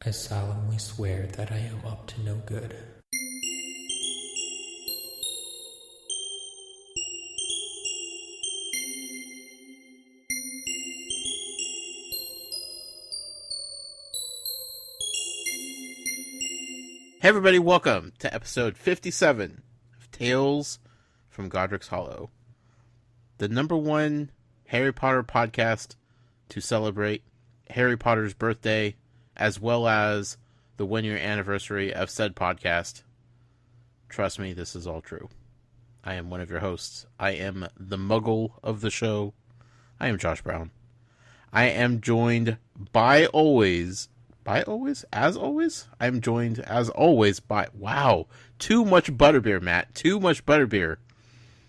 I solemnly swear that I am up to no good. Hey everybody, welcome to episode 57 of Tales from Godric's Hollow, the number one Harry Potter podcast to celebrate Harry Potter's birthday, as well as the 1-year anniversary of said podcast. Trust me, this is all true. I am one of your hosts. I am the muggle of the show. I am Josh Brown. I am joined by always... As always? I'm joined, as always, by... Wow. Too much butterbeer, Matt. Too much butterbeer.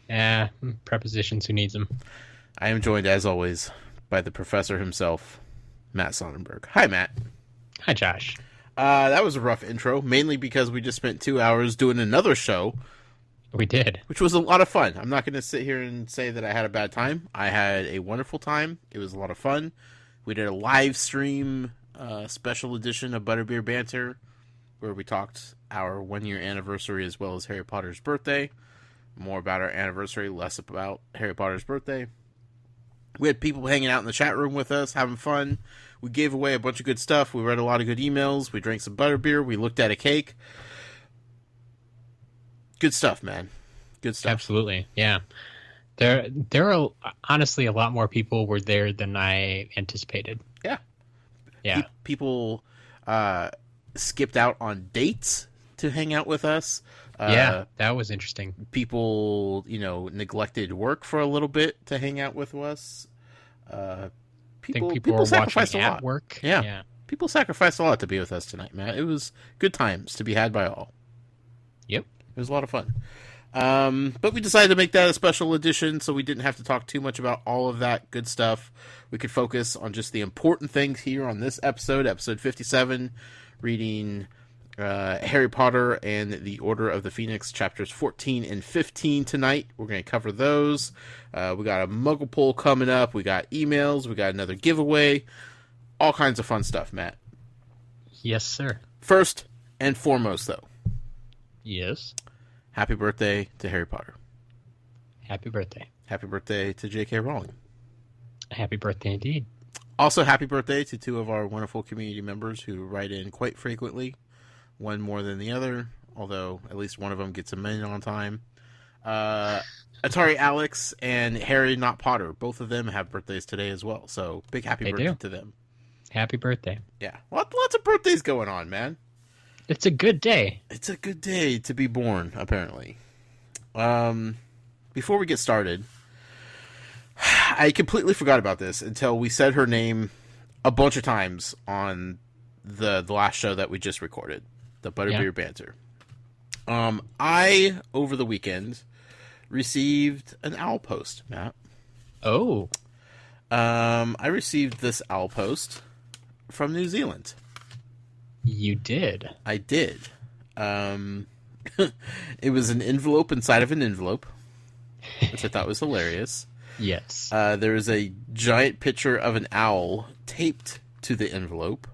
Yeah, prepositions, who needs them? I am joined, as always, by the professor himself, Matt Sonnenberg. Hi, Matt. Hi, Josh. That was a rough intro, mainly because we just spent 2 hours doing another show. We did. Which was a lot of fun. I'm not going to sit here and say that I had a bad time. I had a wonderful time. It was a lot of fun. We did a live stream... special edition of Butterbeer Banter, where we talked our 1-year anniversary as well as Harry Potter's birthday. More about our anniversary, less about Harry Potter's birthday. We had people hanging out in the chat room with us, having fun. We gave away a bunch of good stuff. We read a lot of good emails. We drank some butterbeer. We looked at a cake. Good stuff, man. Good stuff. Absolutely, yeah. There are honestly a lot more people were there than I anticipated. Yeah. Yeah. People skipped out on dates to hang out with us. Yeah, that was interesting. People, neglected work for a little bit to hang out with us. People were sacrificed watching a lot. At work. Yeah. People sacrificed a lot to be with us tonight, man. It was good times to be had by all. Yep. It was a lot of fun. But we decided to make that a special edition so we didn't have to talk too much about all of that good stuff. We could focus on just the important things here on this episode 57, reading Harry Potter and the Order of the Phoenix, chapters 14 and 15 tonight. We're going to cover those. We got a Muggle poll coming up. We got emails. We got another giveaway. All kinds of fun stuff, Matt. Yes, sir. First and foremost, though. Yes. Happy birthday to Harry Potter. Happy birthday. Happy birthday to J.K. Rowling. Happy birthday indeed. Also, happy birthday to two of our wonderful community members who write in quite frequently. One more than the other, although at least one of them gets a minute on time. Atari Alex and Harry Not Potter. Both of them have birthdays today as well. So, big happy birthday to them. Happy birthday. Yeah. Lots of birthdays going on, man. It's a good day. It's a good day to be born, apparently. Before we get started, I completely forgot about this until we said her name a bunch of times on the last show that we just recorded, the Butterbeer Banter. I, over the weekend, received an owl post, Matt. Oh. I received this owl post from New Zealand. You did? I did. It was an envelope inside of an envelope, which I thought was hilarious. Yes. There was a giant picture of an owl taped to the envelope.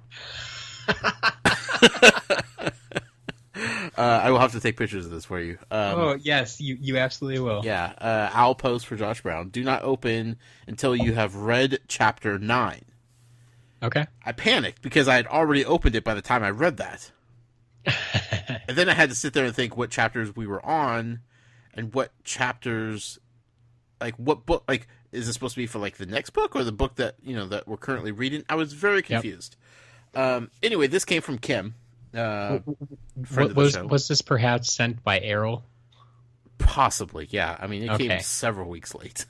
I will have to take pictures of this for you. Oh, yes, you absolutely will. Yeah, owl post for Josh Brown. Do not open until you have read chapter 9. Okay. I panicked because I had already opened it by the time I read that. And then I had to sit there and think what chapters we were on and what chapters, like what book, like is this supposed to be for like the next book or the book that, that we're currently reading? I was very confused. Yep. Anyway, this came from Kim. Friend of the show. Was this perhaps sent by Errol? Possibly, yeah. I mean, it came several weeks late.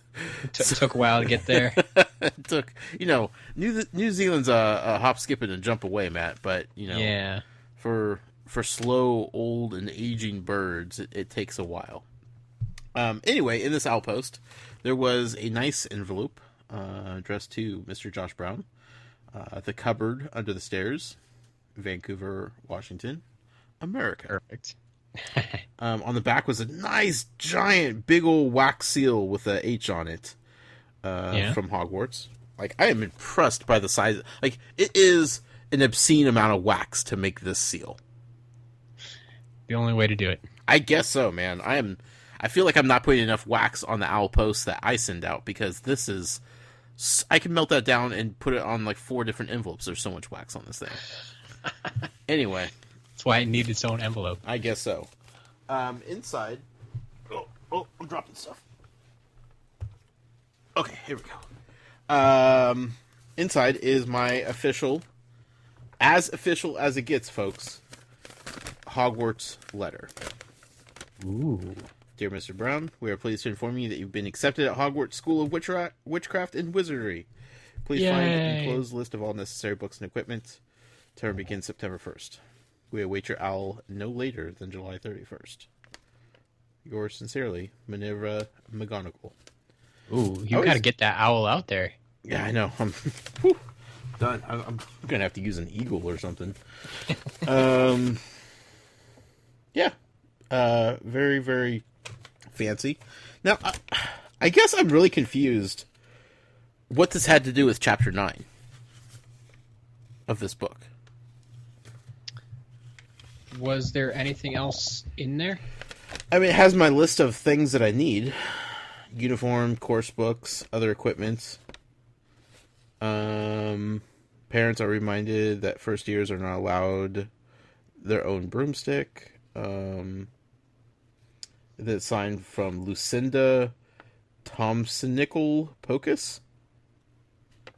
Took a while to get there. It took, New Zealand's a hop, skip, and a jump away, Matt. But yeah, for slow, old, and aging birds, it takes a while. Anyway, in this owl post, there was a nice envelope addressed to Mr. Josh Brown. The cupboard under the stairs, Vancouver, Washington, America. Perfect. On the back was a nice, giant, big old wax seal with a H on it from Hogwarts. Like, I am impressed by the size. Like, it is an obscene amount of wax to make this seal. The only way to do it. I guess so, man. I feel like I'm not putting enough wax on the owl post that I send out, because this is... I can melt that down and put it on like 4 different envelopes. There's so much wax on this thing. Anyway. That's why it needed its own envelope. I guess so. Inside... Oh, I'm dropping stuff. Okay, here we go. Inside is my official as it gets, folks, Hogwarts letter. Ooh. Dear Mr. Brown, we are pleased to inform you that you've been accepted at Hogwarts School of Witchcraft and Wizardry. Please find an enclosed list of all necessary books and equipment. Term begins September 1st. We await your owl no later than July 31st. Yours sincerely, Minerva McGonagall. Ooh, you gotta get that owl out there. Yeah, I know. I'm done. I'm gonna have to use an eagle or something. Yeah. Very, very fancy. Now, I guess I'm really confused what this had to do with Chapter 9 of this book. Was there anything else in there? I mean, it has my list of things that I need. Uniform, course books, other equipment. Parents are reminded that first years are not allowed their own broomstick. That's signed from Lucinda Thompson-Nickel Pocus.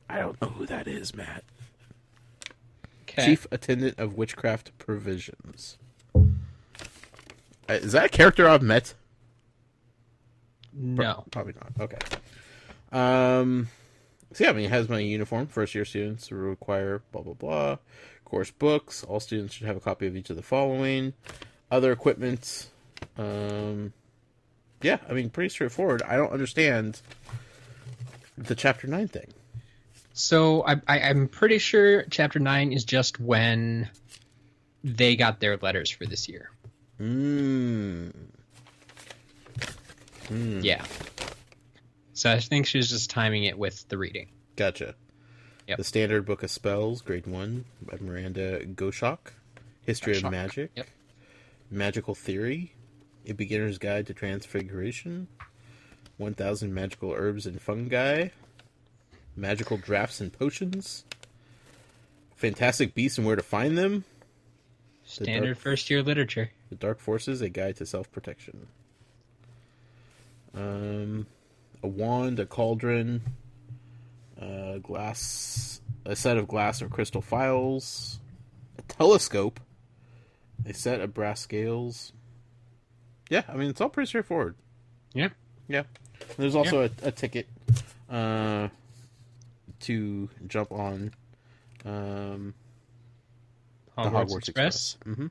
I don't know who that is, Matt. Okay. Chief Attendant of Witchcraft Provisions. Is that a character I've met? No. Probably not. Okay. So yeah, I mean, it has my uniform. First year students require blah, blah, blah. Course books. All students should have a copy of each of the following. Other equipment. Yeah, I mean, pretty straightforward. I don't understand the Chapter 9 thing. So I'm pretty sure Chapter 9 is just when they got their letters for this year. Yeah. So I think she's just timing it with the reading. Gotcha. Yep. The Standard Book of Spells, Grade 1, by Miranda Goshawk. History of Magic. Yep. Magical Theory. A Beginner's Guide to Transfiguration. 1000 Magical Herbs and Fungi. Magical Drafts and Potions. Fantastic Beasts and Where to Find Them. Standard first-year literature. The Dark Forces, A Guide to Self-Protection. A wand, a cauldron, a set of glass or crystal phials, a telescope, a set of brass scales. Yeah, I mean, it's all pretty straightforward. Yeah. Yeah. There's also a ticket to jump on the Hogwarts Express. Mm-hmm.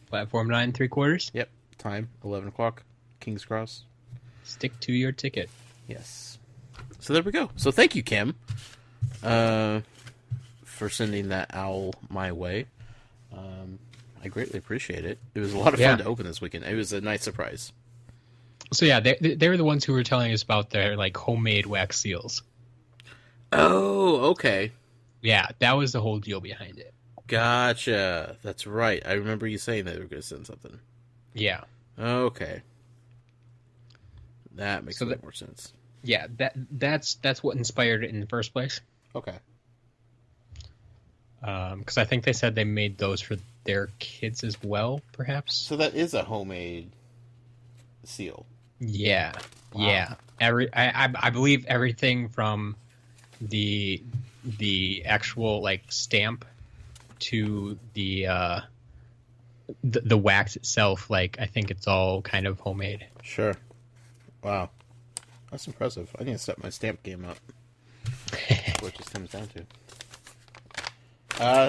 Platform 9 3/4. Yep. Time, 11 o'clock. King's Cross. Stick to your ticket. Yes. So there we go. So thank you, Kim, for sending that owl my way. I greatly appreciate it. It was a lot of fun to open this weekend. It was a nice surprise. So yeah, they were the ones who were telling us about their like homemade wax seals. Oh, okay. Yeah, that was the whole deal behind it. Gotcha. That's right. I remember you saying that they were going to send something. Yeah. Okay. That makes a bit more sense. Yeah, that's what inspired it in the first place. Okay. Because I think they said they made those for their kids as well, perhaps. So that is a homemade seal. Yeah. Wow. Yeah. I believe everything from the actual like stamp to the wax itself, like I think it's all kind of homemade. Sure. Wow. That's impressive. I need to step my stamp game up. What it just comes down to.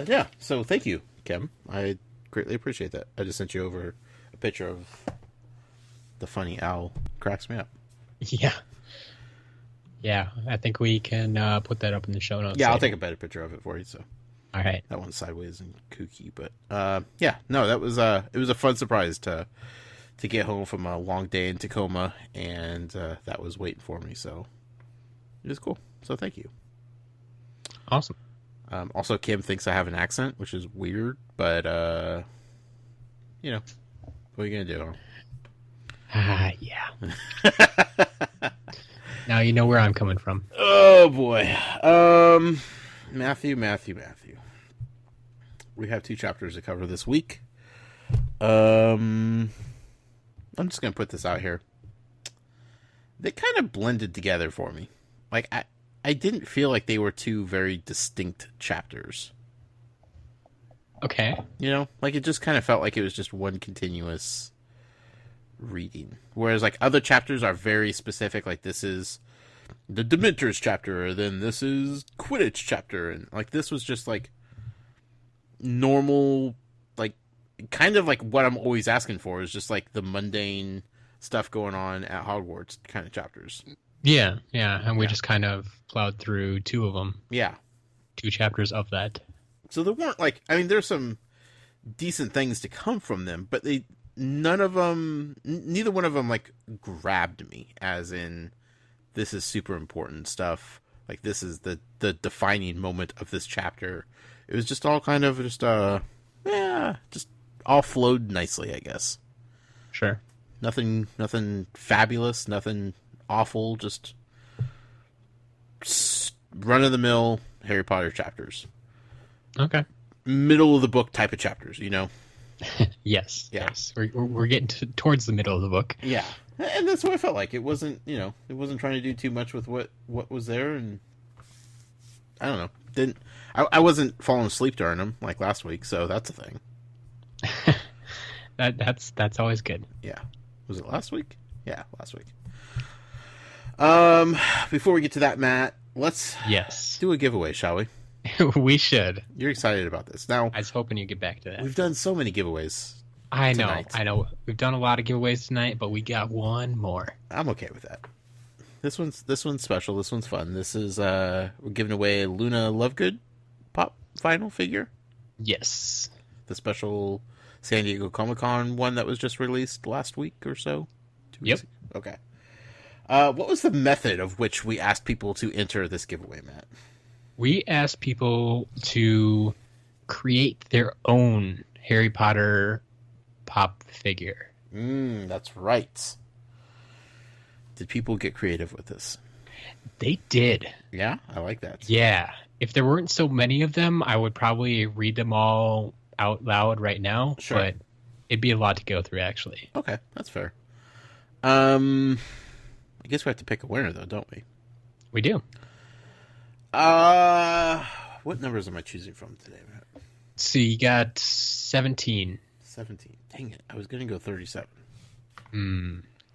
Yeah, so thank you, Kim. I greatly appreciate that. I just sent you over a picture of the funny owl. Cracks me up. Yeah. Yeah, I think we can put that up in the show notes. Yeah, later. I'll take a better picture of it for you, so. All right. That one's sideways and kooky, but yeah, no, that was it was a fun surprise to get home from a long day in Tacoma, and that was waiting for me, so it was cool. So thank you. Awesome. Also, Kim thinks I have an accent, which is weird, but, you know, what are you going to do? Yeah. Now you know where I'm coming from. Oh, boy. Matthew. We have 2 chapters to cover this week. I'm just going to put this out here. They kind of blended together for me. Like, I didn't feel like they were 2 very distinct chapters. Okay. You know? Like, it just kind of felt like it was just one continuous reading. Whereas, like, other chapters are very specific. Like, this is the Dementors chapter, then this is Quidditch chapter. And, like, this was just, like, normal, like, kind of like what I'm always asking for is just, like, the mundane stuff going on at Hogwarts kind of chapters. Yeah, and we just kind of plowed through 2 of them. Yeah. 2 chapters of that. So there weren't, like, I mean, there's some decent things to come from them, but neither one of them, like, grabbed me, as in, this is super important stuff. Like, this is the defining moment of this chapter. It was just all kind of just all flowed nicely, I guess. Sure. Nothing fabulous, nothing awful, just run-of-the-mill Harry Potter chapters. Okay. Middle of the book type of chapters, you know? Yes. Yeah. Yes. We're getting towards the middle of the book. Yeah. And that's what I felt like. It wasn't, you know, it wasn't trying to do too much with what was there, and I don't know. I wasn't falling asleep during them like last week, so that's a thing. That's always good. Yeah. Was it last week? Yeah, last week. Before we get to that, Matt, let's do a giveaway, shall we? We should. You're excited about this. Now, I was hoping you'd get back to that. We've done so many giveaways. I know. Tonight. I know. We've done a lot of giveaways tonight, but we got one more. I'm okay with that. This one's special. This one's fun. This is we're giving away a Luna Lovegood pop vinyl figure. Yes. The special San Diego Comic-Con one that was just released last week or so. 2 weeks ago. Okay. What was the method of which we asked people to enter this giveaway, Matt? We asked people to create their own Harry Potter pop figure. That's right. Did people get creative with this? They did. Yeah, I like that. Yeah. If there weren't so many of them, I would probably read them all out loud right now. Sure. But it'd be a lot to go through, actually. Okay, that's fair. I guess we have to pick a winner, though, don't we? We do. What numbers am I choosing from today, Matt? So you got 17. 17. Dang it. I was going to go 37.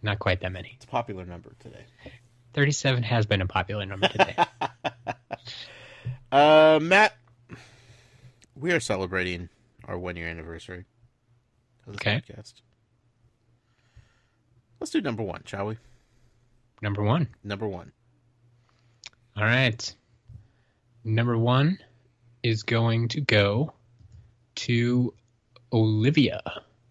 Not quite that many. It's a popular number today. 37 has been a popular number today. Matt, we are celebrating our 1-year anniversary of this podcast. Let's do number 1, shall we? Number 1. Number 1. All right. Number 1 is going to go to Olivia.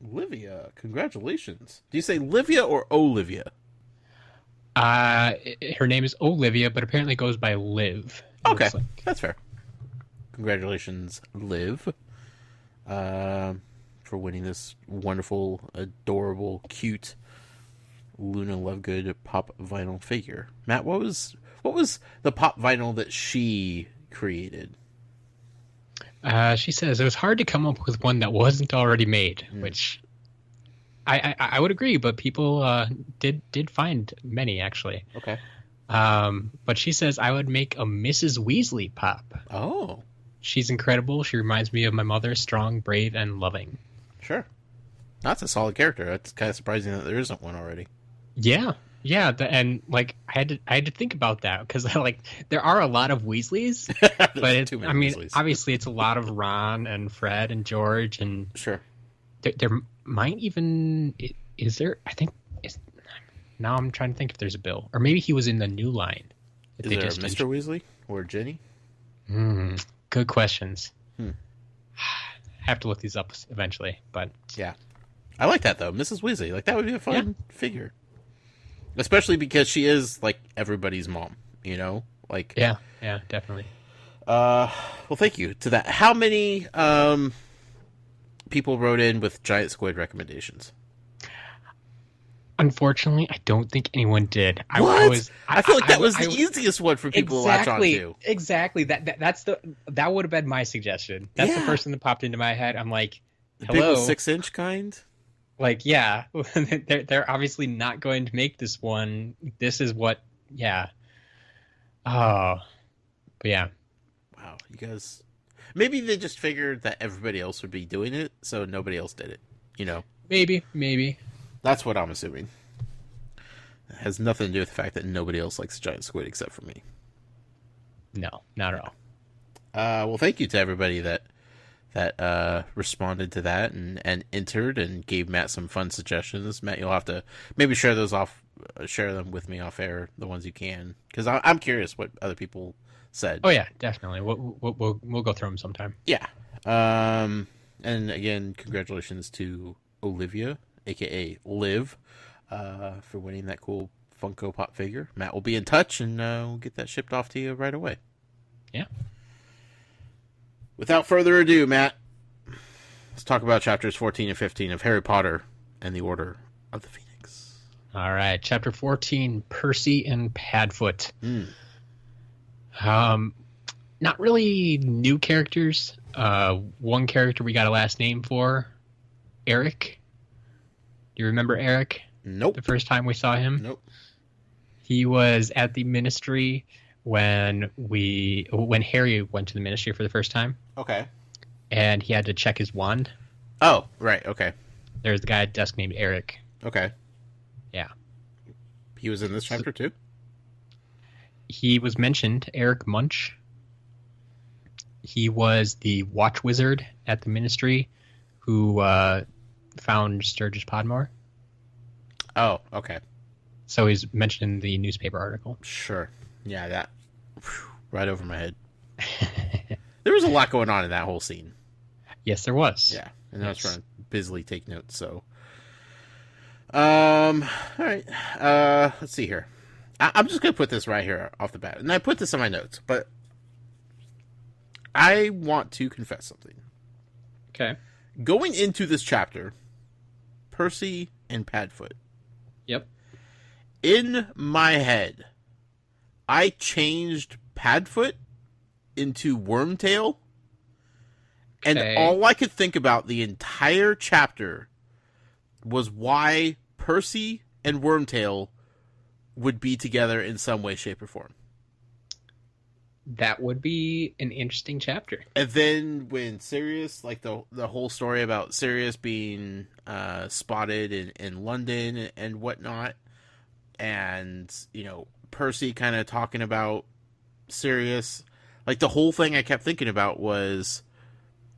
Olivia, congratulations. Do you say Livia or Olivia? Her name is Olivia, but apparently goes by Liv. Okay, that's fair. Congratulations, Liv, for winning this wonderful, adorable, cute Luna Lovegood pop vinyl figure. Matt, what was the pop vinyl that she created? She says it was hard to come up with one that wasn't already made, which I would agree, but people did find many, actually. Okay. But she says I would make a Mrs. Weasley pop. Oh. She's incredible. She reminds me of my mother, strong, brave, and loving. Sure. That's a solid character. That's kind of surprising that there isn't one already. Yeah. And like I had to think about that because like there are a lot of Weasleys, but Weasleys. Obviously it's a lot of Ron and Fred and George and sure. There might even is there? I think now I'm trying to think if there's a Bill or maybe he was in the new line. Is there a Mr. Weasley or Ginny? Good questions. Have to look these up eventually, but yeah, I like that though, Mrs. Weasley. Like that would be a fun figure. Especially because she is, like, everybody's mom, you know? Like, yeah, definitely. Well, thank you to that. How many people wrote in with giant squid recommendations? Unfortunately, I don't think anyone did. What? I feel like that was the easiest one for people to latch on to. Exactly. That would have been my suggestion. That's the first thing that popped into my head. I'm like, hello, the big 6-inch kind. Like, yeah, they're obviously not going to make this one. This is what, yeah. Oh, but yeah. Wow, you guys. Maybe they just figured that everybody else would be doing it, so nobody else did it. You know. Maybe. That's what I'm assuming. It has nothing to do with the fact that nobody else likes giant squid except for me. No, not at all. Well, thank you to everybody that responded to that and entered and gave Matt some fun suggestions. Matt, you'll have to maybe share them with me off air, the ones you can, because I'm curious what other people said. Oh yeah, definitely. We'll go through them sometime. Yeah. And again, congratulations to Olivia, aka Liv, for winning that cool Funko Pop figure. Matt will be in touch, and we'll get that shipped off to you right away. Yeah. Without further ado, Matt, let's talk about chapters 14 and 15 of Harry Potter and the Order of the Phoenix. All right, chapter 14, Percy and Padfoot. Not really new characters. One character we got a last name for, Eric. Do you remember Eric? Nope. The first time we saw him? Nope. He was at the ministry when Harry went to the ministry for the first time. Okay. And he had to check his wand. Oh, right. Okay. There's a guy at desk named Eric. Okay. Yeah. He was in this chapter too? He was mentioned, Eric Munsch. He was the watch wizard at the ministry who found Sturgis Podmore. Oh, okay. So he's mentioned in the newspaper article. Sure. Yeah, that right over my head. There was a lot going on in that whole scene. Yes, there was. Yeah, and I was trying to busily take notes. So, all right. Let's see here. I'm just gonna put this right here off the bat, and I put this in my notes, but I want to confess something. Okay. Going into this chapter, Percy and Padfoot. Yep. In my head, I changed Padfoot into Wormtail, and all I could think about the entire chapter was why Percy and Wormtail would be together in some way, shape, or form. That would be an interesting chapter. And then when Sirius, like the whole story about Sirius being spotted in London and whatnot, and, you know, Percy kind of talking about Sirius, like the whole thing I kept thinking about was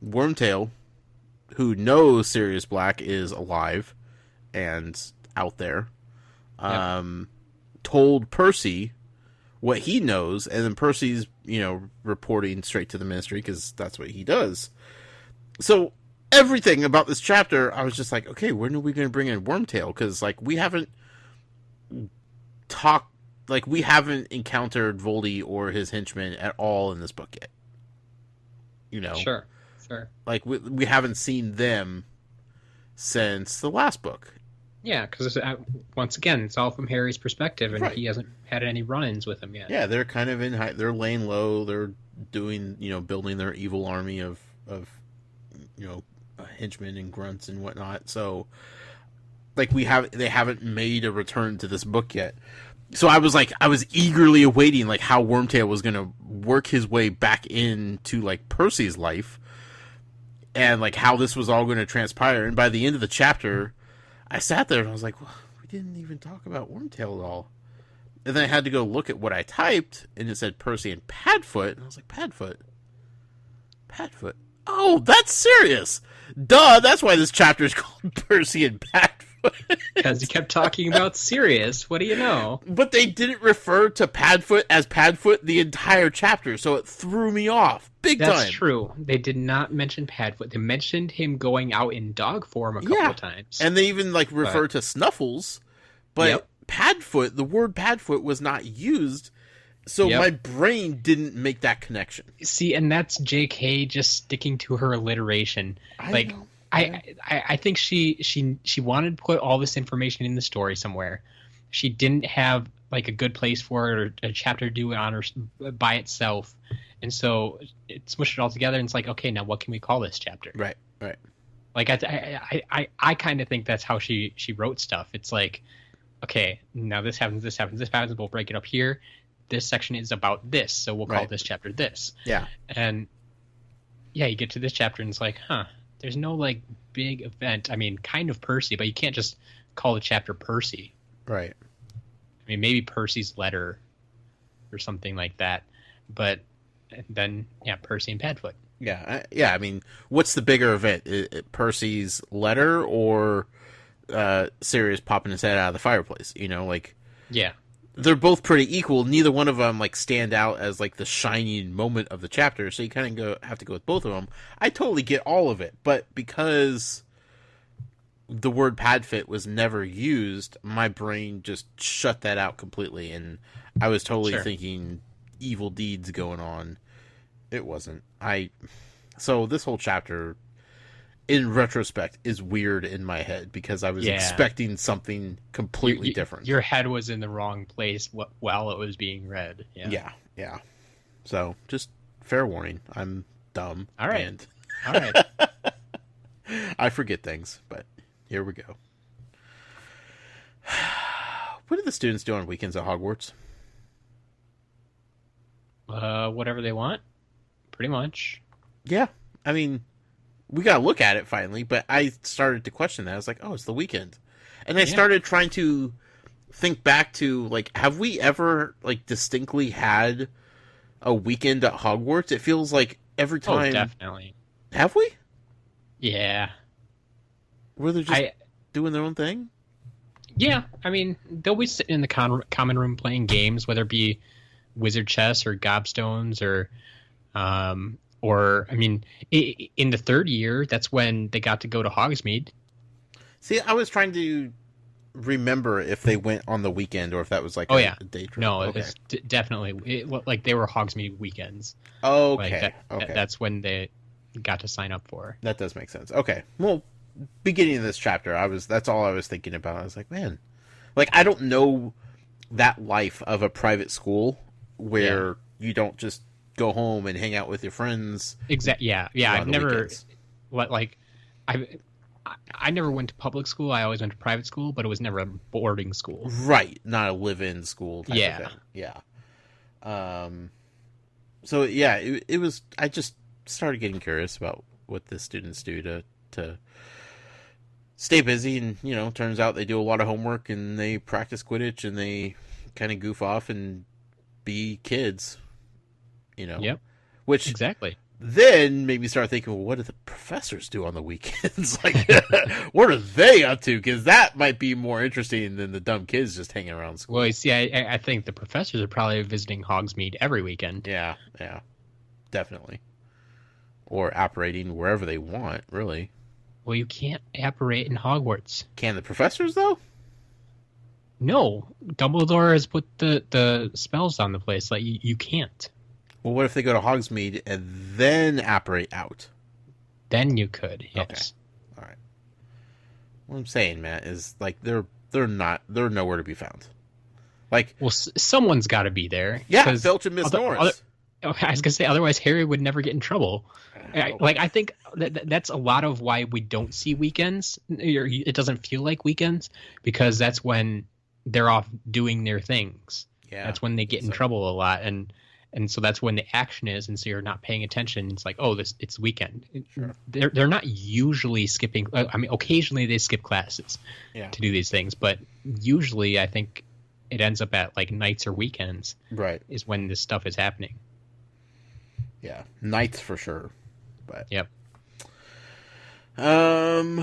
Wormtail, who knows Sirius Black is alive and out there, told Percy what he knows, and then Percy's, you know, reporting straight to the ministry because that's what he does. So everything about this chapter, I was just like, okay, when are we going to bring in Wormtail? Because, like, we haven't encountered Voldy or his henchmen at all in this book yet. You know? Sure. Like, we haven't seen them since the last book. Yeah, because once again, it's all from Harry's perspective, and he hasn't had any run-ins with them yet. Yeah, they're kind of they're laying low. They're doing, you know, building their evil army of you know, henchmen and grunts and whatnot. So, like, they haven't made a return to this book yet. So I was eagerly awaiting, like, how Wormtail was going to work his way back into, like, Percy's life, and, like, how this was all going to transpire. And by the end of the chapter, I sat there and I was like, well, we didn't even talk about Wormtail at all. And then I had to go look at what I typed, and it said Percy and Padfoot, and I was like, Padfoot? Oh, that's serious! Duh, that's why this chapter is called Percy and Padfoot. Because you kept talking about Sirius, what do you know? But they didn't refer to Padfoot as Padfoot the entire chapter, so it threw me off. Big time. That's true. They did not mention Padfoot. They mentioned him going out in dog form a couple of times. And they even, like, refer to Snuffles, but Padfoot, the word Padfoot was not used, So Yep. my brain didn't make that connection. See, and that's J.K. just sticking to her alliteration. I know. I think she wanted to put all this information in the story somewhere. She didn't have like a good place for it or a chapter to do it on her by itself, and so it smushed it all together. And it's like, okay, now what can we call this chapter? Right. Like I kind of think that's how she wrote stuff. It's like, okay, now this happens. We'll break it up here. This section is about this, so we'll call this chapter this. Yeah. And yeah, you get to this chapter and it's like, there's no like big event. I mean, kind of Percy, but you can't just call the chapter Percy. Right. I mean, maybe Percy's letter or something like that. But then, yeah, Percy and Padfoot. Yeah. I mean, what's the bigger event? Percy's letter or Sirius popping his head out of the fireplace? You know, like... Yeah. They're both pretty equal. Neither one of them like stand out as like the shining moment of the chapter, so you kind of have to go with both of them. I totally get all of it, but because the word Padfoot was never used, my brain just shut that out completely, and I was totally thinking evil deeds going on. It wasn't. So this whole chapter, in retrospect, is weird in my head because I was expecting something completely different. Your head was in the wrong place while it was being read. Yeah. So, just fair warning. I'm dumb. All right. And All right. I forget things, but here we go. What do the students do on weekends at Hogwarts? Whatever they want, pretty much. Yeah. I mean... we gotta look at it finally, but I started to question that. I was like, oh, it's the weekend. And I started trying to think back to, like, have we ever, like, distinctly had a weekend at Hogwarts? It feels like every time... Oh, definitely. Have we? Yeah. Were they just doing their own thing? Yeah, I mean, they'll be sitting in the common room playing games, whether it be wizard chess or gobstones or, I mean, in the third year, that's when they got to go to Hogsmeade. See, I was trying to remember if they went on the weekend or if that was like a day trip. No, it was definitely, like they were Hogsmeade weekends. Okay. Like that's when they got to sign up for. That does make sense. Okay. Well, beginning of this chapter, that's all I was thinking about. I was like, man, like, I don't know that life of a private school where you don't just go home and hang out with your friends. Exactly. Yeah. I've never, I never went to public school. I always went to private school, but it was never a boarding school. Right, not a live-in school type of thing. Yeah. So yeah, it was. I just started getting curious about what the students do to stay busy, and turns out they do a lot of homework and they practice Quidditch and they kind of goof off and be kids. Yep. Which exactly then made me start thinking, well, what do the professors do on the weekends? Like, what are they up to? Because that might be more interesting than the dumb kids just hanging around school. Well, you see, I think the professors are probably visiting Hogsmeade every weekend. Yeah, definitely. Or operating wherever they want, really. Well, you can't operate in Hogwarts. Can the professors, though? No. Dumbledore has put the spells on the place. Like, you can't. Well, what if they go to Hogsmeade and then operate out? Then you could, yes. Okay. All right. What I'm saying, Matt, is like they're nowhere to be found. Like, well, someone's got to be there. Yeah, Filch and Miss Norris. I was gonna say, otherwise Harry would never get in trouble. I think that's a lot of why we don't see weekends. It doesn't feel like weekends because that's when they're off doing their things. Yeah, that's when they get in trouble a lot, and so that's when the action is, and so you're not paying attention. It's like, oh, it's weekend. Sure. They're not usually skipping. I mean, occasionally they skip classes to do these things, but usually I think it ends up at like nights or weekends. Right, is when this stuff is happening. Yeah, nights for sure. But yep. I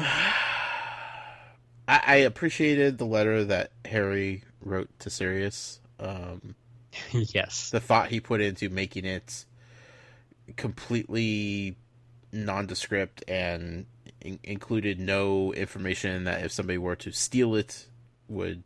appreciated the letter that Harry wrote to Sirius. Yes. The thought he put into making it completely nondescript and included no information that if somebody were to steal it would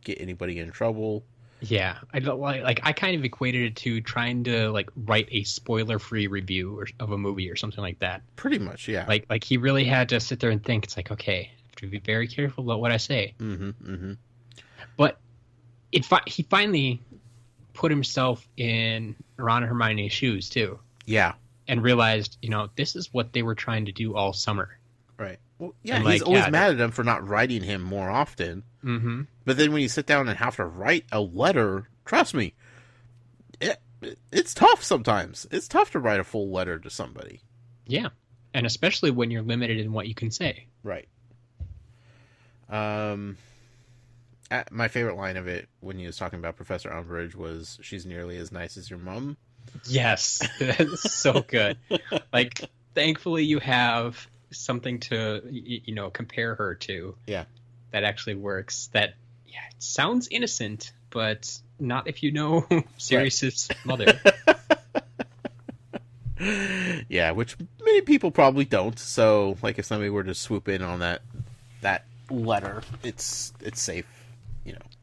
get anybody in trouble. Yeah, I don't like. I kind of equated it to trying to like write a spoiler-free review of a movie or something like that. Pretty much, yeah. Like he really had to sit there and think. It's like, okay, I have to be very careful about what I say. Mm-hmm, mm-hmm. But he finally put himself in Ron and Hermione's shoes too. Yeah. And realized, this is what they were trying to do all summer. Right. Well, yeah, And he's always mad at him for not writing him more often. Mm-hmm. But then when you sit down and have to write a letter, trust me, it's tough sometimes. It's tough to write a full letter to somebody. Yeah. And especially when you're limited in what you can say. Right. My favorite line of it when he was talking about Professor Umbridge was, "She's nearly as nice as your mom." Yes. That's so good. Like, thankfully you have something to, compare her to. Yeah. That actually works. That, yeah, it sounds innocent, but not if you know Sirius's mother. Yeah, which many people probably don't. So, like, if somebody were to swoop in on that letter, it's safe,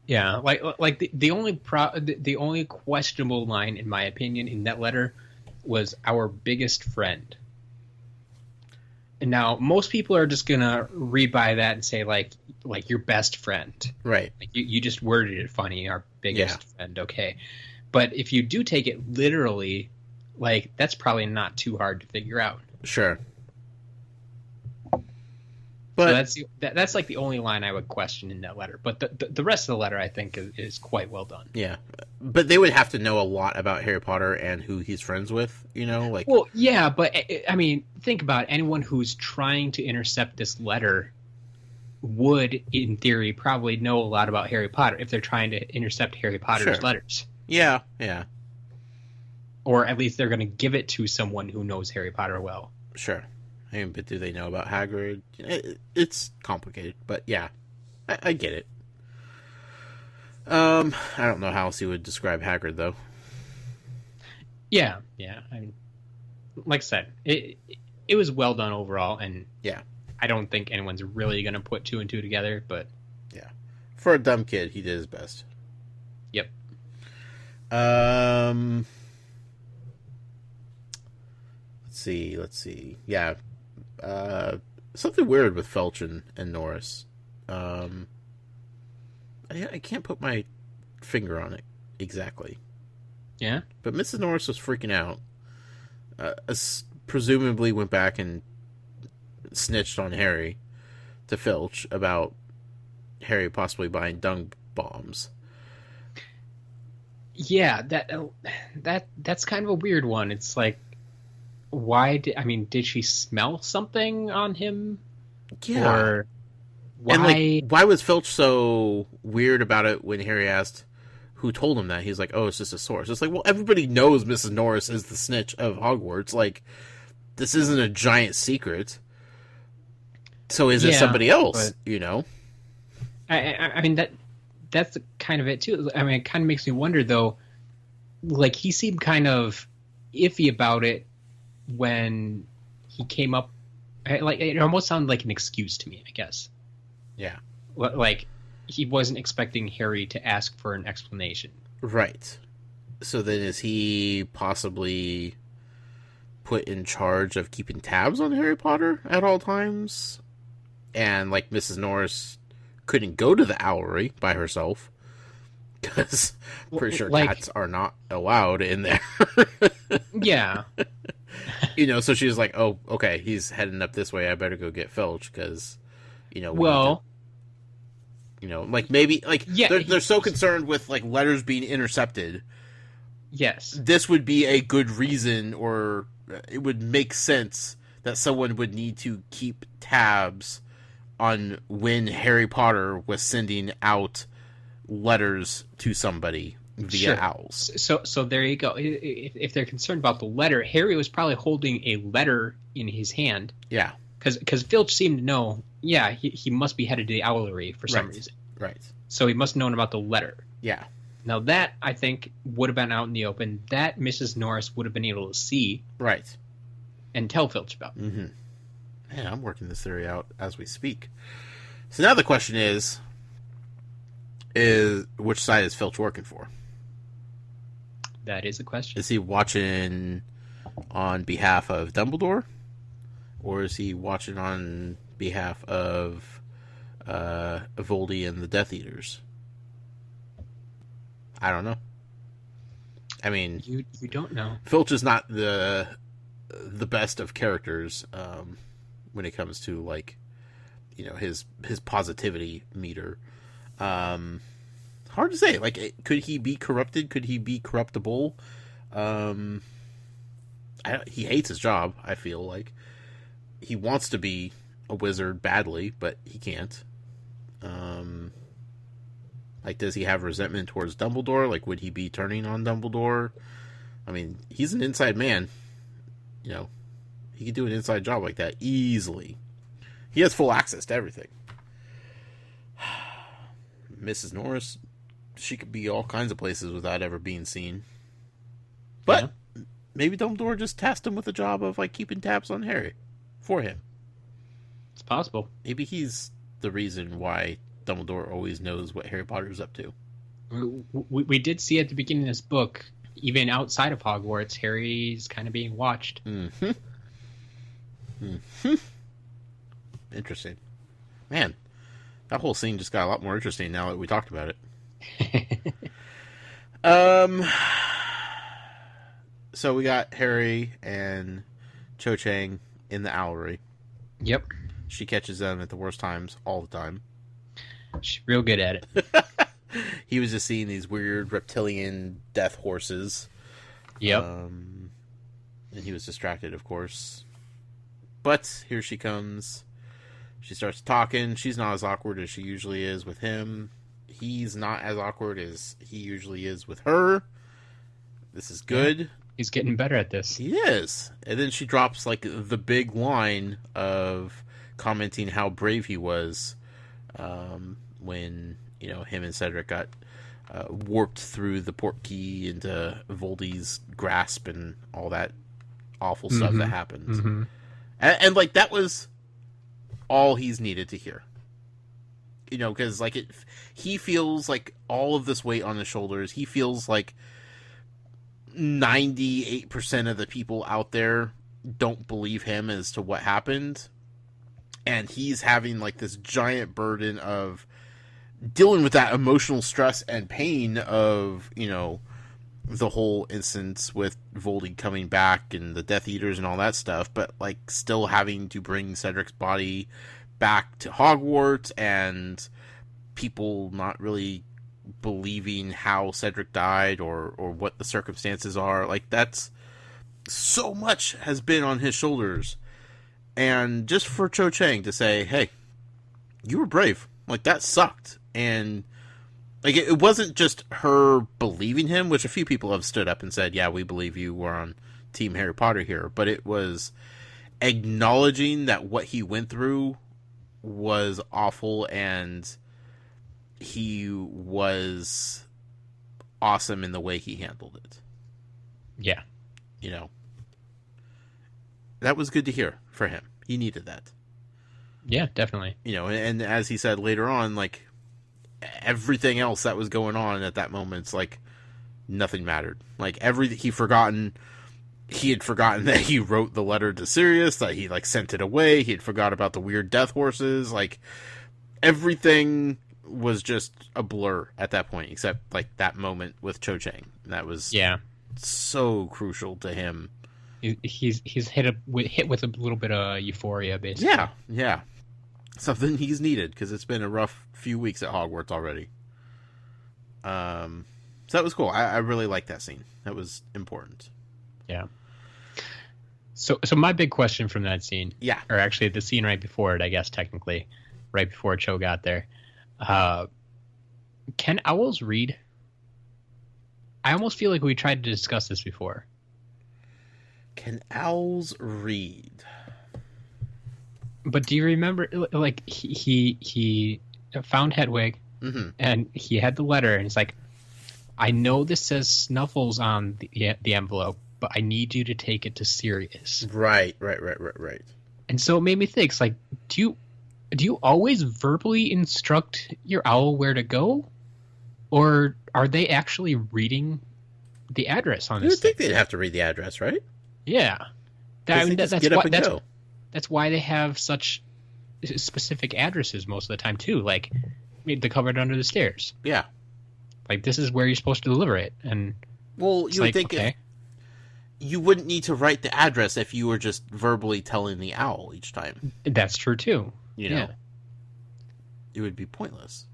Yeah, like the only questionable line, in my opinion, in that letter was "our biggest friend." And now most people are just gonna read by that and say like your best friend, right? Like you just worded it funny, our biggest friend, okay. But if you do take it literally, like that's probably not too hard to figure out. Sure. But so that's like the only line I would question in that letter. But the rest of the letter I think is quite well done. Yeah, but they would have to know a lot about Harry Potter and who he's friends with, like. Well, yeah, but I mean, think about it. Anyone who's trying to intercept this letter would, in theory, probably know a lot about Harry Potter if they're trying to intercept Harry Potter's letters. Yeah, yeah. Or at least they're going to give it to someone who knows Harry Potter well. Sure. But do they know about Hagrid? It's complicated, but yeah, I get it. I don't know how else you would describe Hagrid, though. Yeah. I mean, like I said, it was well done overall, and yeah, I don't think anyone's really going to put two and two together, but yeah, for a dumb kid, he did his best. Yep. Let's see. Yeah. Something weird with Filch and Norris. I can't put my finger on it exactly. Yeah? But Mrs. Norris was freaking out. Presumably went back and snitched on Harry to Filch about Harry possibly buying dung bombs. Yeah, that's kind of a weird one. It's like, did she smell something on him? Yeah. Or why? And why was Filch so weird about it when Harry asked who told him that? He's like, "Oh, it's just a source." It's like, well, everybody knows Mrs. Norris is the snitch of Hogwarts. Like, this isn't a giant secret. So is it somebody else? I mean that's kind of it too. I mean, it kind of makes me wonder though. Like, he seemed kind of iffy about it when he came up. Like, it almost sounded like an excuse to me, I guess. Yeah. Like, he wasn't expecting Harry to ask for an explanation. Right. So then is he possibly put in charge of keeping tabs on Harry Potter at all times? And, like, Mrs. Norris couldn't go to the owlery by herself because I'm pretty sure cats are not allowed in there. Yeah. So she was like, "Oh, okay, he's heading up this way. I better go get Filch because, they're so concerned with like letters being intercepted. Yes, this would be a good reason, or it would make sense that someone would need to keep tabs on when Harry Potter was sending out letters to somebody via owls. So there you go. If they're concerned about the letter, Harry was probably holding a letter in his hand. Yeah. Because Filch seemed to know, he must be headed to the owlery for some reason. Right. So he must have known about the letter. Yeah. Now that, I think, would have been out in the open. That Mrs. Norris would have been able to see. Right. And tell Filch about. Mm-hmm. Man, I'm working this theory out as we speak. So now the question is, is which side is Filch working for? That is a question. Is he watching on behalf of Dumbledore, or is he watching on behalf of Voldy and the Death Eaters? I don't know. I mean, you don't know. Filch is not the best of characters when it comes to, like, you know, his positivity meter. Hard to say. Like, could he be corrupted? Could he be corruptible? He hates his job, I feel like. He wants to be a wizard badly, but he can't. Like, does he have resentment towards Dumbledore? Like, would he be turning on Dumbledore? I mean, he's an inside man. You know, he could do an inside job like that easily. He has full access to everything. Mrs. Norris, she could be all kinds of places without ever being seen. But maybe Dumbledore just tasked him with the job of, like, keeping tabs on Harry for him. It's possible. Maybe he's the reason why Dumbledore always knows what Harry Potter's up to. We did see at the beginning of this book, even outside of Hogwarts, Harry's kind of being watched. Mm-hmm. Interesting. Man, that whole scene just got a lot more interesting now that we talked about it. So we got Harry and Cho Chang in the owlery. Yep. She catches them at the worst times all the time. She's real good at it. He was just seeing these weird reptilian death horses. Yep. And he was distracted, of course. But here she comes. She starts talking. She's not as awkward as she usually is with him. He's not as awkward as he usually is with her. This is good. Yeah. He's getting better at this. He is. And then she drops, like, the big line of commenting how brave he was when, you know, him and Cedric got warped through the portkey into Voldy's grasp and all that awful stuff that happened. Mm-hmm. And, like, that was all he's needed to hear. You know, because, like, he feels like all of this weight on his shoulders. He feels like 98% of the people out there don't believe him as to what happened. And he's having, like, this giant burden of dealing with that emotional stress and pain of, you know, the whole instance with Voldy coming back and the Death Eaters and all that stuff, but, like, still having to bring Cedric's body back to Hogwarts and people not really believing how Cedric died or what the circumstances are. Like, that's so much has been on his shoulders. And just for Cho Chang to say, hey, you were brave. Like, that sucked. And, like, it wasn't just her believing him, which a few people have stood up and said, yeah, we believe you, we're on Team Harry Potter here. But it was acknowledging that what he went through was awful and he was awesome in the way he handled it. Yeah. You know, that was good to hear for him. He needed that. Yeah, definitely. You know, and as he said later on, like, everything else that was going on at that moment, it's like nothing mattered. Like, he had forgotten that he wrote the letter to Sirius, that he, like, sent it away. He had forgot about the weird death horses. Like, everything was just a blur at that point, except, like, that moment with Cho Chang. That was so crucial to him. He's hit with a little bit of euphoria, basically. Yeah. Something he's needed, because it's been a rough few weeks at Hogwarts already. So that was cool. I really liked that scene. That was important. Yeah. So my big question from that scene, or actually the scene right before it, I guess technically, right before Cho got there, can owls read? I almost feel like we tried to discuss this before. Can owls read? But do you remember, like, he found Hedwig, and he had the letter, and it's like, I know this says Snuffles on the envelope, but I need you to take it to Sirius. Right. And so it made me think, it's like, do you always verbally instruct your owl where to go? Or are they actually reading the address on You this would think thing? they'd have to read the address, right? Yeah. They just get up and go. That's why they have such specific addresses most of the time, too. Like, the cupboard under the stairs. Yeah. Like, this is where you're supposed to deliver it. And Well, it's you would like, think okay. you wouldn't need to write the address if you were just verbally telling the owl each time. That's true, too. You know? Yeah. It would be pointless.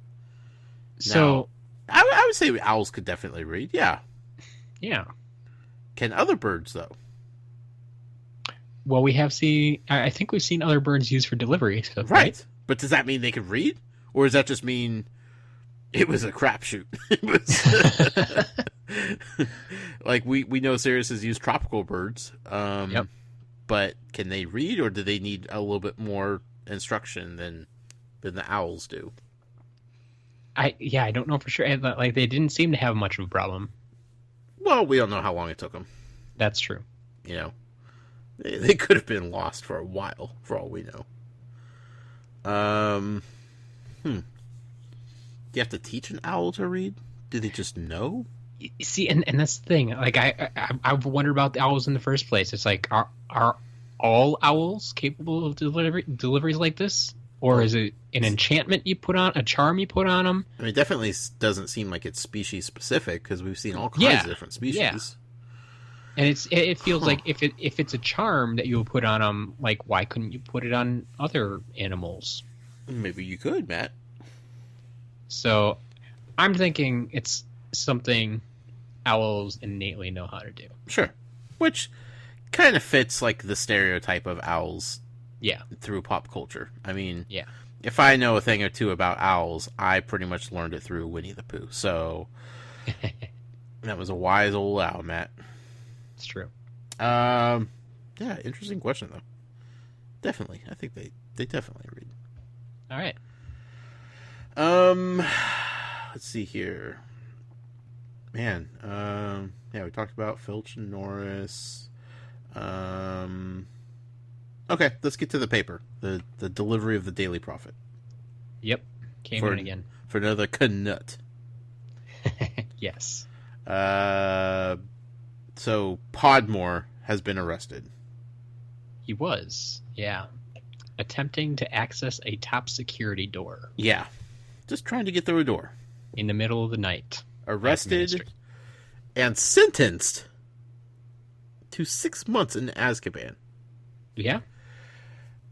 So, I would say owls could definitely read, yeah. yeah. Can other birds, though? Well, I think we've seen other birds used for delivery. So, Right. But does that mean they could read? Or does that just mean it was a crapshoot? It was like we know Sirius has used tropical birds. Yep. But can they read, or do they need a little bit more instruction than the owls do? I don't know for sure. Like, they didn't seem to have much of a problem. Well, we don't know how long it took them. That's true. You know, they could have been lost for a while, for all we know. Do you have to teach an owl to read? Do they just know? See, and that's the thing. Like, I've wondered about the owls in the first place. It's like, are all owls capable of deliveries like this? Or is it an enchantment you put on, a charm you put on them? I mean, it definitely doesn't seem like it's species specific, because we've seen all kinds of different species. Yeah. And it feels like if it's a charm that you would put on them, like, why couldn't you put it on other animals? Maybe you could, Matt. So I'm thinking it's something owls innately know how to do. Sure. Which kind of fits, like, the stereotype of owls. Yeah. Through pop culture. I mean, yeah. If I know a thing or two about owls, I pretty much learned it through Winnie the Pooh. So that was a wise old owl, Matt. It's true. Yeah, interesting question though. Definitely, I think they definitely read. All right. Let's see here. Man, yeah, we talked about Filch and Norris. Okay, let's get to the paper. The delivery of the Daily Prophet. Yep. Came in again. For another Knut. Yes. So Podmore has been arrested. He was, yeah. Attempting to access a top security door. Yeah. Just trying to get through a door. In the middle of the night. Arrested and sentenced to 6 months in Azkaban. Yeah.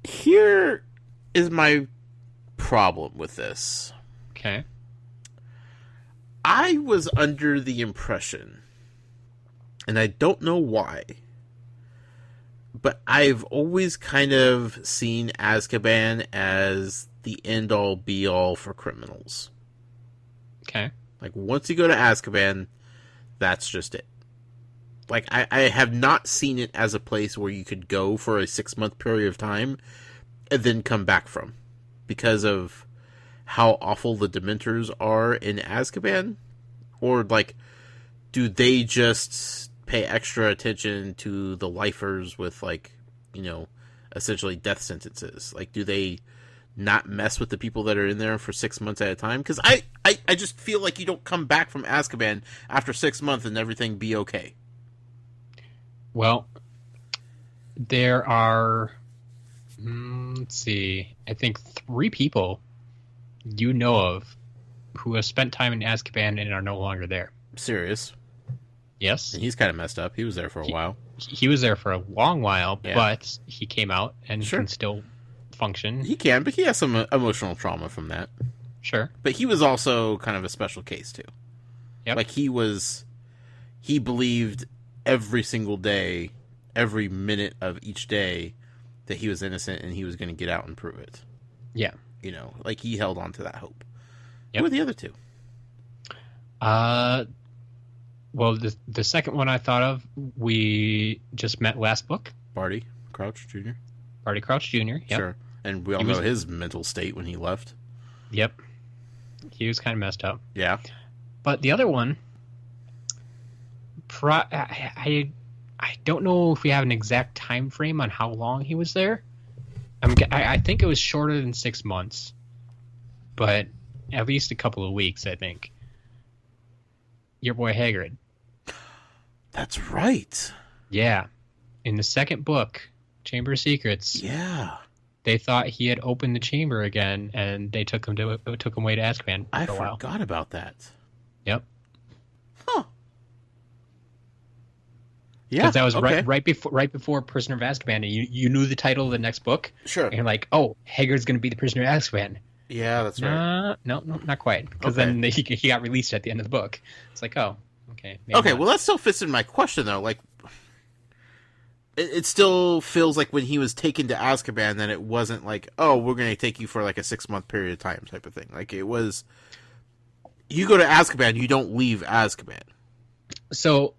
Here is my problem with this. Okay. I was under the impression, and I don't know why, but I've always kind of seen Azkaban as the end-all, be-all for criminals. Okay. Like, once you go to Azkaban, that's just it. Like, I have not seen it as a place where you could go for a 6-month period of time and then come back from. Because of how awful the Dementors are in Azkaban. Or, like, do they just pay extra attention to the lifers with, like, you know, essentially death sentences? Like, do they not mess with the people that are in there for 6 months at a time? Because I just feel like you don't come back from Azkaban after 6 months and everything be okay. Well, there are, let's see, I think 3 people you know of who have spent time in Azkaban and are no longer there. Sirius. Yes. And he's kind of messed up. He was there for a while. He was there for a long while, Yeah. but he came out and Sure. can still function. He can, but he has some emotional trauma from that. Sure. But he was also kind of a special case, too. Yep. Like, he believed every single day, every minute of each day, that he was innocent and he was going to get out and prove it. Yeah. You know, like, he held on to that hope. Yep. Who are the other 2? Well, the second one I thought of, we just met last book. Barty Crouch Jr.? Barty Crouch Jr. Yep. Sure. And we all know his mental state when he left. Yep. He was kind of messed up. Yeah. But the other one, I don't know if we have an exact time frame on how long he was there. I think it was shorter than 6 months, but at least a couple of weeks, I think. your boy Hagrid. That's right. Yeah. In the second book, Chamber of Secrets, Yeah. they thought he had opened the chamber again, and they took him away to Azkaban I for a while. forgot about that. Yep. Huh. Yeah. Because that was okay. right before Prisoner of Azkaban, and you knew the title of the next book. Sure. And you're like, oh, Hagrid's going to be the Prisoner of Azkaban. Yeah, that's right. No, not quite. Because then he got released at the end of the book. It's like, oh, okay. Okay, well, that still fits in my question, though. Like, it still feels like when he was taken to Azkaban, that it wasn't like, oh, we're going to take you for like a 6-month period of time type of thing. Like, it was, you go to Azkaban, you don't leave Azkaban. So,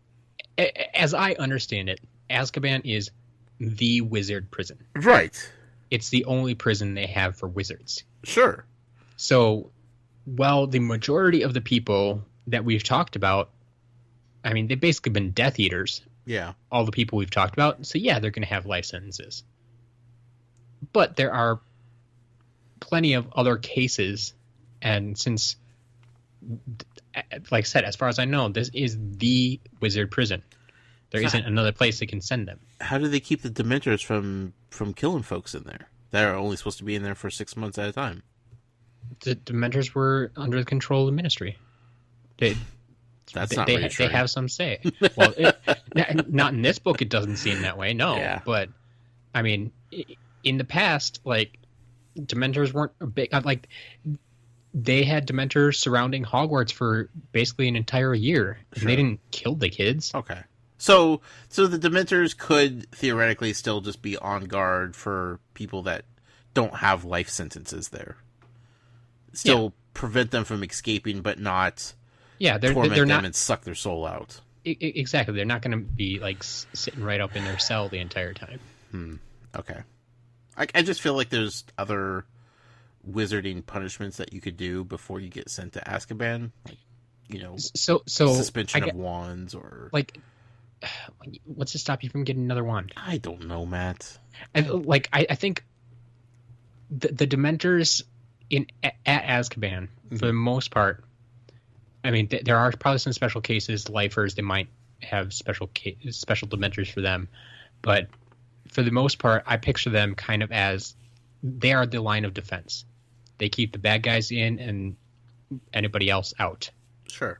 as I understand it, Azkaban is the wizard prison. Right. It's the only prison they have for wizards. Sure. So, well, the majority of the people that we've talked about, I mean, they've basically been Death Eaters. Yeah. All the people we've talked about. So, yeah, they're going to have life sentences. But there are plenty of other cases. And since, like I said, as far as I know, this is the wizard prison. There isn't another place they can send them. How do they keep the Dementors from killing folks in there? They're only supposed to be in there for 6 months at a time. The Dementors were under the control of the Ministry. That's not reassuring. They have some say. Well, not in this book. It doesn't seem that way. No, yeah. But I mean, in the past, like Dementors weren't a big. Like they had Dementors surrounding Hogwarts for basically an entire year. Sure. And they didn't kill the kids. Okay. So the Dementors could theoretically still just be on guard for people that don't have life sentences there. Still prevent them from escaping, but not torment them and suck their soul out. Exactly. They're not going to be like sitting right up in their cell the entire time. Okay. I just feel like there's other wizarding punishments that you could do before you get sent to Azkaban. Like, so suspension of wands or... Like, what's to stop you from getting another wand? I don't know, Matt. I think the Dementors at Azkaban, for the most part, I mean, there are probably some special cases, lifers, they might have special Dementors for them, but for the most part, I picture them kind of as they are the line of defense. They keep the bad guys in and anybody else out. Sure.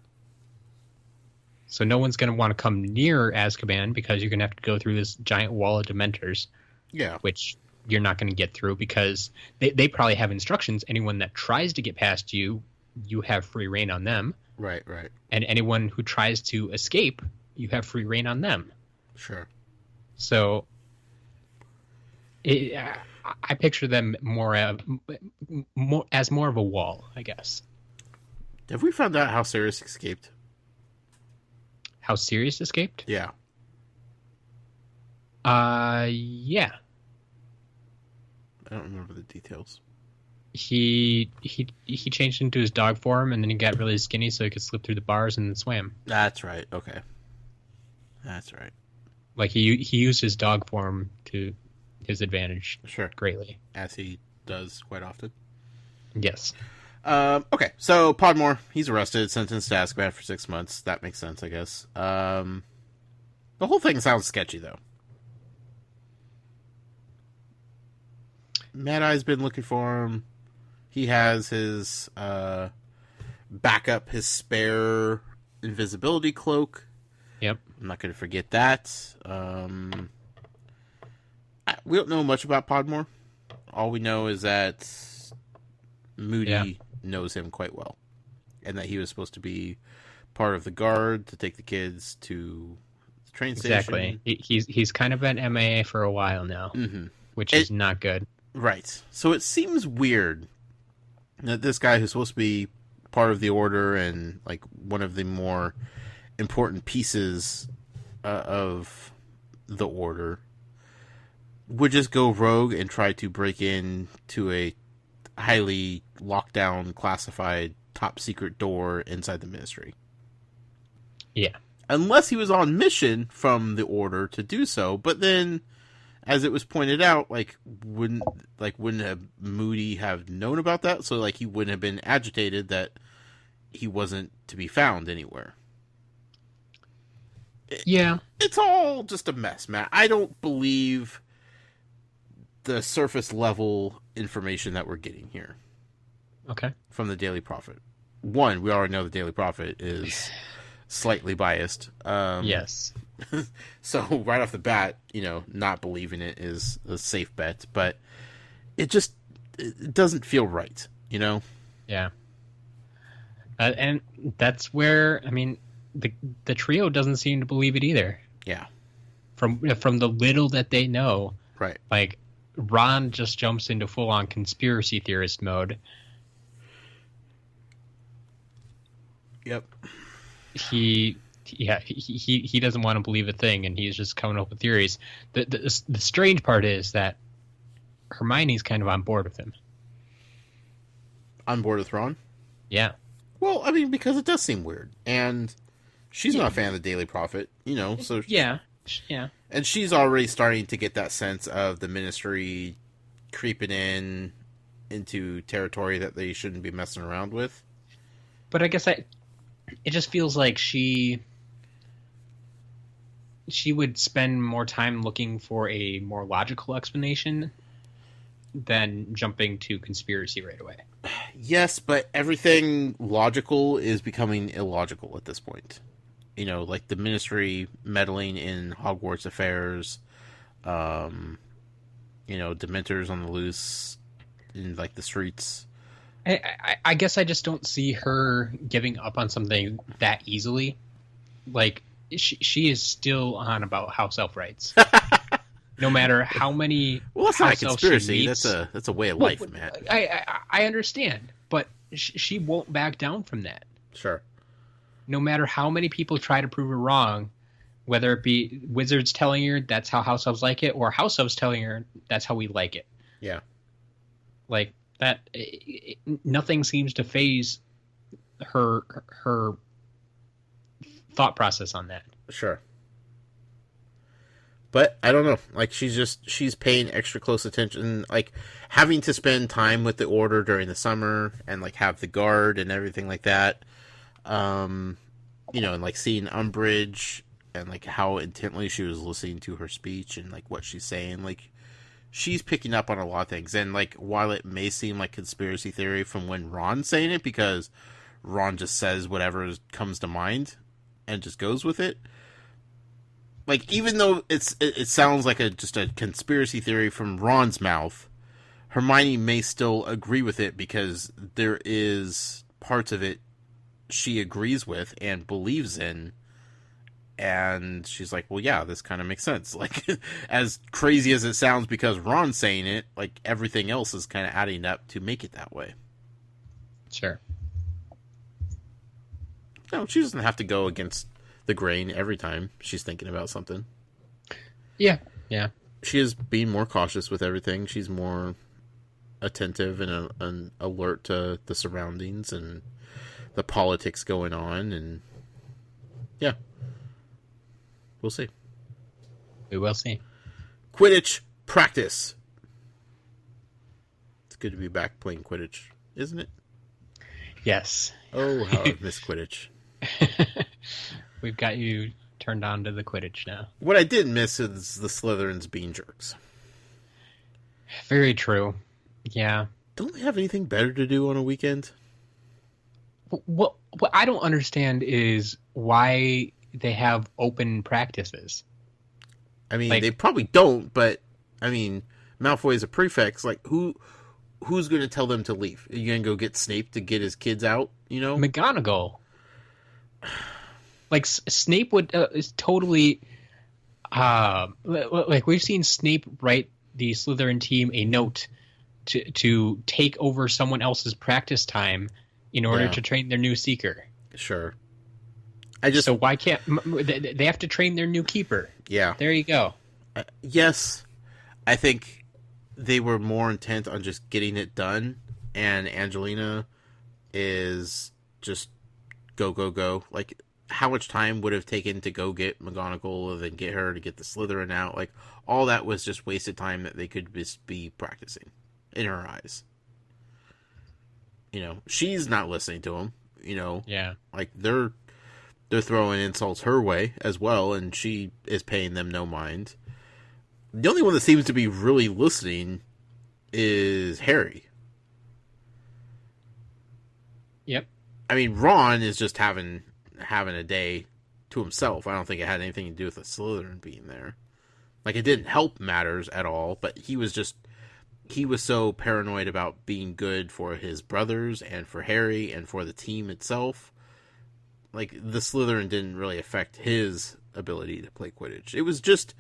So no one's going to want to come near Azkaban because you're going to have to go through this giant wall of Dementors. Yeah. Which you're not going to get through because they probably have instructions. Anyone that tries to get past you, you have free reign on them. Right. And anyone who tries to escape, you have free reign on them. Sure. So I picture them more as more of a wall, I guess. Have we found out how Sirius escaped? How Sirius escaped? Yeah. Yeah. I don't remember the details. He changed into his dog form, and then he got really skinny so he could slip through the bars and then swam. That's right. Okay. That's right. Like he used his dog form to his advantage. Sure. Greatly. As he does quite often. Yes. Okay, so Podmore, he's arrested, sentenced to Azkaban for 6 months. That makes sense, I guess. The whole thing sounds sketchy, though. Mad Eye's been looking for him. He has his backup, his spare invisibility cloak. Yep. I'm not going to forget that. We don't know much about Podmore. All we know is that Moody knows him quite well, and that he was supposed to be part of the guard to take the kids to the train station. Exactly. He's kind of been MIA for a while now, which is not good. Right. So it seems weird that this guy who's supposed to be part of the Order and like one of the more important pieces of the Order would just go rogue and try to break into a highly locked down, classified, top secret door inside the Ministry. Yeah. Unless he was on mission from the Order to do so, but then, as it was pointed out, wouldn't have Moody have known about that? So he wouldn't have been agitated that he wasn't to be found anywhere. Yeah. It's all just a mess, Matt. I don't believe the surface level information that we're getting here. Okay. From the Daily Prophet. One, we already know the Daily Prophet is slightly biased. Yes. So right off the bat, not believing it is a safe bet, but it doesn't feel right, Yeah. And that's where, I mean, the trio doesn't seem to believe it either. Yeah. From the little that they know. Right. Like, Ron just jumps into full-on conspiracy theorist mode. Yep. He doesn't want to believe a thing, and he's just coming up with theories. The strange part is that Hermione's kind of on board with him. On board with Ron? Yeah. Well, I mean, because it does seem weird, and she's not a fan of the Daily Prophet, so yeah. And she's already starting to get that sense of the Ministry creeping into territory that they shouldn't be messing around with. But I guess it just feels like she would spend more time looking for a more logical explanation than jumping to conspiracy right away. Yes, but everything logical is becoming illogical at this point. Like the Ministry meddling in Hogwarts affairs, Dementors on the loose in, like, the streets. I guess I just don't see her giving up on something that easily. Like, she is still on about house elf rights. No matter how many that's not a house elves conspiracy. she meets. That's a way of life, man. I understand, but she won't back down from that. Sure. No matter how many people try to prove her wrong, whether it be wizards telling her that's how house elves like it, or house elves telling her that's how we like it. Yeah. Like that, nothing seems to phase her thought process on that. Sure. But I don't know. Like, she's paying extra close attention, like having to spend time with the Order during the summer and, like, have the guard and everything like that. And, like, seeing Umbridge and, like, how intently she was listening to her speech and, like, what she's saying. Like, she's picking up on a lot of things. And, like, while it may seem like conspiracy theory from when Ron's saying it, because Ron just says whatever comes to mind and just goes with it. Like, even though it sounds like just a conspiracy theory from Ron's mouth, Hermione may still agree with it because there is parts of it she agrees with and believes in, and she's like, well, yeah, this kind of makes sense. Like, as crazy as it sounds because Ron's saying it, like, everything else is kind of adding up to make it that way. Sure. No, she doesn't have to go against the grain every time she's thinking about something. Yeah. She is being more cautious with everything. She's more attentive and alert to the surroundings and the politics going on, and yeah, we'll see. We will see. Quidditch practice. It's good to be back playing Quidditch, isn't it? Yes. Oh, how I've missed Quidditch. We've got you turned on to the Quidditch now. What I did miss is the Slytherins being jerks. Very true. Yeah. Don't they have anything better to do on a weekend? What I don't understand is why they have open practices. I mean, Like, they probably don't, but I mean, Malfoy is a prefect. Like, who's going to tell them to leave? Are you going to go get Snape to get his kids out? McGonagall. Like, Snape would is totally like, we've seen Snape write the Slytherin team a note to take over someone else's practice time in order to train their new Seeker. Sure. So why can't they have to train their new Keeper? Yeah. There you go. Yes, I think they were more intent on just getting it done, and Angelina is just go. Like, how much time would have taken to go get McGonagall and then get her to get the Slytherin out? Like, all that was just wasted time that they could just be practicing in her eyes. She's not listening to him. Yeah. Like, they're throwing insults her way as well, and she is paying them no mind. The only one that seems to be really listening is Harry. Yep. I mean, Ron is just having a day to himself. I don't think it had anything to do with the Slytherin being there. Like, it didn't help matters at all, but he was so paranoid about being good for his brothers and for Harry and for the team itself. Like, the Slytherin didn't really affect his ability to play Quidditch. It was just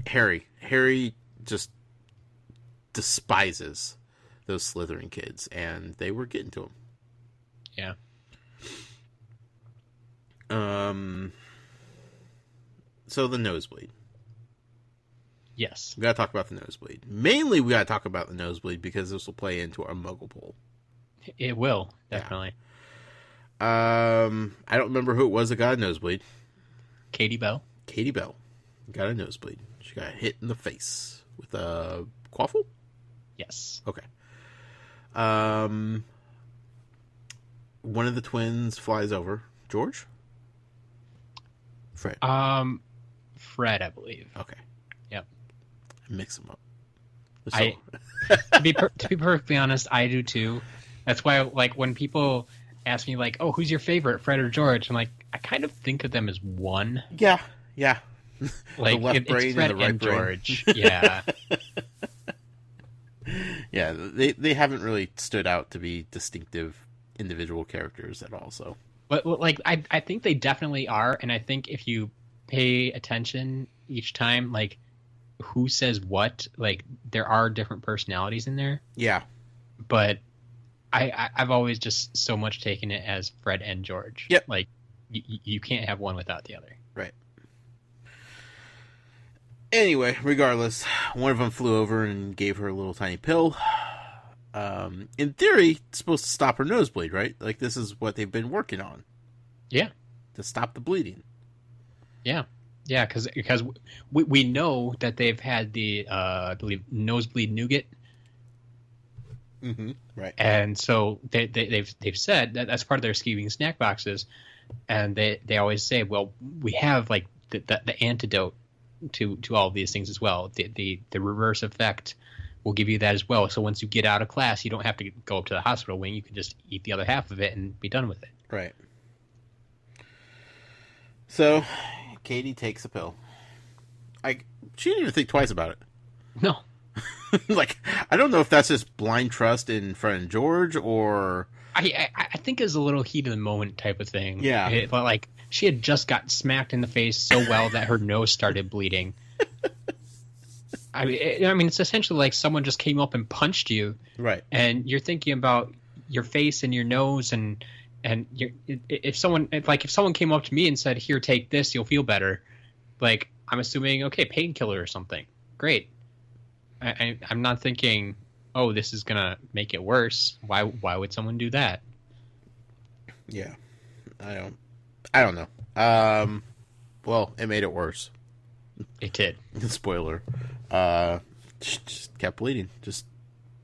Harry. Harry just despises those Slytherin kids, and they were getting to him. Yeah. So the Nosebleed. Yes. We gotta talk about the Nosebleed. Mainly, we gotta talk about the Nosebleed because this will play into our Muggle poll. It will, definitely. Yeah. I don't remember who it was that got a nosebleed. Katie Bell. Katie Bell got a nosebleed. She got hit in the face with a quaffle? Yes. Okay. One of the twins flies over. George? Fred. Fred, I believe. Okay. Yep. Mix them up. To be perfectly honest, I do too. That's why, like, when people ask me, like, "Oh, who's your favorite, Fred or George?" I'm like, I kind of think of them as one. Yeah. Like, the left brain it's Fred and the right and brain. George. Yeah. Yeah, they haven't really stood out to be distinctive individual characters at all. So, But like, I think they definitely are, and I think if you pay attention each time, like, who says what, like, there are different personalities in there. yeah. But I've always just so much taken it as Fred and George. Yep. Like, you can't have one without the other. Right. Anyway, regardless, one of them flew over and gave her a little tiny pill. In theory, it's supposed to stop her nosebleed, right? Like, this is what they've been working on. Yeah. To stop the bleeding. Yeah. Yeah, because we know that they've had the, I believe, nosebleed nougat. Mm-hmm. Right. And so they've said that that's part of their scheming snack boxes. And they always say, well, we have, like, the antidote to all of these things as well. The reverse effect will give you that as well. So once you get out of class, you don't have to go up to the hospital wing. You can just eat the other half of it and be done with it. Right. So, Katie takes a pill. She didn't even think twice about it. No. Like, I don't know if that's just blind trust in Fred and George, or... I think it's a little heat of the moment type of thing. Yeah. But, like, she had just got smacked in the face so well that her nose started bleeding. I mean, it's essentially like someone just came up and punched you. Right. And you're thinking about your face and your nose, and if someone came up to me and said, "Here, take this, you'll feel better," like, I'm assuming, okay, painkiller or something. Great. I'm not thinking, oh, this is gonna make it worse. Why would someone do that? Yeah. I don't know. Well, it made it worse. It did. Spoiler. She just kept bleeding. Just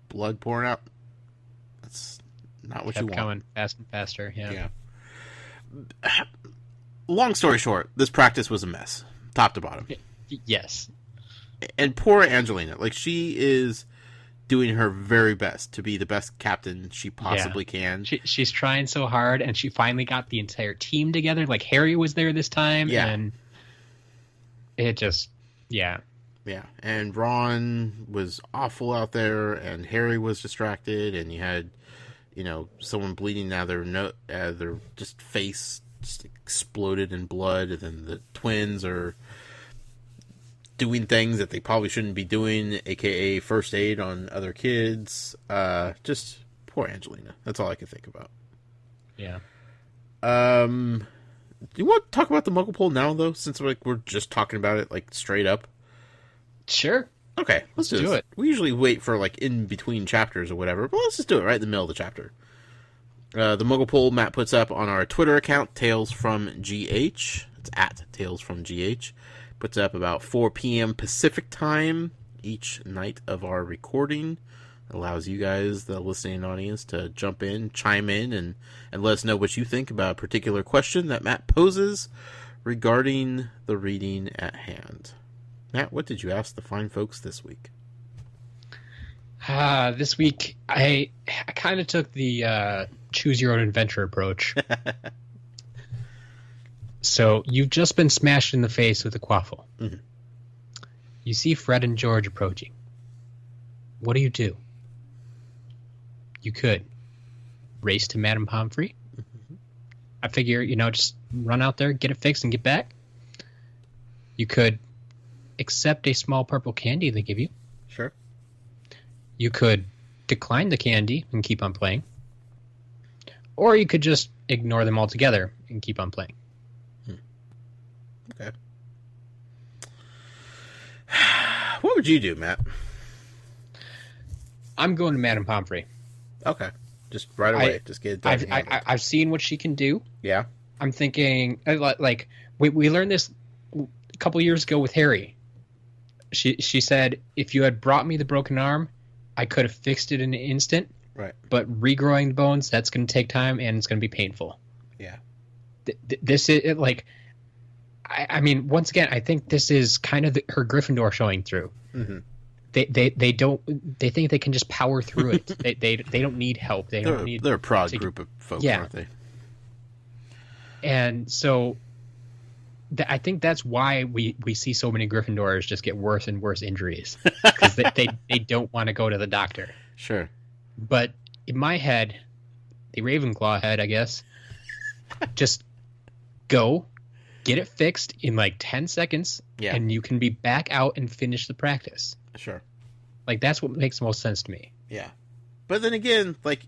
blood pouring out. That's not what you want. Coming fast and faster. Yeah. Long story short, this practice was a mess, top to bottom. Yes. And poor Angelina, like, she is doing her very best to be the best captain she possibly can. She's trying so hard, and she finally got the entire team together. Like, Harry was there this time, and it just, yeah. Yeah, and Ron was awful out there, and Harry was distracted, and you had, someone bleeding out of their just face just exploded in blood, and then the twins are doing things that they probably shouldn't be doing, aka first aid on other kids. Just poor Angelina. That's all I can think about. Yeah. Do you want to talk about the Muggle poll now, though, since we're just talking about it, like, straight up? Sure. Okay, let's do it. We usually wait for, like, in between chapters or whatever, but let's just do it right in the middle of the chapter. The Muggle poll Matt puts up on our Twitter account, Tales from GH. It's at Tales from GH. Puts up about 4 p.m. Pacific time each night of our recording. Allows you guys, the listening audience, to jump in, chime in, and let us know what you think about a particular question that Matt poses regarding the reading at hand. Matt, what did you ask the fine folks this week? This week, I kind of took the choose your own adventure approach. So you've just been smashed in the face with a quaffle. Mm-hmm. You see Fred and George approaching. What do? You could race to Madame Pomfrey. Mm-hmm. I figure, just run out there, get it fixed, and get back. You could accept a small purple candy they give you. Sure. You could decline the candy and keep on playing. Or you could just ignore them altogether and keep on playing. Okay. What would you do, Matt? I'm going to Madame Pomfrey. Okay. Just right away. Just get it done. I've seen what she can do. Yeah. I'm thinking, like, we learned this a couple years ago with Harry. She said, if you had brought me the broken arm, I could have fixed it in an instant. Right. But regrowing the bones, that's going to take time, and it's going to be painful. Yeah. This is, like... I mean, once again, I think this is kind of her Gryffindor showing through. Mm-hmm. They think they can just power through it. they don't need help. They're a proud group of folks, aren't they? And so, I think that's why we see so many Gryffindors just get worse and worse injuries, because they don't want to go to the doctor. Sure. But in my head, the Ravenclaw head, I guess, just go. Get it fixed in like 10 seconds, and you can be back out and finish the practice. Sure. Like, that's what makes the most sense to me. Yeah. But then again, like,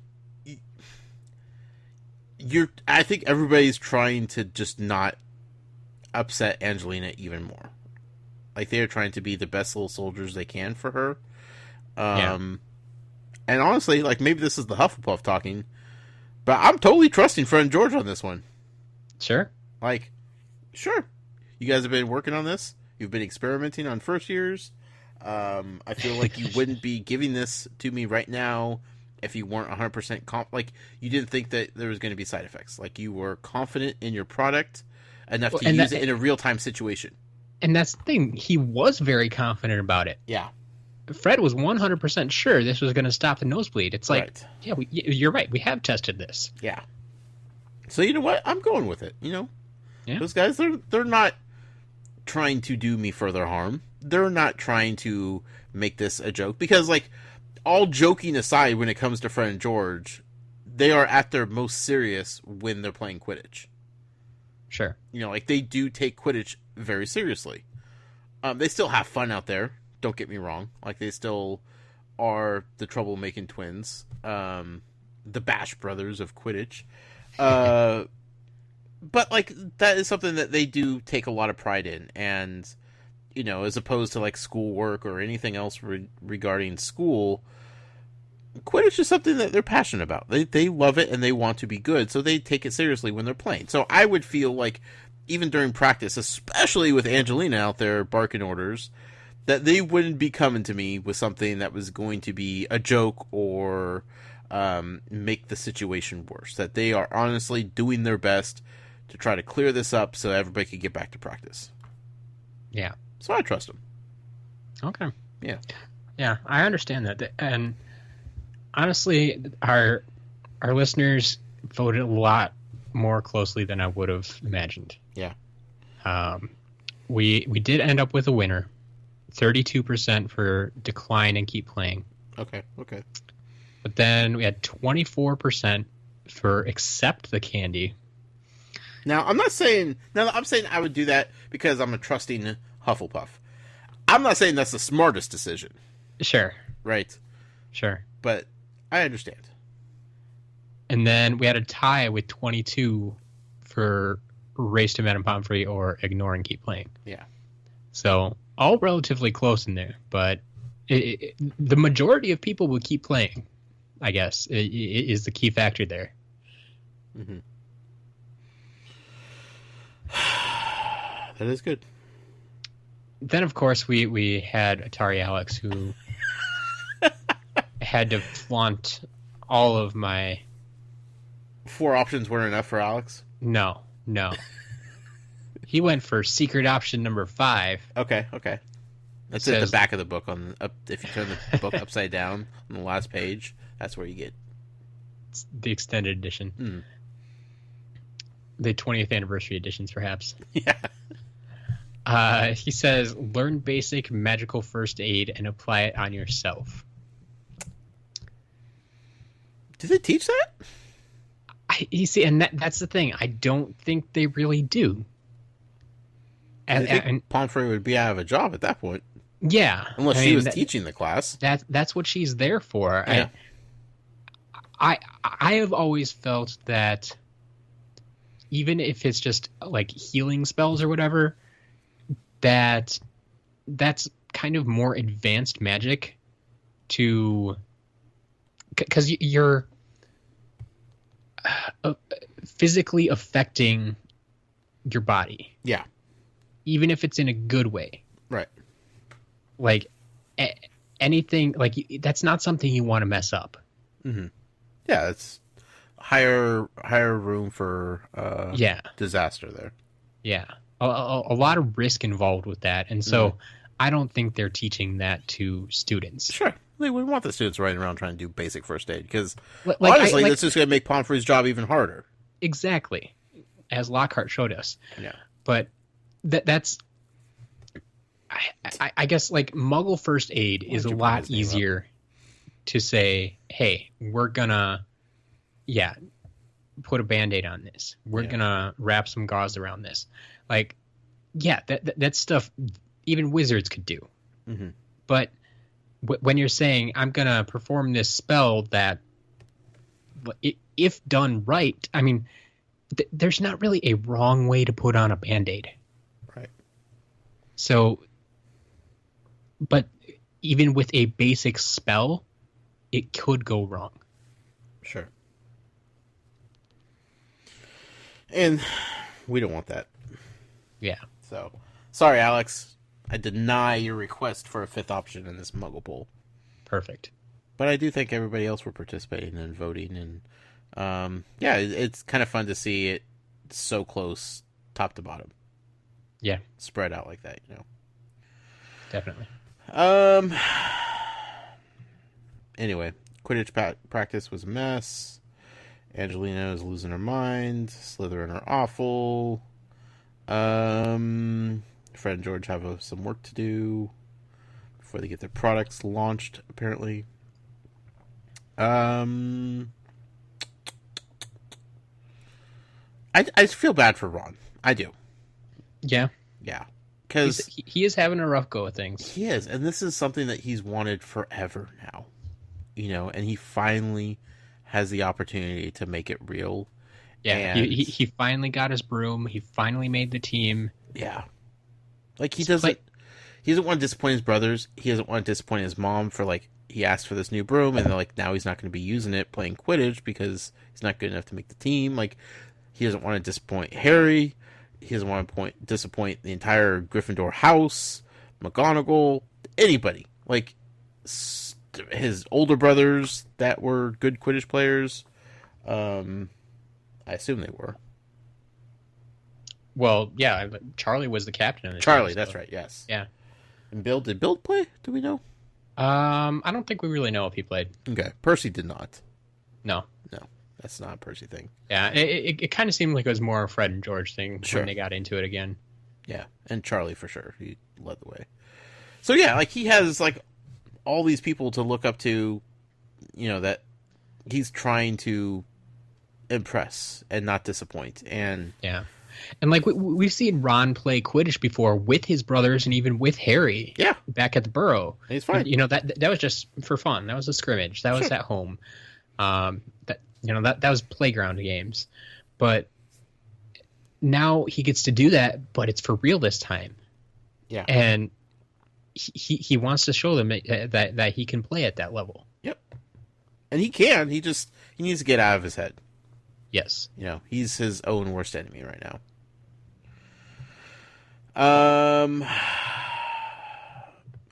I think everybody's trying to just not upset Angelina even more. Like, they're trying to be the best little soldiers they can for her. And honestly, like, maybe this is the Hufflepuff talking, but I'm totally trusting Fred and George on this one. Sure. Like... Sure. You guys have been working on this. You've been experimenting on first years. I feel like you wouldn't be giving this to me right now if you weren't 100% like, you didn't think that there was going to be side effects. Like, you were confident in your product enough to use it in a real-time situation. And that's the thing. He was very confident about it. Yeah. Fred was 100% sure this was going to stop the nosebleed. It's like, right. Yeah, you're right. We have tested this. Yeah. So, you know what? I'm going with it, Yeah. Those guys, they're not trying to do me further harm. They're not trying to make this a joke. Because, like, all joking aside, when it comes to Fred and George, they are at their most serious when they're playing Quidditch. Sure. Like, they do take Quidditch very seriously. They still have fun out there. Don't get me wrong. Like, they still are the troublemaking twins. The Bash brothers of Quidditch. But, like, that is something that they do take a lot of pride in. And, as opposed to, like, schoolwork or anything else regarding school, Quidditch is something that they're passionate about. They love it and they want to be good, so they take it seriously when they're playing. So I would feel like, even during practice, especially with Angelina out there barking orders, that they wouldn't be coming to me with something that was going to be a joke or make the situation worse. That they are honestly doing their best to try to clear this up so everybody can get back to practice. Yeah. So I trust them. Okay. Yeah. Yeah, I understand that. And honestly, our listeners voted a lot more closely than I would have imagined. Yeah. We did end up with a winner. 32% for decline and keep playing. Okay. But then we had 24% for accept the candy. Now, I'm saying I would do that because I'm a trusting Hufflepuff. I'm not saying that's the smartest decision. Sure. Right. Sure. But I understand. And then we had a tie with 22 for race to Madame Pomfrey or ignore and keep playing. Yeah. So all relatively close in there, but the majority of people will keep playing, I guess, is the key factor there. Mm-hmm. That is good. Then, of course, we had Atari Alex, who had to flaunt all of my... 4 options weren't enough for Alex? No. He went for secret option number 5. Okay. That's at the back of the book. If you turn the book upside down on the last page, that's where you get the extended edition. The 20th anniversary editions, perhaps. Yeah. He says, learn basic magical first aid and apply it on yourself. Do they teach that? You see, and that's the thing. I don't think they really do. And Pomfrey would be out of a job at that point. Yeah. Unless she was teaching the class. That's what she's there for. Yeah. I have always felt that even if it's just like healing spells or whatever, that's kind of more advanced magic because you're physically affecting your body. Yeah. Even if it's in a good way. Right. Like anything, like that's not something you want to mess up. Mm-hmm. Yeah, it's higher room for disaster there. Yeah. A lot of risk involved with that. And so I don't think they're teaching that to students. Sure. They wouldn't want the students running around trying to do basic first aid because honestly, this is going to make Pomfrey's job even harder. Exactly. As Lockhart showed us. Yeah. But that's... I guess like Muggle first aid is a lot easier to say, hey, we're gonna put a Band-Aid on this. We're gonna wrap some gauze around this. Like, yeah, that stuff even wizards could do. Mm-hmm. But when you're saying I'm gonna perform this spell that, if done right, I mean, there's not really a wrong way to put on a Band-Aid. Right. So, but even with a basic spell, it could go wrong. Sure. And we don't want that. Yeah. So, sorry, Alex. I deny your request for a 5th option in this Muggle poll. Perfect. But I do thank everybody else for participating and voting. And, it's kind of fun to see it so close, top to bottom. Yeah. Spread out like that, Definitely. Anyway, Quidditch practice was a mess. Angelina is losing her mind. Slytherin are awful. Fred and George have some work to do before they get their products launched, apparently. I feel bad for Ron. I do. Yeah. Yeah. Because he is having a rough go of things. He is, and this is something that he's wanted forever now. And he finally has the opportunity to make it real. Yeah, and he finally got his broom. He finally made the team. Yeah. Like, he doesn't want to disappoint his brothers. He doesn't want to disappoint his mom for, like, he asked for this new broom, and they're like, now he's not going to be using it playing Quidditch because he's not good enough to make the team. Like, he doesn't want to disappoint Harry. He doesn't want to disappoint the entire Gryffindor house, McGonagall, anybody. Like, his older brothers that were good Quidditch players. I assume they were. Well, yeah, Charlie was the captain of the Charlie, team, that's right, yes. Yeah. And Bill, did Bill play? Do we know? I don't think we really know if he played. Okay, Percy did not. No. That's not a Percy thing. Yeah, it kind of seemed like it was more a Fred and George thing when they got into it again. Yeah, and Charlie for sure. He led the way. So yeah, like he has like all these people to look up to, that he's trying to impress and not disappoint. And yeah. And like we've seen Ron play Quidditch before with his brothers and even with Harry. Yeah. Back at the Burrow. He's fine. That was just for fun. That was a scrimmage. That was at home. That was playground games. But now he gets to do that, but it's for real this time. Yeah. And he wants to show them that he can play at that level. Yep. And he can. He needs to get out of his head. Yes. He's his own worst enemy right now.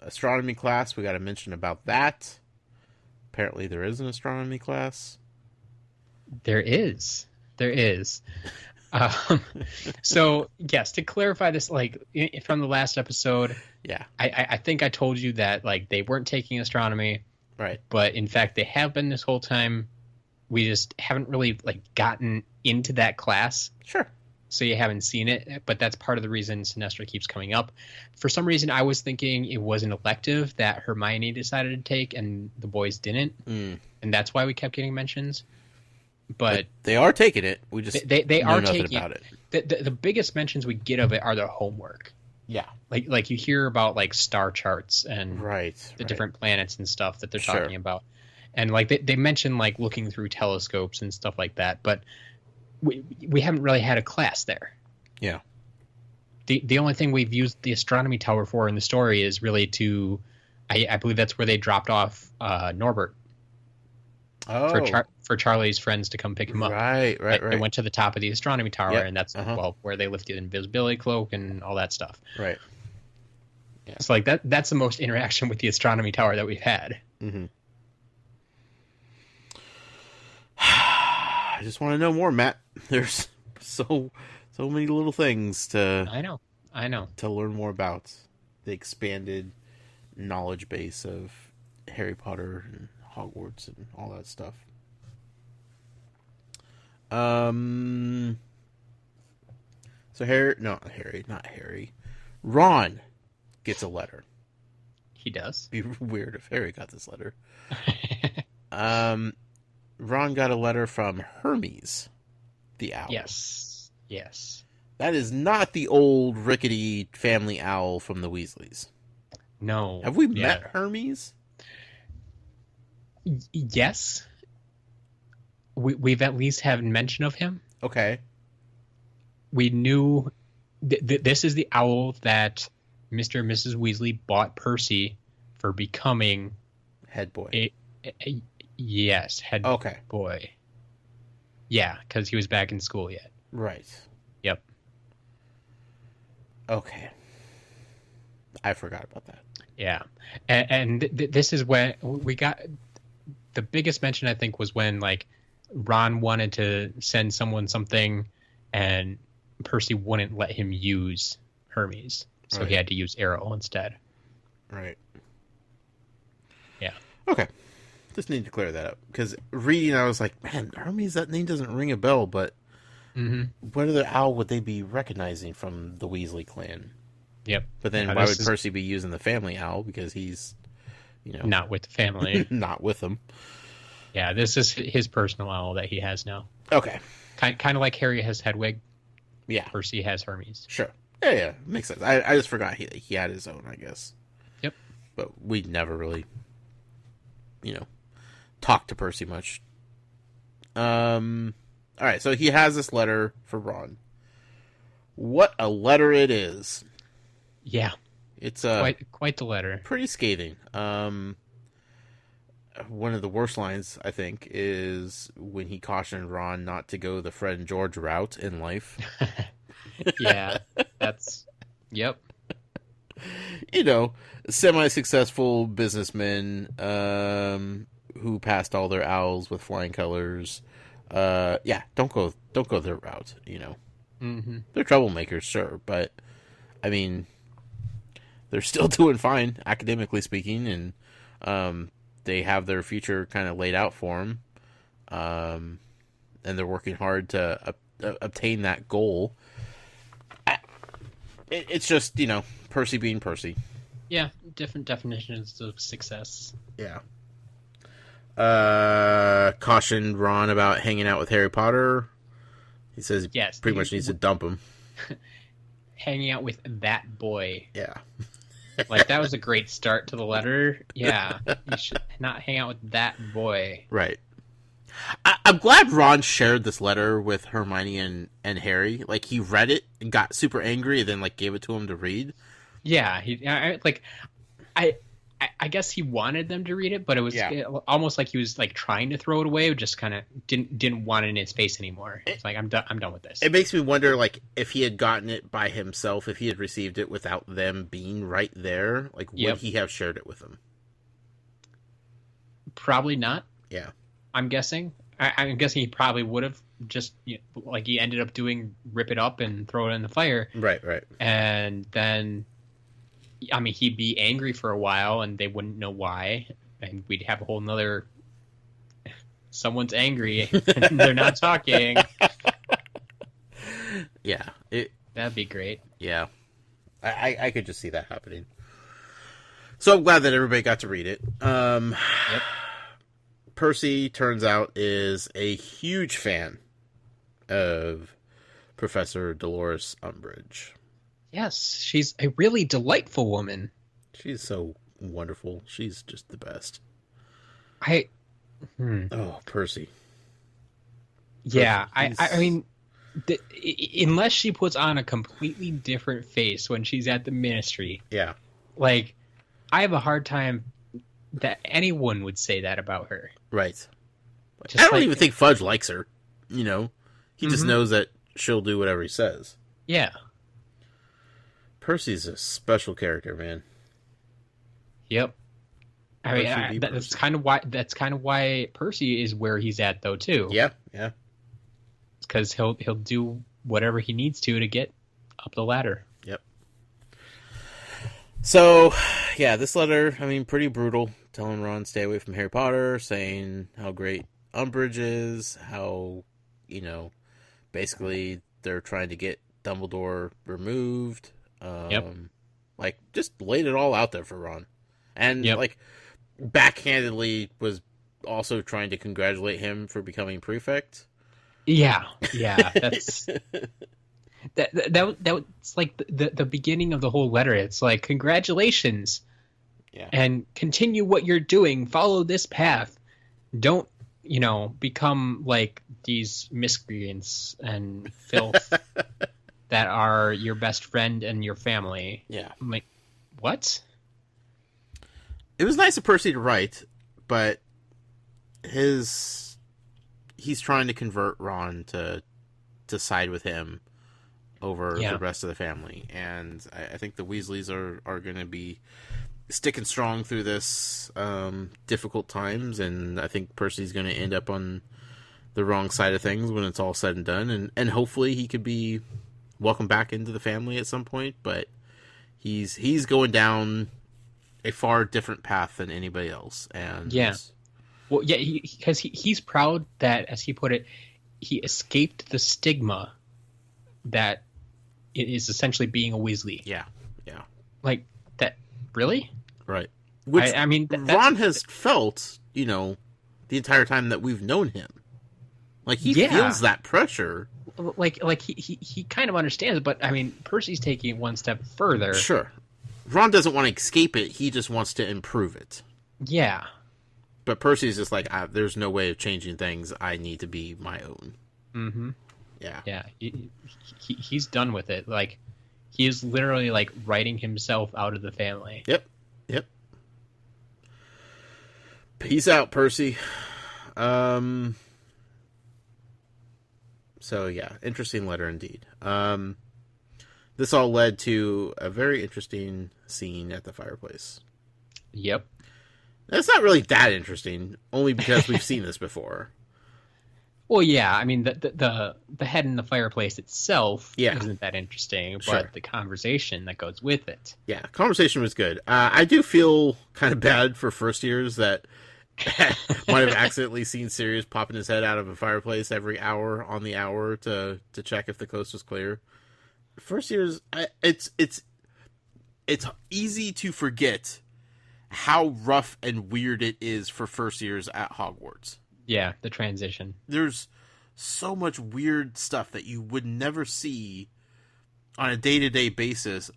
Astronomy class, we got to mention about that. apparently there is an astronomy class. There is. So yes, to clarify this, like from the last episode, Yeah. I think I told you that like they weren't taking astronomy, Right. but in fact they have been this whole time. We just haven't really like gotten into that class. Sure. So you haven't seen it, but that's part of the reason Sinestro keeps coming up. For some reason, I was thinking it was an elective that Hermione decided to take and the boys didn't, and that's why we kept getting mentions. But they are taking it. We just they know are nothing taking about it. The biggest mentions we get of it are their homework. Yeah. Like you hear about like star charts and the different planets and stuff that they're Sure. talking about, and like they mention like looking through telescopes and stuff like that, but we haven't really had a class there. Yeah. The only thing we've used the astronomy tower for in the story is really to, I believe that's where they dropped off Norbert for Charlie's friends to come pick him up. Right. They went to the top of the astronomy tower, Yep. and that's where they lifted the invisibility cloak and all that stuff. Right. Yeah. So like that's the most interaction with the astronomy tower that we've had. Mm-hmm. I just want to know more, Matt. There's so many little things to I know to learn more about the expanded knowledge base of Harry Potter and Hogwarts and all that stuff. So not Harry. Ron gets a letter. He does. It'd be weird if Harry got this letter. Ron got a letter from Hermes, the owl. Yes. That is not the old rickety family owl from the Weasleys. No. Have we met Hermes? Yes. We've at least had mention of him. Okay. We knew this is the owl that Mr. and Mrs. Weasley bought Percy for becoming head boy. Yes, head boy. Yeah, because he was back in school yet. Right. Yep. Okay. I forgot about that. Yeah. And this is when we got the biggest mention, I think, was when like Ron wanted to send someone something and Percy wouldn't let him use Hermes. So he had to use Arrow instead. Right. Yeah. Okay. Just need to clear that up. Because reading, I was like, man, Hermes, that name doesn't ring a bell, but what other owl would they be recognizing from the Weasley clan? Yep. But then why would Percy be using the family owl? Because he's, not with the family. Not with them. Yeah, this is his personal owl that he has now. Okay. Kind of like Harry has Hedwig. Yeah. Percy has Hermes. Sure. Yeah. Makes sense. I just forgot he had his own, I guess. Yep. But we never really, talked to Percy much. All right, so he has this letter for Ron. What a letter it is. Yeah. It's quite the letter. Pretty scathing. One of the worst lines, I think, is when he cautioned Ron not to go the Fred and George route in life. Yeah, that's... Yep. Semi-successful businessmen who passed all their owls with flying colors. Don't go their route, Mm-hmm. They're troublemakers, sure, but, I mean, they're still doing fine, academically speaking, and they have their future kind of laid out for them, and they're working hard to obtain that goal. It's just, Percy being Percy. Yeah, different definitions of success. Yeah. Cautioned Ron about hanging out with Harry Potter. He says he pretty much needs to dump him. Hanging out with that boy. Yeah. Like, that was a great start to the letter. Yeah, you should not hang out with that boy. Right. I'm glad Ron shared this letter with Hermione and Harry. Like, he read it and got super angry and then, gave it to him to read. Yeah, I guess he wanted them to read it, but it was almost like he was, trying to throw it away, just kind of didn't want it in his face anymore. It's like, I'm done with this. It makes me wonder, if he had gotten it by himself, if he had received it without them being right there, would he have shared it with them? Probably not. Yeah. I'm guessing. I'm guessing he probably would have just, like he ended up doing, rip it up and throw it in the fire. Right. And then, I mean, he'd be angry for a while and they wouldn't know why. And we'd have a whole nother, someone's angry and they're not talking. Yeah. That'd be great. Yeah. I could just see that happening. So I'm glad that everybody got to read it. Yep. Percy, turns out, is a huge fan of Professor Dolores Umbridge. Yes, she's a really delightful woman. She's so wonderful. She's just the best. Oh, Percy. Yeah, Percy, I mean, unless she puts on a completely different face when she's at the Ministry. Yeah. Like, I have a hard time that anyone would say that about her. Right. Just I don't even think Fudge likes her. He just Mhm. knows that she'll do whatever he says. Yeah. Percy's a special character, man. Yep. I mean, Percy be that's Percy. kind of why Percy is where he's at, though, too. Yeah. Because he'll do whatever he needs to get up the ladder. Yep. So, yeah, this letter, I mean, pretty brutal. Telling Ron stay away from Harry Potter, saying how great Umbridge is, how, basically they're trying to get Dumbledore removed. Yep. Like, just laid it all out there for Ron. And, Yep. like, backhandedly was also trying to congratulate him for becoming prefect. Yeah. That's that's like the beginning of the whole letter. It's like, congratulations. Yeah. And continue what you're doing. Follow this path. Don't, become like these miscreants and filth that are your best friend and your family. Yeah. I'm like, what? It was nice of Percy to write, but he's trying to convert Ron to side with him over the rest of the family. And I think the Weasleys are going to be sticking strong through this difficult times, and I think Percy's going to end up on the wrong side of things when it's all said and done, and hopefully he could be welcomed back into the family at some point, but he's going down a far different path than anybody else. And well, yeah, because he's proud that, as he put it, he escaped the stigma that it is essentially being a Weasley. Yeah. Like that. Really? Right. Which I mean, Ron has felt, the entire time that we've known him. Like, he feels that pressure. Like he kind of understands, but I mean, Percy's taking it one step further. Sure. Ron doesn't want to escape it. He just wants to improve it. Yeah. But Percy's just like, there's no way of changing things. I need to be my own. Mm-hmm. Yeah. Yeah. He's done with it. Like, he is literally like writing himself out of the family. Yep. Peace out, Percy. So yeah, interesting letter indeed. This all led to a very interesting scene at the fireplace. Yep. It's not really that interesting, only because we've seen this before. Well, yeah, I mean, the head in the fireplace itself isn't that interesting, but the conversation that goes with it. Yeah, conversation was good. I do feel kind of bad for first years that might have accidentally seen Sirius popping his head out of a fireplace every hour on the hour to check if the coast was clear. First years, it's easy to forget how rough and weird it is for first years at Hogwarts. Yeah, the transition. There's so much weird stuff that you would never see on a day-to-day basis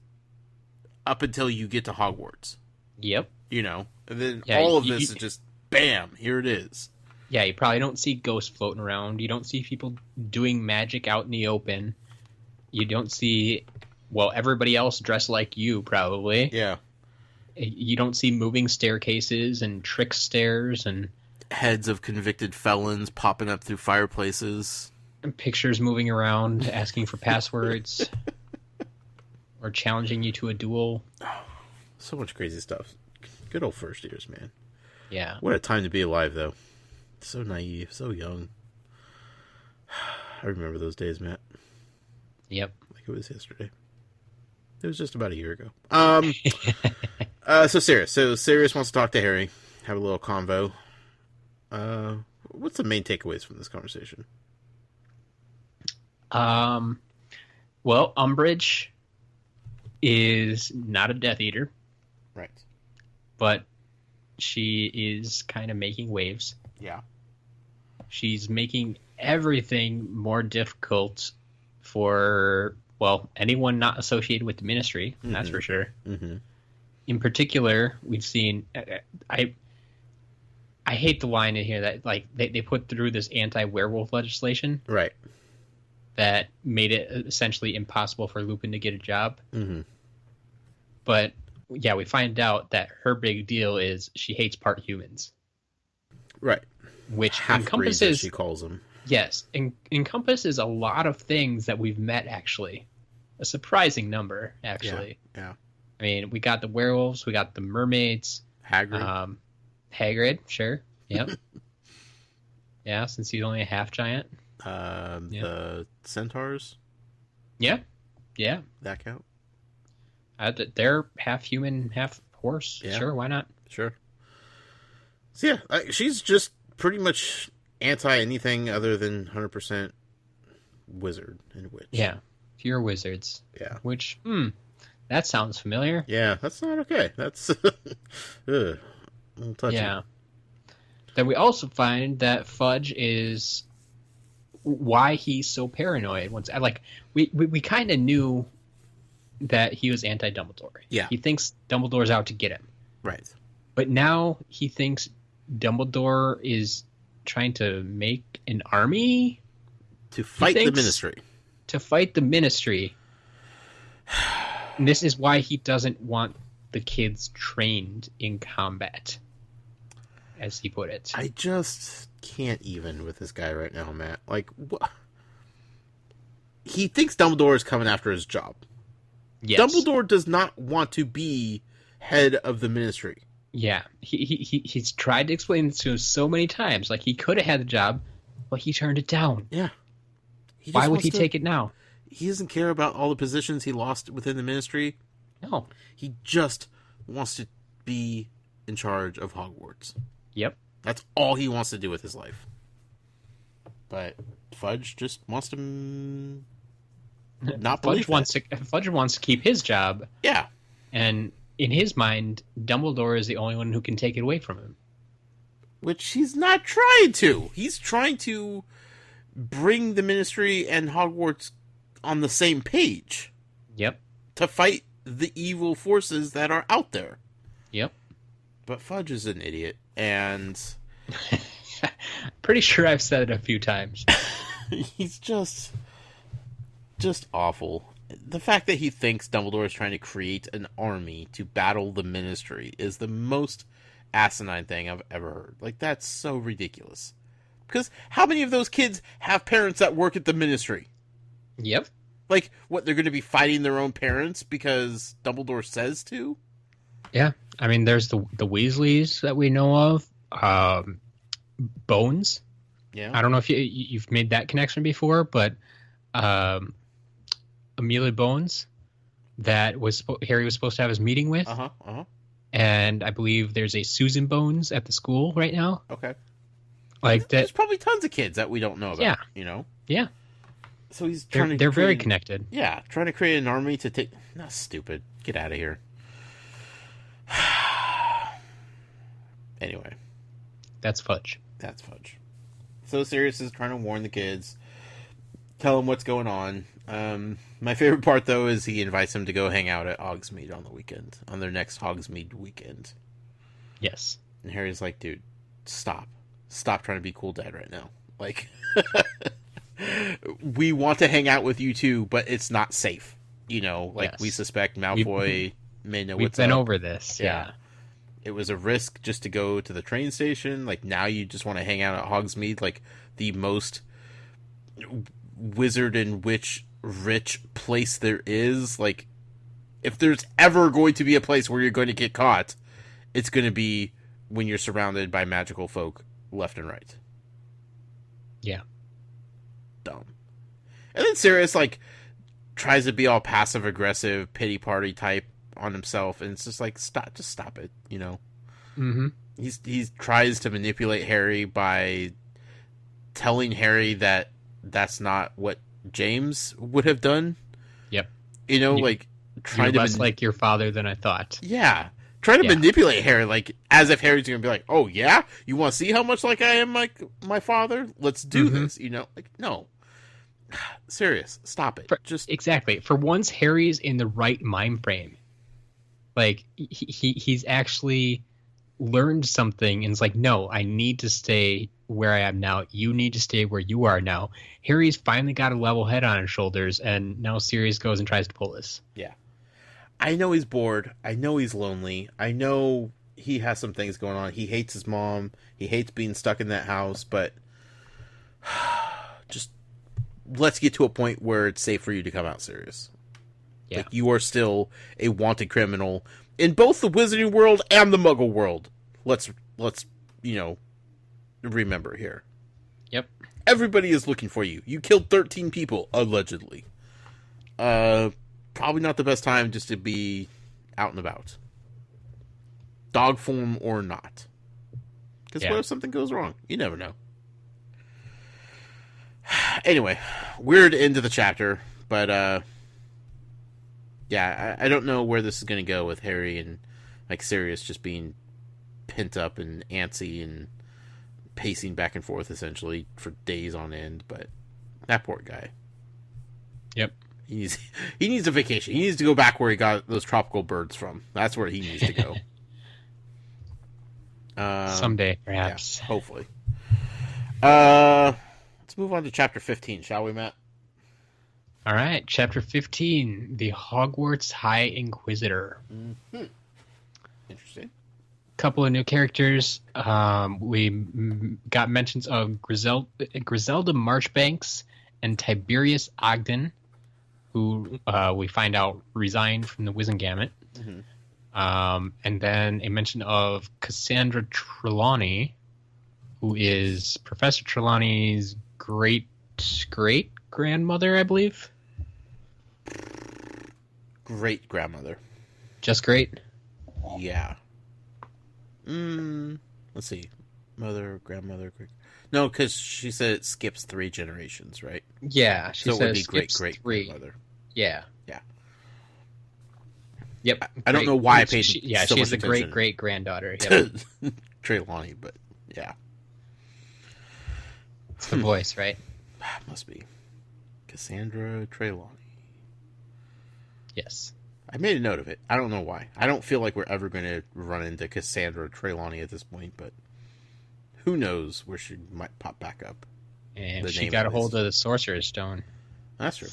up until you get to Hogwarts. Yep. And then all of this is just, bam, here it is. Yeah, you probably don't see ghosts floating around. You don't see people doing magic out in the open. You don't see, everybody else dressed like you, probably. Yeah. You don't see moving staircases and trick stairs and heads of convicted felons popping up through fireplaces. And pictures moving around, asking for passwords. Or challenging you to a duel. Oh, so much crazy stuff. Good old first years, man. Yeah. What a time to be alive, though. So naive, so young. I remember those days, Matt. Yep. Like it was yesterday. It was just about a year ago. So Sirius wants to talk to Harry, have a little convo. What's the main takeaways from this conversation? Well, Umbridge is not a Death Eater. Right. But she is kind of making waves. Yeah. She's making everything more difficult for, well, anyone not associated with the Ministry, that's for sure. Mm-hmm. In particular, we've seen... I hate the line in here that like they put through this anti-werewolf legislation. Right. That made it essentially impossible for Lupin to get a job. Mm-hmm. But, yeah, we find out that her big deal is she hates part humans. Right. Which Half-breeds, encompasses... as she calls them. Yes, encompasses a lot of things that we've met, actually. A surprising number, actually. Yeah. I mean, we got the werewolves, we got the mermaids. Hagrid. Hagrid, sure. Yep. Yeah, since he's only a half giant. The centaurs. Yeah. That count? They're half human, half horse. Yeah. Sure, why not? Sure. So yeah, she's just pretty much anti anything other than 100% wizard and witch. Yeah, pure wizards. Yeah. Which, that sounds familiar. Yeah, that's not okay. That's ugh, touchy. Yeah. Then we also find that Fudge is why he's so paranoid. We kind of knew that he was anti-Dumbledore. Yeah. He thinks Dumbledore's out to get him. Right. But now he thinks Dumbledore is trying to make an army to fight the Ministry. To fight the Ministry. And this is why he doesn't want the kids trained in combat, as he put it. I just can't even with this guy right now, Matt. Like, he thinks Dumbledore is coming after his job. Yes. Dumbledore does not want to be head of the Ministry. Yeah, he's tried to explain this to us so many times. Like, he could have had the job, but he turned it down. Yeah. Why would he take it now? He doesn't care about all the positions he lost within the Ministry. No. He just wants to be in charge of Hogwarts. Yep. That's all he wants to do with his life. But Fudge just wants to not believe Fudge wants to keep his job. Yeah. And in his mind, Dumbledore is the only one who can take it away from him. Which he's not trying to. He's trying to bring the Ministry and Hogwarts on the same page. Yep. To fight the evil forces that are out there. Yep. But Fudge is an idiot, and... Pretty sure I've said it a few times. He's just awful. The fact that he thinks Dumbledore is trying to create an army to battle the Ministry is the most asinine thing I've ever heard. Like, that's so ridiculous. Because how many of those kids have parents that work at the Ministry? Yep. Like, what, they're going to be fighting their own parents because Dumbledore says to? Yeah. I mean, there's the Weasleys that we know of. Bones. Yeah. I don't know if you've made that connection before, but Amelia Bones, that Harry was supposed to have his meeting with. And I believe there's a Susan Bones at the school right now. Okay. Like There's probably tons of kids that we don't know about. Yeah. You know? Yeah. So he's trying to... They're very connected. Yeah. Trying to create an army to take... Not stupid. Get out of here. Anyway. That's Fudge. That's Fudge. So Sirius is trying to warn the kids. Tell them what's going on. My favorite part, though, is he invites them to go hang out at Hogsmeade on the weekend. On their next Hogsmeade weekend. Yes. And Harry's like, dude, stop. Stop trying to be cool dad right now. Like, we want to hang out with you too, but it's not safe. You know, like, Yes. we suspect Malfoy may know what's up. We've been over this, yeah. It was a risk just to go to the train station. Like, now you just want to hang out at Hogsmeade, like, the most wizard and witch rich place there is. Like, if there's ever going to be a place where you're going to get caught, it's going to be when you're surrounded by magical folk left and right. Yeah. Dumb. And then Sirius, like, tries to be all passive-aggressive, pity party type on himself, and it's just like, stop it, you know? Mm-hmm. He tries to manipulate Harry by telling Harry that that's not what James would have done. Yep. You know, like, trying to... less like your father than I thought. Yeah. Trying to manipulate Harry, like, as if Harry's going to be like, oh, yeah? You want to see how much like I am like my father? Let's do this, you know? Like, no. Serious. Stop it. Exactly. For once, Harry's in the right mind frame. Like, he's actually learned something, and it's like, no, I need to stay where I am now. You need to stay where you are now. Harry's finally got a level head on his shoulders, and now Sirius goes and tries to pull this. Yeah. I know he's bored. I know he's lonely. I know he has some things going on. He hates his mom. He hates being stuck in that house, but just let's get to a point where it's safe for you to come out serious. Yeah. Like, you are still a wanted criminal in both the Wizarding world and the Muggle world. Let's remember here. Yep. Everybody is looking for you. You killed 13 people, allegedly. Probably not the best time just to be out and about. Dog form or not. Because what if something goes wrong? You never know. Anyway, weird end of the chapter, but yeah, I don't know where this is going to go with Harry and like Sirius just being pent up and antsy and pacing back and forth essentially for days on end. But that poor guy. Yep. He needs a vacation. He needs to go back where he got those tropical birds from. That's where he needs to go. Someday, perhaps. Yeah, hopefully. Let's move on to chapter 15, shall we, Matt? All right, chapter 15, the Hogwarts High Inquisitor. Mm-hmm. Interesting. Couple of new characters. We got mentions of Griselda Marchbanks and Tiberius Ogden, who we find out resigned from the Wizengamot. Mm-hmm. And then a mention of Cassandra Trelawney, who is Professor Trelawney's great-grandmother, I believe. Great-grandmother. Just great? Yeah. Let's see. Mother, grandmother, great... No, because she said it skips 3 generations, right? Yeah, she so said it would be great-great-grandmother. Yeah. Yeah. Yep. I don't know why I paid so much she's the attention great-great-granddaughter. Yep. Trelawney, but yeah. It's the voice, right? Must be. Cassandra Trelawney. Yes. I made a note of it. I don't know why. I don't feel like we're ever going to run into Cassandra Trelawney at this point, but who knows where she might pop back up. And she got a hold of the Sorcerer's Stone. That's true.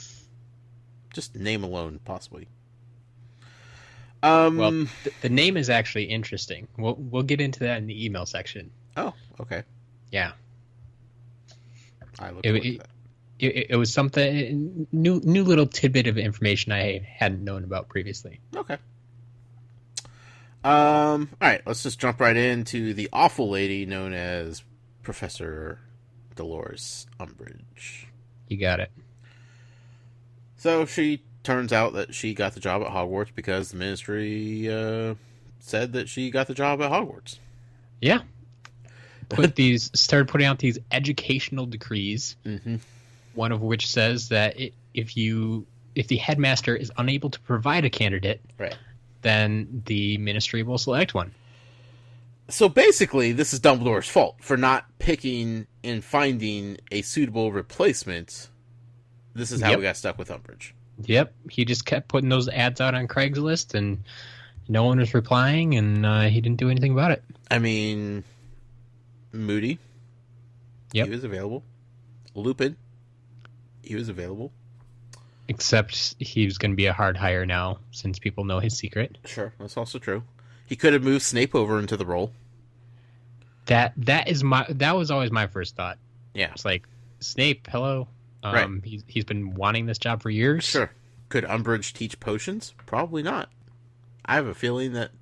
Just name alone, possibly. Well, the name is actually interesting. We'll get into that in the email section. Oh, okay. Yeah. I look forward to that. It was something new little tidbit of information I hadn't known about previously. Okay. All right, let's just jump right into the awful lady known as Professor Dolores Umbridge. You got it. So she turns out that she got the job at Hogwarts because the Ministry said that she got the job at Hogwarts. Yeah. Started putting out these educational decrees. Mm-hmm. One of which says that if the headmaster is unable to provide a candidate, right, then the ministry will select one. So basically, this is Dumbledore's fault for not picking and finding a suitable replacement. This is how we got stuck with Umbridge. Yep, he just kept putting those ads out on Craigslist, and no one was replying, and he didn't do anything about it. I mean, Moody, yep, he was available. Lupin, he was available. Except he was going to be a hard hire now, since people know his secret. Sure, that's also true. He could have moved Snape over into the role. That was always my first thought. Yeah, it's like, Snape, hello. Right. He's been wanting this job for years. Sure. Could Umbridge teach potions? Probably not. I have a feeling that...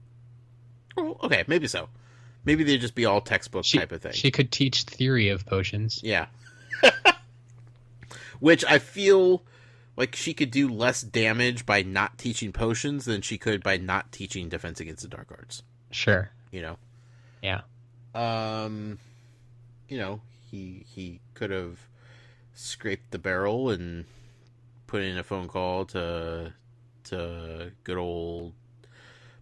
Well, okay, maybe so. Maybe they'd just be all textbook type of thing. She could teach theory of potions. Yeah. Which I feel like she could do less damage by not teaching potions than she could by not teaching defense against the dark arts. Sure. You know? Yeah. You know, he could have scraped the barrel and put in a phone call to good old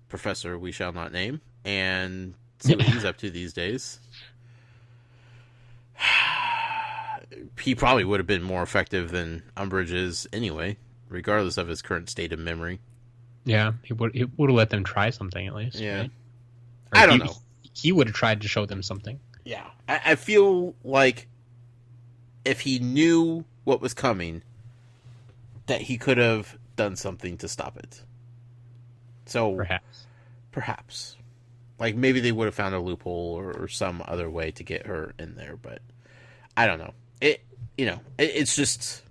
Professor we shall not name and see what he's up to these days. He probably would have been more effective than Umbridge is anyway, regardless of his current state of memory. Yeah, he would have let them try something at least. Yeah. Right? I don't know. He would have tried to show them something. Yeah. I feel like if he knew what was coming, that he could have done something to stop it. So perhaps. Like maybe they would have found a loophole or some other way to get her in there, but I don't know. It's just,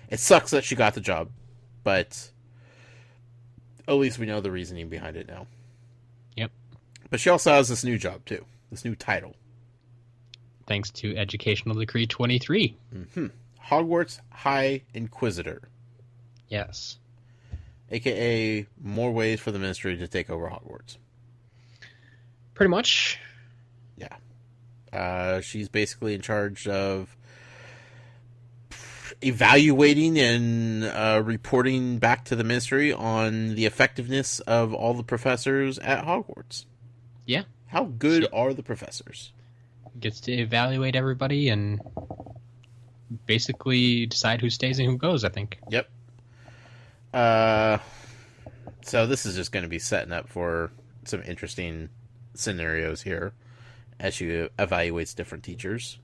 it sucks that she got the job, but at least we know the reasoning behind it now. Yep. But she also has this new job too, this new title. Thanks to Educational Decree 23. Mm-hmm. Hogwarts High Inquisitor. Yes. AKA more ways for the Ministry to take over Hogwarts. Pretty much. Yeah. She's basically in charge of evaluating and reporting back to the Ministry on the effectiveness of all the professors at Hogwarts. Yeah. How good are the professors? Gets to evaluate everybody and basically decide who stays and who goes, I think. Yep. So this is just going to be setting up for some interesting scenarios here as she evaluates different teachers.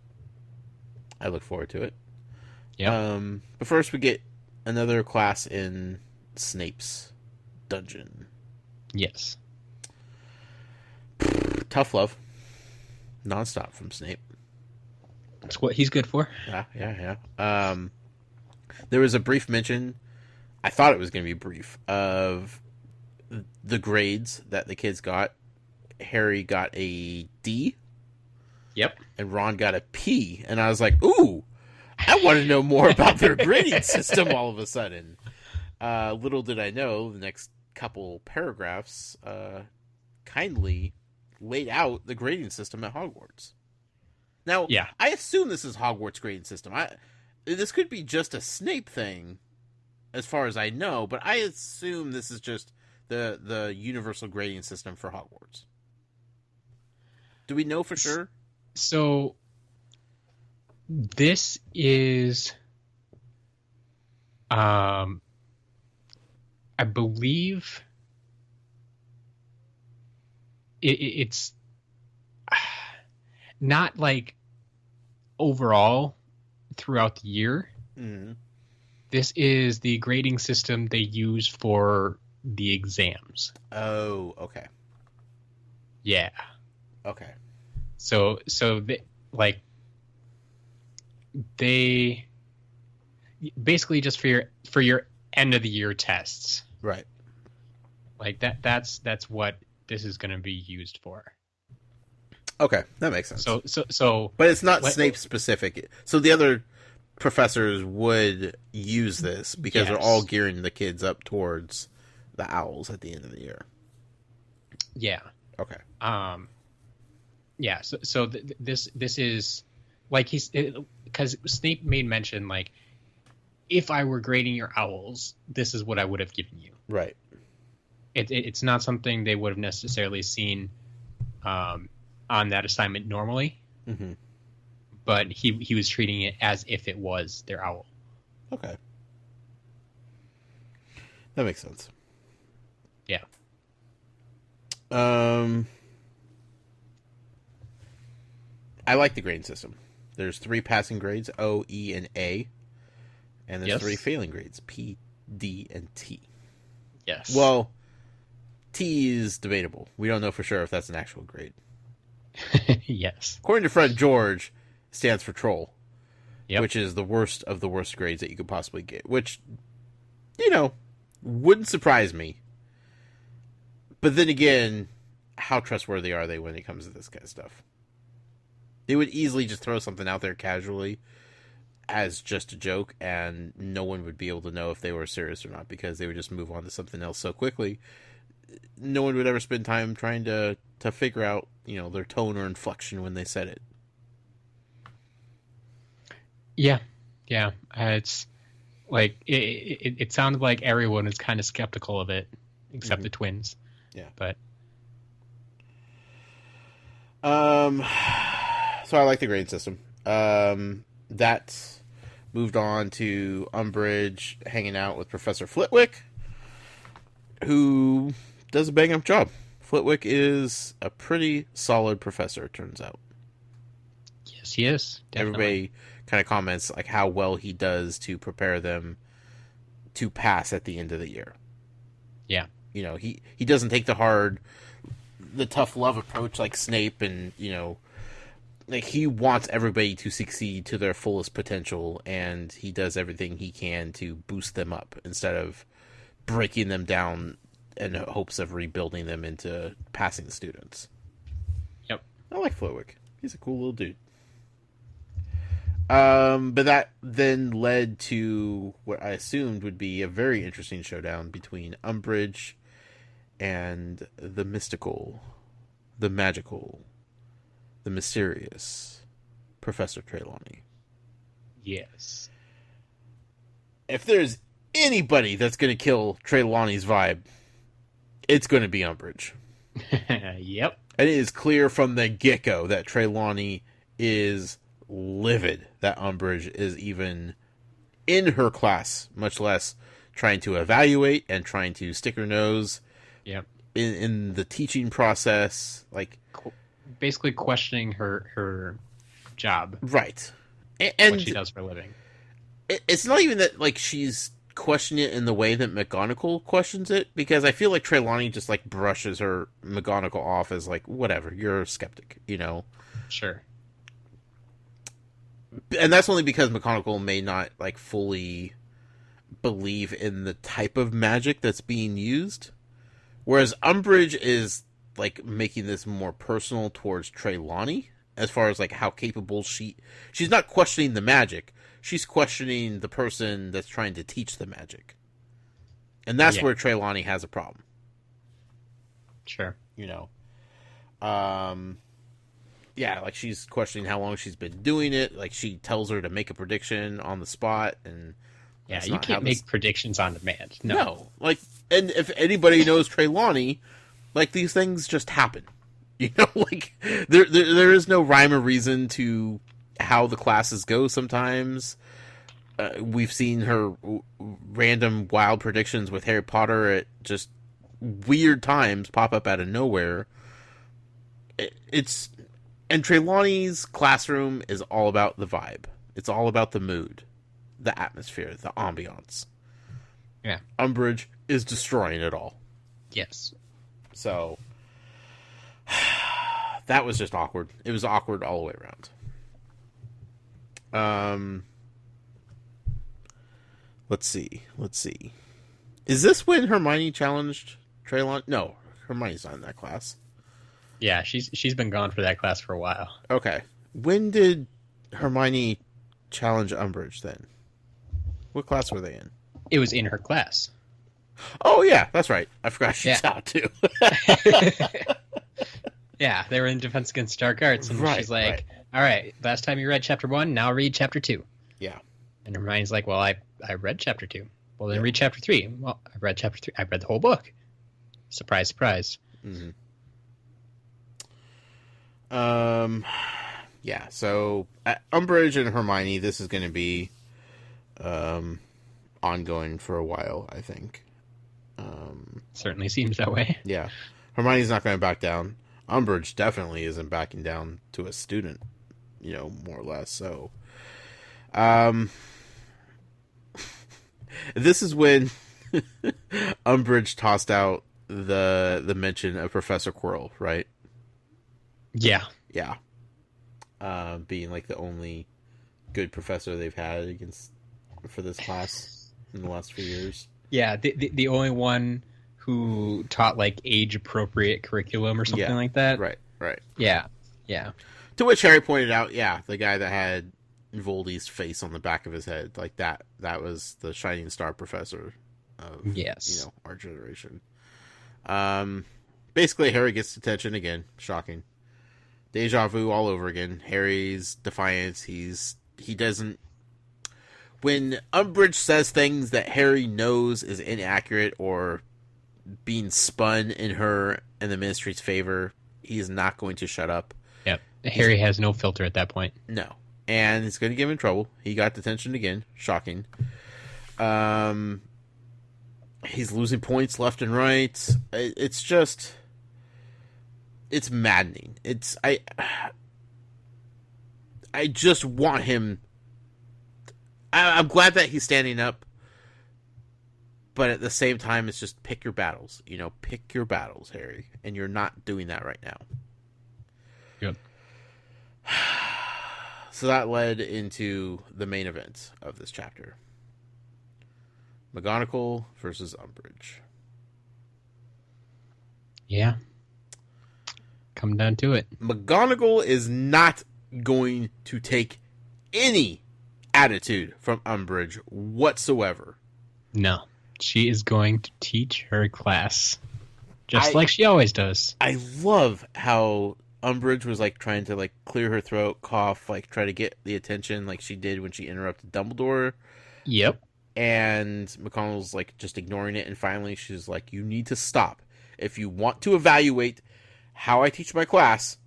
I look forward to it. Yeah. But first we get another class in Snape's dungeon. Yes. Tough love. Nonstop from Snape. That's what he's good for. Yeah. There was a brief mention, I thought it was going to be brief, of the grades that the kids got. Harry got a D. Yep. And Ron got a P. And I was like, ooh, I want to know more about their grading system all of a sudden. Little did I know, the next couple paragraphs kindly laid out the grading system at Hogwarts. Now, yeah. I assume this is Hogwarts grading system. This could be just a Snape thing, as far as I know, but I assume this is just the universal grading system for Hogwarts. Do we know for sure? So, this is, I believe it's not like overall throughout the year. Mm-hmm. This is the grading system they use for the exams. Oh, okay. Yeah. Okay. So they basically just for your end of the year tests. Right. Like that's what this is going to be used for. Okay, that makes sense. So but it's not Snape specific. So the other professors would use this because they're all gearing the kids up towards the owls at the end of the year. Yeah. Okay. Yeah. So this is like because Snape made mention like, if I were grading your owls, this is what I would have given you. Right. It's not something they would have necessarily seen on that assignment normally. Mm-hmm. But he was treating it as if it was their owl. Okay. That makes sense. Yeah. I like the grading system. There's 3 passing grades, O, E, and A. And there's 3 failing grades, P, D, and T. Yes. Well, T is debatable. We don't know for sure if that's an actual grade. Yes. According to friend George, it stands for troll. Yep. Which is the worst of the worst grades that you could possibly get. Which, wouldn't surprise me. But then again, how trustworthy are they when it comes to this kind of stuff? They would easily just throw something out there casually as just a joke, and no one would be able to know if they were serious or not, because they would just move on to something else so quickly. No one would ever spend time trying to figure out, their tone or inflection when they said it. Yeah. It's like it sounded like everyone is kind of skeptical of it, except the twins. Yeah, but so I like the grade system. That moved on to Umbridge hanging out with Professor Flitwick, who does a bang-up job. Flitwick is a pretty solid professor, it turns out. Yes, he is. Definitely. Everybody kind of comments like how well he does to prepare them to pass at the end of the year. Yeah. He doesn't take the tough love approach like Snape, and, like he wants everybody to succeed to their fullest potential, and he does everything he can to boost them up instead of breaking them down in hopes of rebuilding them into passing students. Yep. I like Flitwick. He's a cool little dude. But that then led to what I assumed would be a very interesting showdown between Umbridge and the mystical, the magical, the mysterious Professor Trelawney. Yes. If there's anybody that's going to kill Trelawney's vibe, it's going to be Umbridge. Yep. And it is clear from the get-go that Trelawney is livid that Umbridge is even in her class, much less trying to evaluate and trying to stick her nose in the teaching process. Like, basically questioning her job. Right. And what she does for a living. It's not even that, like, she's questioning it in the way that McGonagall questions it, because I feel like Trelawney just, like, brushes her McGonagall off as, like, whatever, you're a skeptic, Sure. And that's only because McGonagall may not, like, fully believe in the type of magic that's being used. Whereas Umbridge is, like, making this more personal towards Trelawney, as far as, like, how capable she's not questioning the magic, she's questioning the person that's trying to teach the magic. And that's where Trelawney has a problem. Sure. Yeah, like, she's questioning how long she's been doing it, like, she tells her to make a prediction on the spot, and yeah, you can't make predictions on demand. No. Like, and if anybody knows Trelawney, like, these things just happen. Like, there is no rhyme or reason to how the classes go sometimes. We've seen her random wild predictions with Harry Potter at just weird times pop up out of nowhere. And Trelawney's classroom is all about the vibe. It's all about the mood, the atmosphere, the ambiance. Yeah. Umbridge is destroying it all. Yes. So that was just awkward. It was awkward all the way around. Let's see. Is this when Hermione challenged Trelawney? No, Hermione's not in that class. Yeah, she's been gone for that class for a while. Okay. When did Hermione challenge Umbridge then? What class were they in? It was in her class. Oh, yeah, that's right. I forgot she's out, too. Yeah, they were in Defense Against Dark Arts, and she's like, all right, last time you read Chapter 1, now read Chapter 2. Yeah. And Hermione's like, well, I read Chapter 2. Well, then read Chapter 3. Well, I read Chapter 3. I read the whole book. Surprise, surprise. Mm-hmm. Yeah, so Umbridge and Hermione, this is going to be ongoing for a while, I think. Certainly seems that way. Yeah. Hermione's not going to back down. Umbridge definitely isn't backing down to a student, more or less. So, this is when Umbridge tossed out the mention of Professor Quirrell, right? Yeah. Yeah. Being like the only good professor they've had for this class in the last few years. Yeah, the only one who taught like age appropriate curriculum or something like that. Right. Yeah. To which Harry pointed out, the guy that had Voldy's face on the back of his head, like that was the Shining Star professor of our generation. Basically Harry gets detention again. Shocking. Deja vu all over again. Harry's defiance. He doesn't. When Umbridge says things that Harry knows is inaccurate or being spun in her and the Ministry's favor, he's not going to shut up. Yep. Harry has no filter at that point. No. And it's going to give him trouble. He got detention again. Shocking. He's losing points left and right. It's just... It's maddening. I just want him... I'm glad that he's standing up, but at the same time, it's just pick your battles. Pick your battles, Harry. And you're not doing that right now. Yep. So that led into the main event of this chapter. McGonagall versus Umbridge. Yeah. Come down to it. McGonagall is not going to take any attitude from Umbridge whatsoever. No. She is going to teach her class. Just like she always does. I love how Umbridge was trying to clear her throat, cough, try to get the attention like she did when she interrupted Dumbledore. Yep. And McGonagall's just ignoring it, and finally she's like, you need to stop. If you want to evaluate how I teach my class,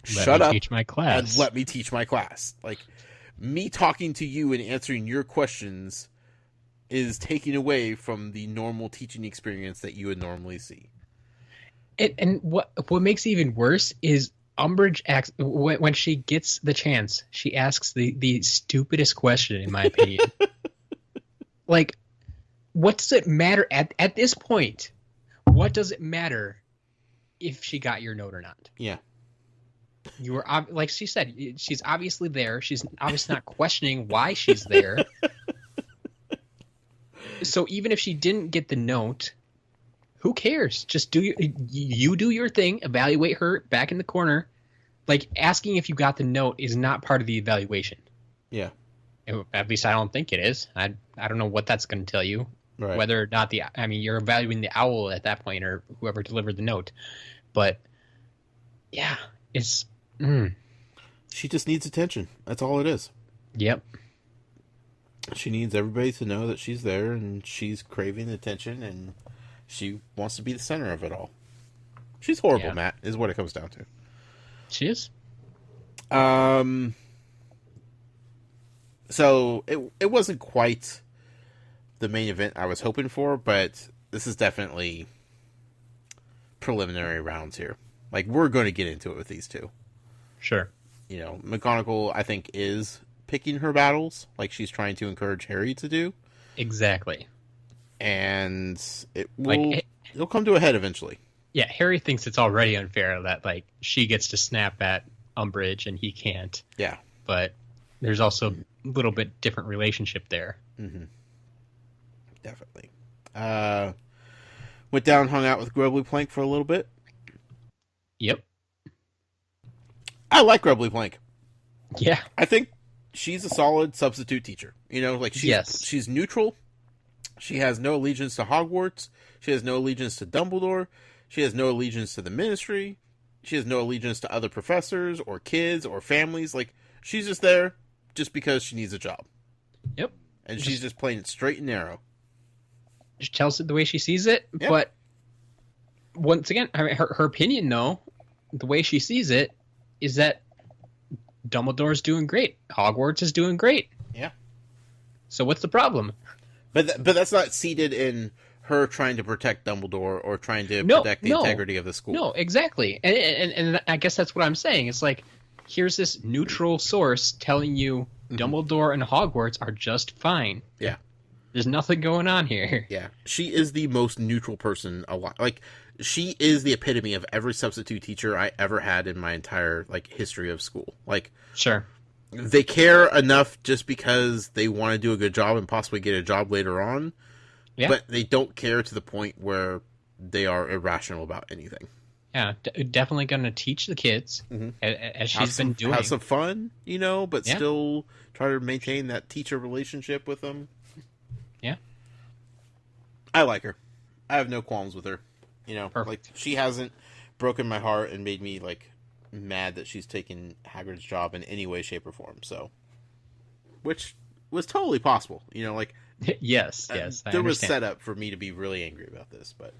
shut up teach my class. and let me teach my class. Me talking to you and answering your questions is taking away from the normal teaching experience that you would normally see. And what makes it even worse is Umbridge asks, when she gets the chance, she asks the stupidest question, in my opinion. What does it matter at this point? What does it matter if she got your note or not? Yeah. You were, like she said, she's obviously there. She's obviously not questioning why she's there. So even if she didn't get the note, who cares? Just do you do your thing, evaluate her back in the corner. Asking if you got the note is not part of the evaluation. Yeah. At least I don't think it is. I don't know what that's going to tell you. Right. Whether or not you're evaluating the owl at that point or whoever delivered the note. But yeah, it's... She just needs attention. That's all it is. Yep. She needs everybody to know that she's there and she's craving attention and she wants to be the center of it all. She's horrible, Matt, is what it comes down to. She is. So it wasn't quite the main event I was hoping for, but this is definitely preliminary rounds here. We're going to get into it with these two. Sure. McGonagall, I think, is picking her battles like she's trying to encourage Harry to do. Exactly. And it'll come to a head eventually. Yeah, Harry thinks it's already unfair that she gets to snap at Umbridge and he can't. Yeah. But there's also a little bit different relationship there. Mm-hmm. Definitely. Went down, hung out with Grubbly Plank for a little bit. Yep. I like Grubbly Plank. Yeah. I think she's a solid substitute teacher. She's neutral. She has no allegiance to Hogwarts. She has no allegiance to Dumbledore. She has no allegiance to the Ministry. She has no allegiance to other professors or kids or families. She's just there just because she needs a job. Yep. And she's just playing it straight and narrow. She tells it the way she sees it, Yep. But once again, her opinion, though, the way she sees it, is that Dumbledore's doing great. Hogwarts is doing great. Yeah. So what's the problem? But that's not seated in her trying to protect Dumbledore or trying to protect the integrity of the school. No, exactly. And I guess that's what I'm saying. It's here's this neutral source telling you Dumbledore and Hogwarts are just fine. Yeah. There's nothing going on here. Yeah. She is the most neutral person alive. She is the epitome of every substitute teacher I ever had in my entire history of school. Sure. They care enough just because they want to do a good job and possibly get a job later on Yeah. But they don't care to the point where they are irrational about anything. Yeah, definitely going to teach the kids, as she's been doing. Have some fun, but Yeah. still try to maintain that teacher relationship with them. Yeah. I like her. I have no qualms with her. Perfect. Like, she hasn't broken my heart and made me, like, mad that she's taken Hagrid's job in any way, shape, or form. So, which was totally possible. Like, yes. There was setup for me to be really angry about this, but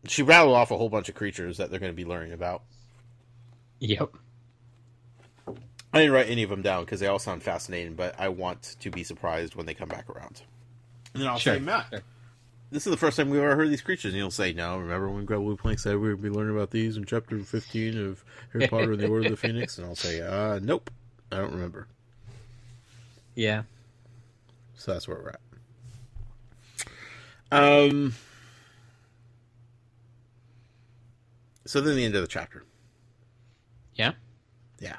she rattled off a whole bunch of creatures that they're going to be learning about. Yep. I didn't write any of them down because they all sound fascinating, but I want to be surprised when they come back around. And then I'll say, Matt, this is the first time we've ever heard these creatures. And you'll say, no, remember when Greg Plank said we would be learning about these in chapter 15 of Harry Potter and the Order of the Phoenix? And I'll say, nope, I don't remember. Yeah. So that's where we're at. So then the end of the chapter. Yeah? Yeah.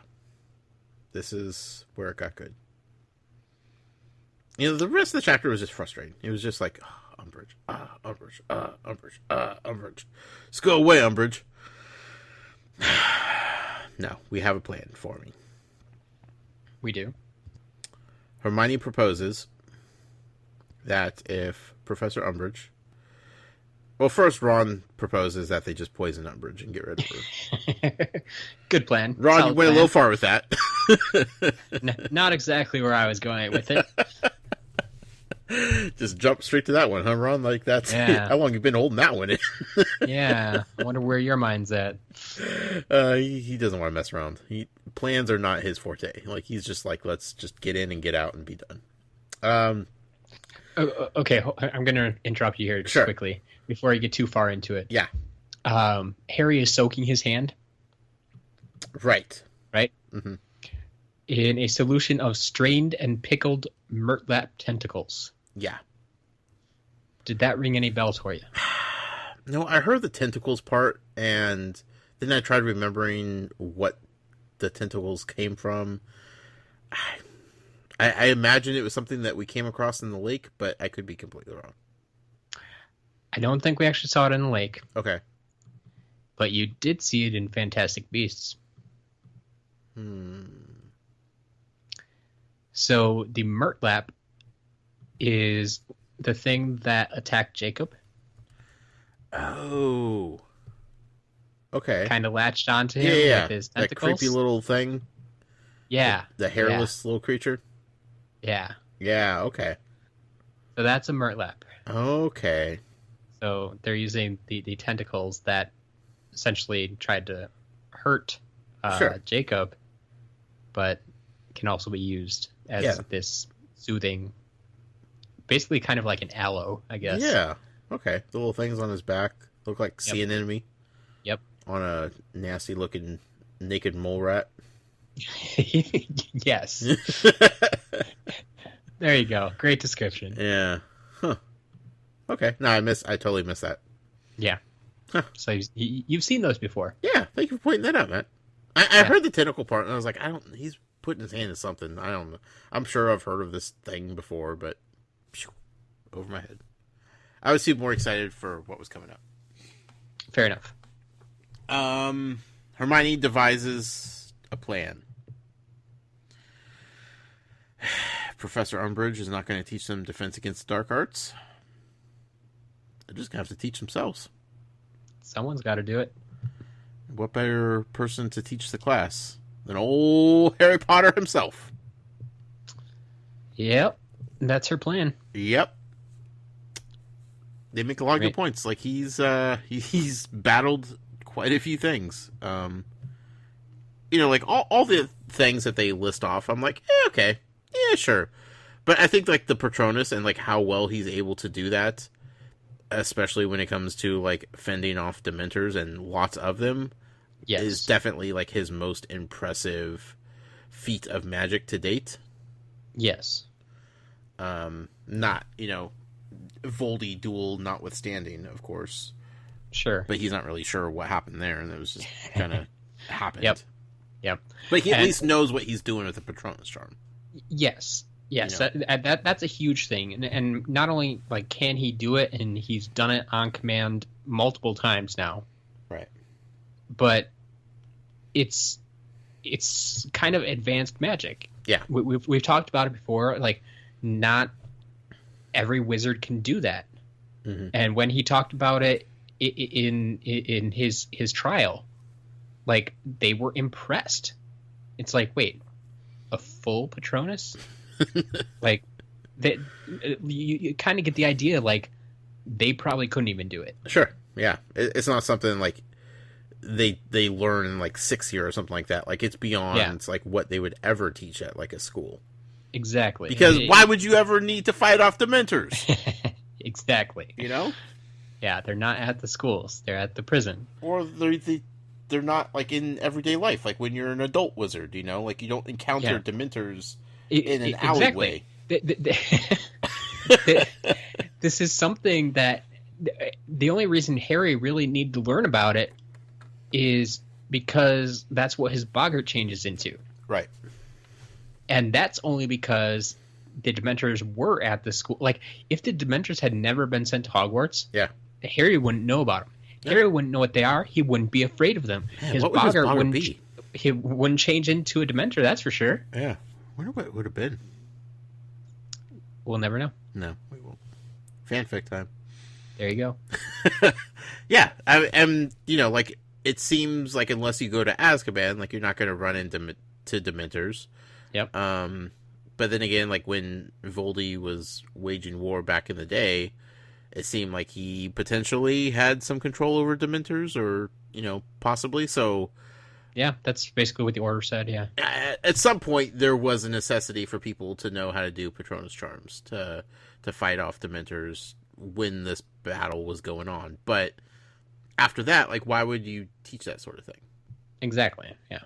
This is where it got good. The rest of the chapter was just frustrating. It was just like, Umbridge, Umbridge, Umbridge, Umbridge. Just go away, Umbridge. No, we have a plan for me. We do. Hermione proposes that if Professor Umbridge... Well, first Ron proposes that they just poison Umbridge and get rid of her. Good plan. Ron, Solid you went plan. a little far with that. Not exactly where I was going with it. Just jump straight to that one, huh, Ron? Like, that's how long you been holding that one in. Yeah, I wonder where your mind's at. He doesn't want to mess around. Plans are not his forte. Like, he's just like, let's just get in and get out and be done. Okay, I'm going to interrupt you here just quickly before I get too far into it. Yeah. Harry is soaking his hand. Right. Mm-hmm. In a solution of strained and pickled murtlap tentacles. Yeah. Did that ring any bells for you? No, I heard the tentacles part, and then I tried remembering what the tentacles came from. I imagine it was something that we came across in the lake, but I could be completely wrong. I don't think we actually saw it in the lake. Okay. But you did see it in Fantastic Beasts. So the murtlap is the thing that attacked Jacob. Oh. Okay. Kind of latched onto him with his tentacles. That creepy little thing. Yeah. The hairless little creature. Yeah. Yeah, okay. So that's a murtlap. Okay. So they're using the tentacles that essentially tried to hurt Jacob, but can also be used as this soothing, basically kind of like an aloe, I guess. Yeah. Okay. The little things on his back look like sea anemone. Yep. On a nasty looking naked mole rat. Yes. There you go. Great description. Yeah. Huh. Okay. No, I totally missed that. Yeah. Huh. So you've seen those before. Yeah. Thank you for pointing that out, Matt. I heard the tentacle part, and I was like, he's putting his hand in something. I don't know. I'm sure I've heard of this thing before, but over my head. I was super more excited for what was coming up. Fair enough. Hermione devises a plan. Professor Umbridge is not going to teach them defense against dark arts. They're just going to have to teach themselves. Someone's got to do it. What better person to teach the class than old Harry Potter himself? Yep. That's her plan. Yep. They make a lot of good points. Like, he's battled quite a few things. Like all the things that they list off, I'm like, okay. Yeah, sure. But I think, like, the Patronus and, like, how well he's able to do that, especially when it comes to, like, fending off Dementors and lots of them, is definitely, like, his most impressive feat of magic to date. Yes. Not, Voldy duel notwithstanding, of course. Sure. But he's not really sure what happened there, and it was just kind of happened. Yep. But he at least knows what he's doing with the Patronus charm. Yes. Yes, you know? that's a huge thing, and not only like can he do it, and he's done it on command multiple times now, Right. but it's kind of advanced magic. Yeah. We've talked about it before. Like, not every wizard can do that, and when he talked about it in his trial, like they were impressed. It's like, wait, a full Patronus? Like that, you kind of get the idea. Like they probably couldn't even do it. Sure. Yeah. It's not something like they learn in like 6th year or something like that. Like it's beyond it's like what they would ever teach at like a school. Exactly. Because why would you ever need to fight off Dementors? Exactly. You know? Yeah, they're not at the schools. They're at the prison. Or they're not like in everyday life. Like when you're an adult wizard, you know? Like you don't encounter Dementors in an alleyway. This is something that the only reason Harry really needed to learn about it is because that's what his boggart changes into. Right. And that's only because the Dementors were at the school. Like, if the Dementors had never been sent to Hogwarts, Harry wouldn't know about them. Yeah. Harry wouldn't know what they are. He wouldn't be afraid of them. Man, his boggart wouldn't be? He wouldn't change into a Dementor, that's for sure. Yeah. I wonder what it would have been. We'll never know. No, we won't. Fanfic time. There you go. Yeah. And, you know, like, it seems like unless you go to Azkaban, like, you're not going to run into Dementors. Yep. But then again, like, when Voldy was waging war back in the day, it seemed like he potentially had some control over Dementors, or, you know, possibly. So, yeah, that's basically what the order said, yeah. At some point, there was a necessity for people to know how to do Patronus Charms, to fight off Dementors when this battle was going on. But after that, like, why would you teach that sort of thing? Exactly, yeah.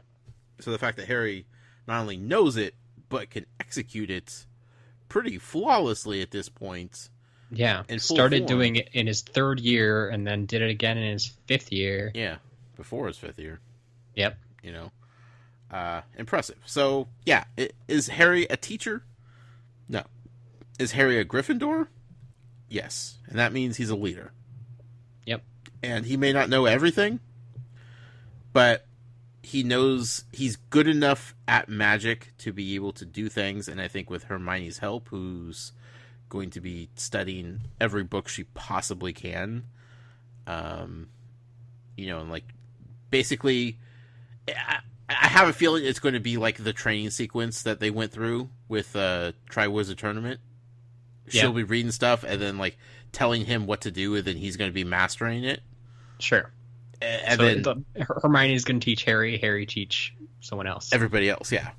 So the fact that Harry not only knows it, but can execute it pretty flawlessly at this point. Yeah, started doing it in his 3rd year, and then did it again in his 5th year. Yeah, before his 5th year. Yep. You know, impressive. So, yeah, is Harry a teacher? No. Is Harry a Gryffindor? Yes, and that means he's a leader. Yep. And he may not know everything, but he knows he's good enough at magic to be able to do things, and I think with Hermione's help, who's going to be studying every book she possibly can, you know, and like, basically, I have a feeling it's going to be like the training sequence that they went through with Triwizard Tournament. She'll be reading stuff and then like telling him what to do, and then he's going to be mastering it. Sure. And so then Hermione is going to teach Harry teach someone else. Everybody else, yeah.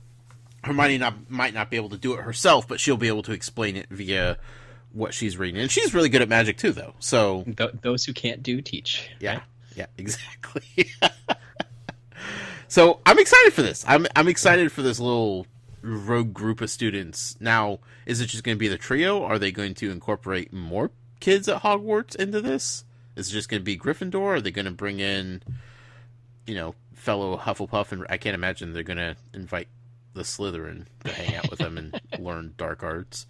Hermione might not be able to do it herself, but she'll be able to explain it via what she's reading. And she's really good at magic too, though. So those who can't do, teach. Yeah, right? Yeah, exactly. So I'm excited for this. I'm excited for this little rogue group of students. Now, is it just going to be the trio? Are they going to incorporate more kids at Hogwarts into this? Is it just going to be Gryffindor? Are they going to bring in, you know, fellow Hufflepuff? And I can't imagine they're going to invite the Slytherin to hang out with them and learn dark arts,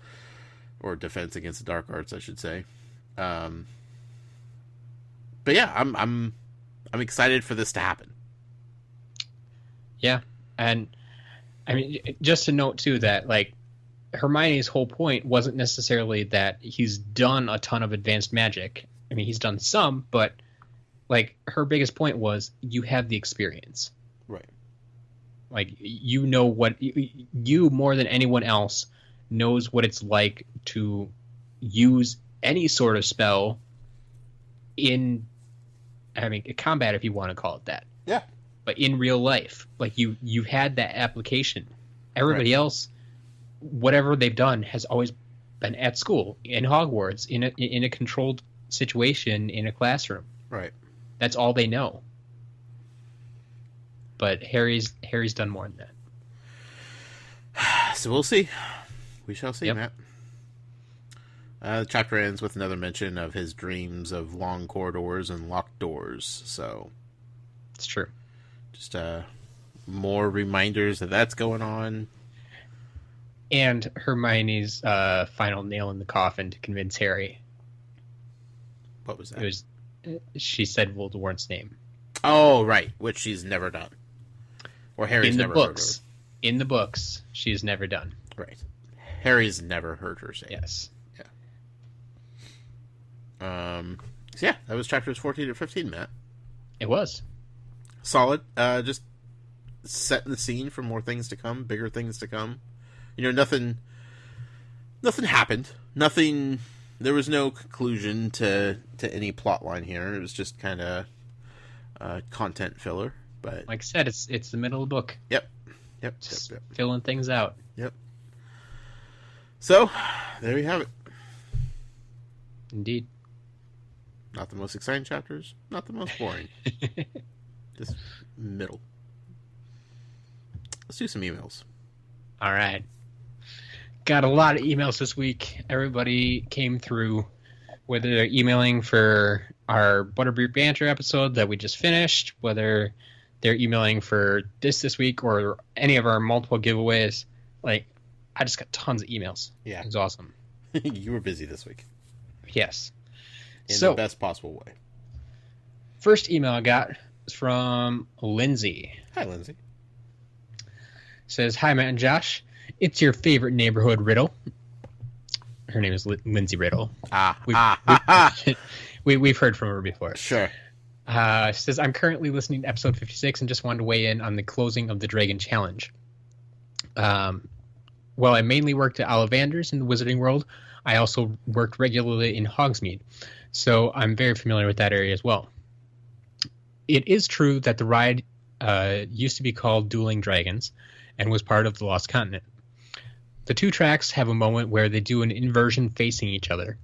or defense against the dark arts, I should say. But yeah, I'm excited for this to happen. Yeah, and I mean, just to note too that like Hermione's whole point wasn't necessarily that he's done a ton of advanced magic. I mean, he's done some, but like her biggest point was you have the experience. Right. Like, you know what you more than anyone else knows what it's like to use any sort of spell in, I mean, combat, if you want to call it that. Yeah. But in real life, like you've had that application. Everybody else, whatever they've done has always been at school, in Hogwarts, in a controlled situation, in a classroom. Right. That's all they know. But Harry's done more than that. So we'll see. We shall see, Yep. Matt. The chapter ends with another mention of his dreams of long corridors and locked doors. So It's true. just more reminders that that's going on. And Hermione's final nail in the coffin to convince Harry. What was that? It was, she said Voldemort's name. Oh, right, which she's never done. Or Harry's in the never books. heard In the books, she's never done. her. Right. Harry's never heard her say it. Yes. So yeah, that was chapters 14 to 15, Matt. It was. Solid. Just setting the scene for more things to come, bigger things to come. You know, nothing happened. Nothing. There was no conclusion to any plot line here. It was just kind of content filler. But Like I said, it's the middle of the book. Yep. Just filling things out. Yep. So, there you have it. Indeed. Not the most exciting chapters, not the most boring. Just middle. Let's do some emails. All right. Got a lot of emails this week. Everybody came through, whether they're emailing for our Butterbeer Banter episode that we just finished, whether they're emailing for this week or any of our multiple giveaways. Like, I just got tons of emails. Yeah. It was awesome. You were busy this week. Yes. In the best possible way. First email I got is from Lindsay. Hi, Lindsay. Says, "Hi, Matt and Josh. It's your favorite neighborhood riddle." Her name is Lindsay Riddle. We've heard from her before. Sure. She says, "I'm currently listening to episode 56 and just wanted to weigh in on the closing of the Dragon Challenge. Well, I mainly worked at Ollivanders in the Wizarding World. I also worked regularly in Hogsmeade, so I'm very familiar with that area as well. It is true that the ride used to be called Dueling Dragons and was part of the Lost Continent. The two tracks have a moment where they do an inversion facing each other,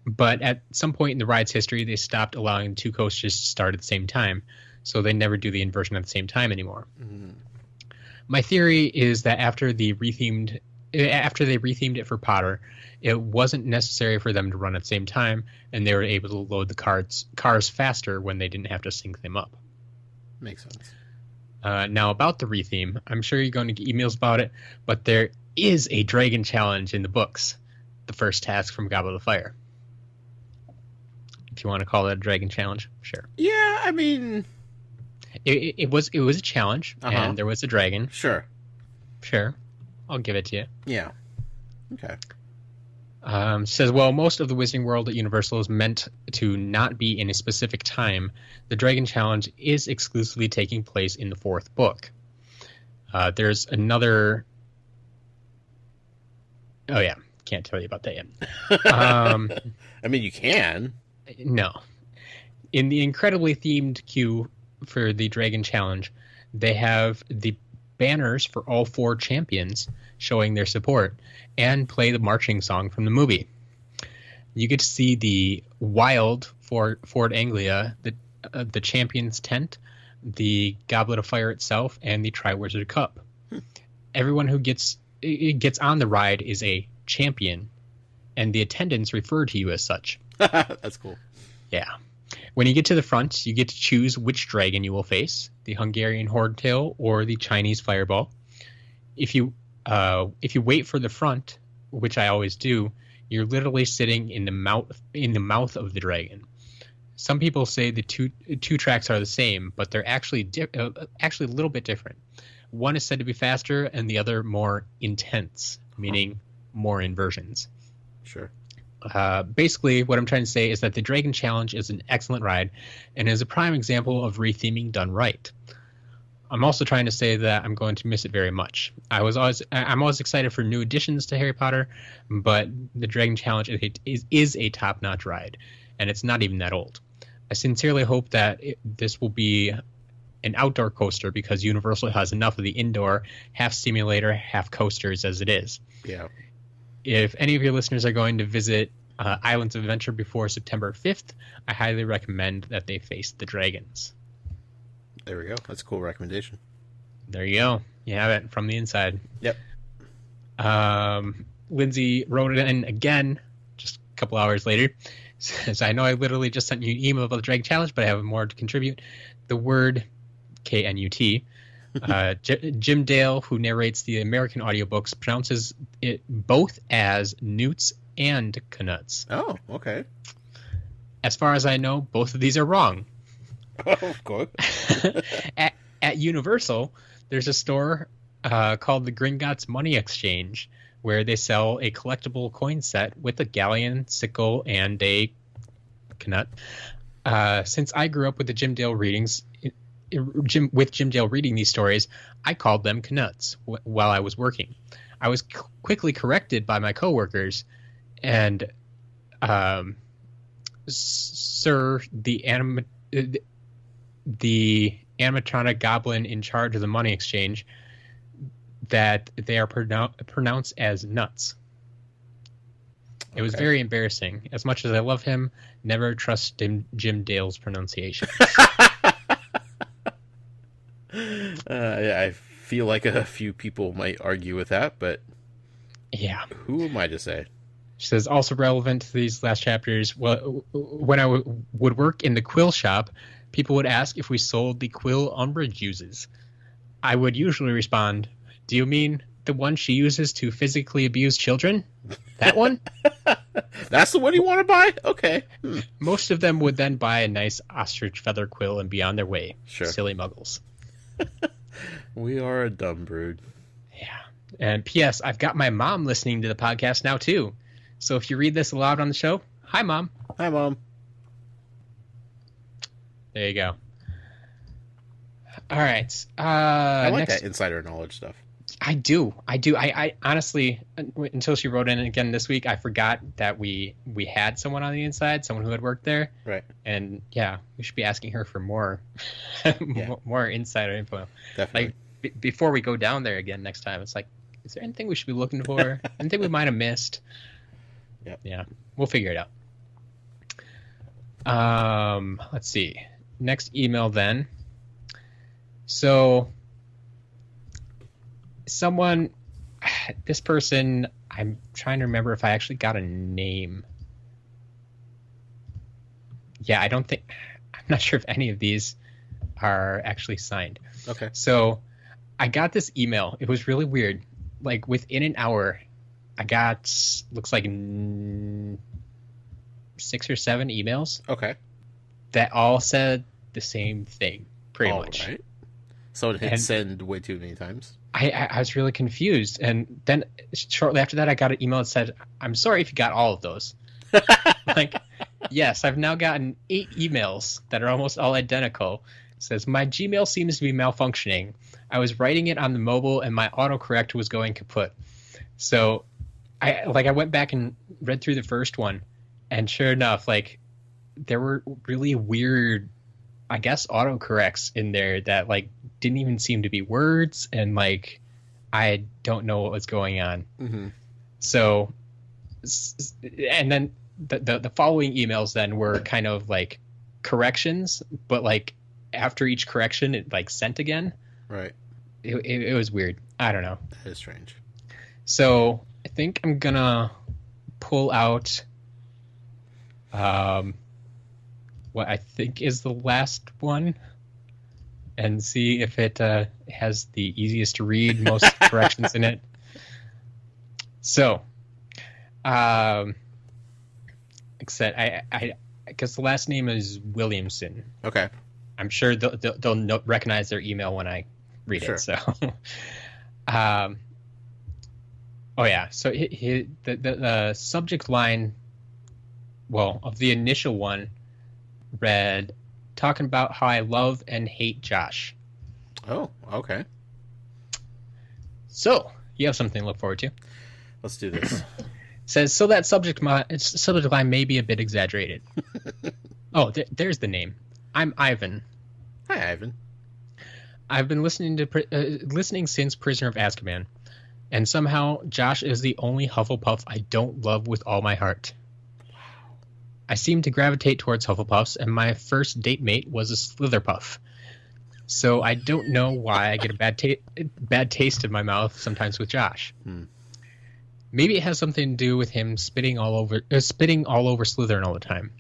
but at some point in the ride's history, they stopped allowing the two coasters to start at the same time, so they never do the inversion at the same time anymore. Mm-hmm. My theory is that after they rethemed it for Potter, it wasn't necessary for them to run at the same time, and they were able to load the cars faster when they didn't have to sync them up. Makes sense. Now, about the retheme, I'm sure you're going to get emails about it, but there is a Dragon Challenge in the books, the first task from Goblet of Fire. If you want to call that a Dragon Challenge, sure. Yeah, I mean... It was a challenge, and there was a dragon. Sure. I'll give it to you. Yeah. Okay. Says, well, most of the Wizarding World at Universal is meant to not be in a specific time. The Dragon Challenge is exclusively taking place in the fourth book. There's another... Oh, yeah. Can't tell you about that yet. I mean, you can. No. In the incredibly themed queue for the Dragon Challenge, they have the banners for all four champions showing their support and play the marching song from the movie. You get to see the Wild Fort Anglia, the Champions Tent, the Goblet of Fire itself, and the Triwizard Cup. Everyone who gets on the ride is a champion, and the attendants refer to you as such. That's cool. Yeah. When you get to the front, you get to choose which dragon you will face, the Hungarian Hordtail or the Chinese Fireball. If you wait for the front, which I always do, you're literally sitting in the mouth of the dragon. Some people say the two tracks are the same, but they're actually a little bit different. One is said to be faster, and the other more intense, meaning more inversions. Sure. Basically, what I'm trying to say is that the Dragon Challenge is an excellent ride and is a prime example of retheming done right. I'm also trying to say that I'm going to miss it very much. I'm always excited for new additions to Harry Potter, but the Dragon Challenge is a top-notch ride, and it's not even that old. I sincerely hope that this will be an outdoor coaster because Universal has enough of the indoor, half simulator, half coasters as it is. Yeah. If any of your listeners are going to visit Islands of Adventure before September 5th, I highly recommend that they face the dragons. There we go. That's a cool recommendation. There you go. You have it from the inside. Yep. Lindsay wrote it in again just a couple hours later. Says, I know I literally just sent you an email about the Dragon Challenge, but I have more to contribute. The word KNUT. Jim Dale, who narrates the American audiobooks, pronounces it both as newts and knuts. Oh, okay. As far as I know, both of these are wrong. Of course. At Universal, there's a store called the Gringotts Money Exchange, where they sell a collectible coin set with a galleon, sickle, and a knut. Since I grew up with the Jim Dale readings, with Jim Dale reading these stories, I called them knuts while I was working. I was quickly corrected by my coworkers, and Sir, the animatronic goblin in charge of the money exchange, that they are pronounced as nuts. It was very embarrassing. As much as I love him, never trust Jim Dale's pronunciation. I feel like a few people might argue with that, but yeah, who am I to say? She says, also relevant to these last chapters, well, when I would work in the quill shop, people would ask if we sold the quill Umbridge uses. I would usually respond, do you mean the one she uses to physically abuse children? That one? That's the one you want to buy? Okay. Most of them would then buy a nice ostrich feather quill and be on their way. Sure. Silly muggles. We are a dumb brood. Yeah. And P.S. I've got my mom listening to the podcast now, too. So if you read this aloud on the show, hi, Mom. Hi, Mom. There you go. All right. I like that insider knowledge stuff. I do. I honestly, until she wrote in again this week, I forgot that we had someone on the inside, someone who had worked there. Right. And yeah, we should be asking her for more, more insider info. Definitely. Like before we go down there again next time, it's like, is there anything we should be looking for? Anything we might have missed? Yep. Yeah, we'll figure it out. Let's see. Next email then. So this person, I'm trying to remember if I actually got a name. Yeah, I'm not sure if any of these are actually signed. Okay. So I got this email. It was really weird. Like within an hour, I got, looks like 6 or 7 emails. Okay. That all said the same thing, pretty much. Right. So it hit send way too many times. I was really confused. And then shortly after that, I got an email that said, I'm sorry if you got all of those. Like, yes, I've now gotten 8 emails that are almost all identical. It says, my Gmail seems to be malfunctioning. I was writing it on the mobile and my autocorrect was going kaput. So I went back and read through the first one, and sure enough, like, there were really weird, I guess, autocorrects in there that like didn't even seem to be words, and like I don't know what was going on. Mm-hmm. So, and then the following emails then were kind of like corrections, but like after each correction, it like sent again. Right. It was weird. I don't know. That is strange. So I think I'm gonna pull out what I think is the last one and see if it has the easiest to read, most corrections in it. So, except I guess the last name is Williamson. Okay. I'm sure they'll recognize their email when I read it. So, oh yeah. So the subject line, well, of the initial one read, talking about how I love and hate Josh. Oh, okay. So you have something to look forward to. Let's do this. Says, so that subject line may be a bit exaggerated. Oh, there's the name. I'm Ivan. Hi, Ivan. I've been listening since Prisoner of Azkaban, and somehow Josh is the only Hufflepuff I don't love with all my heart. Wow. I seem to gravitate towards Hufflepuffs, and my first date mate was a Slitherpuff. So I don't know why I get a bad taste in my mouth sometimes with Josh. Maybe it has something to do with him spitting all over Slytherin all the time.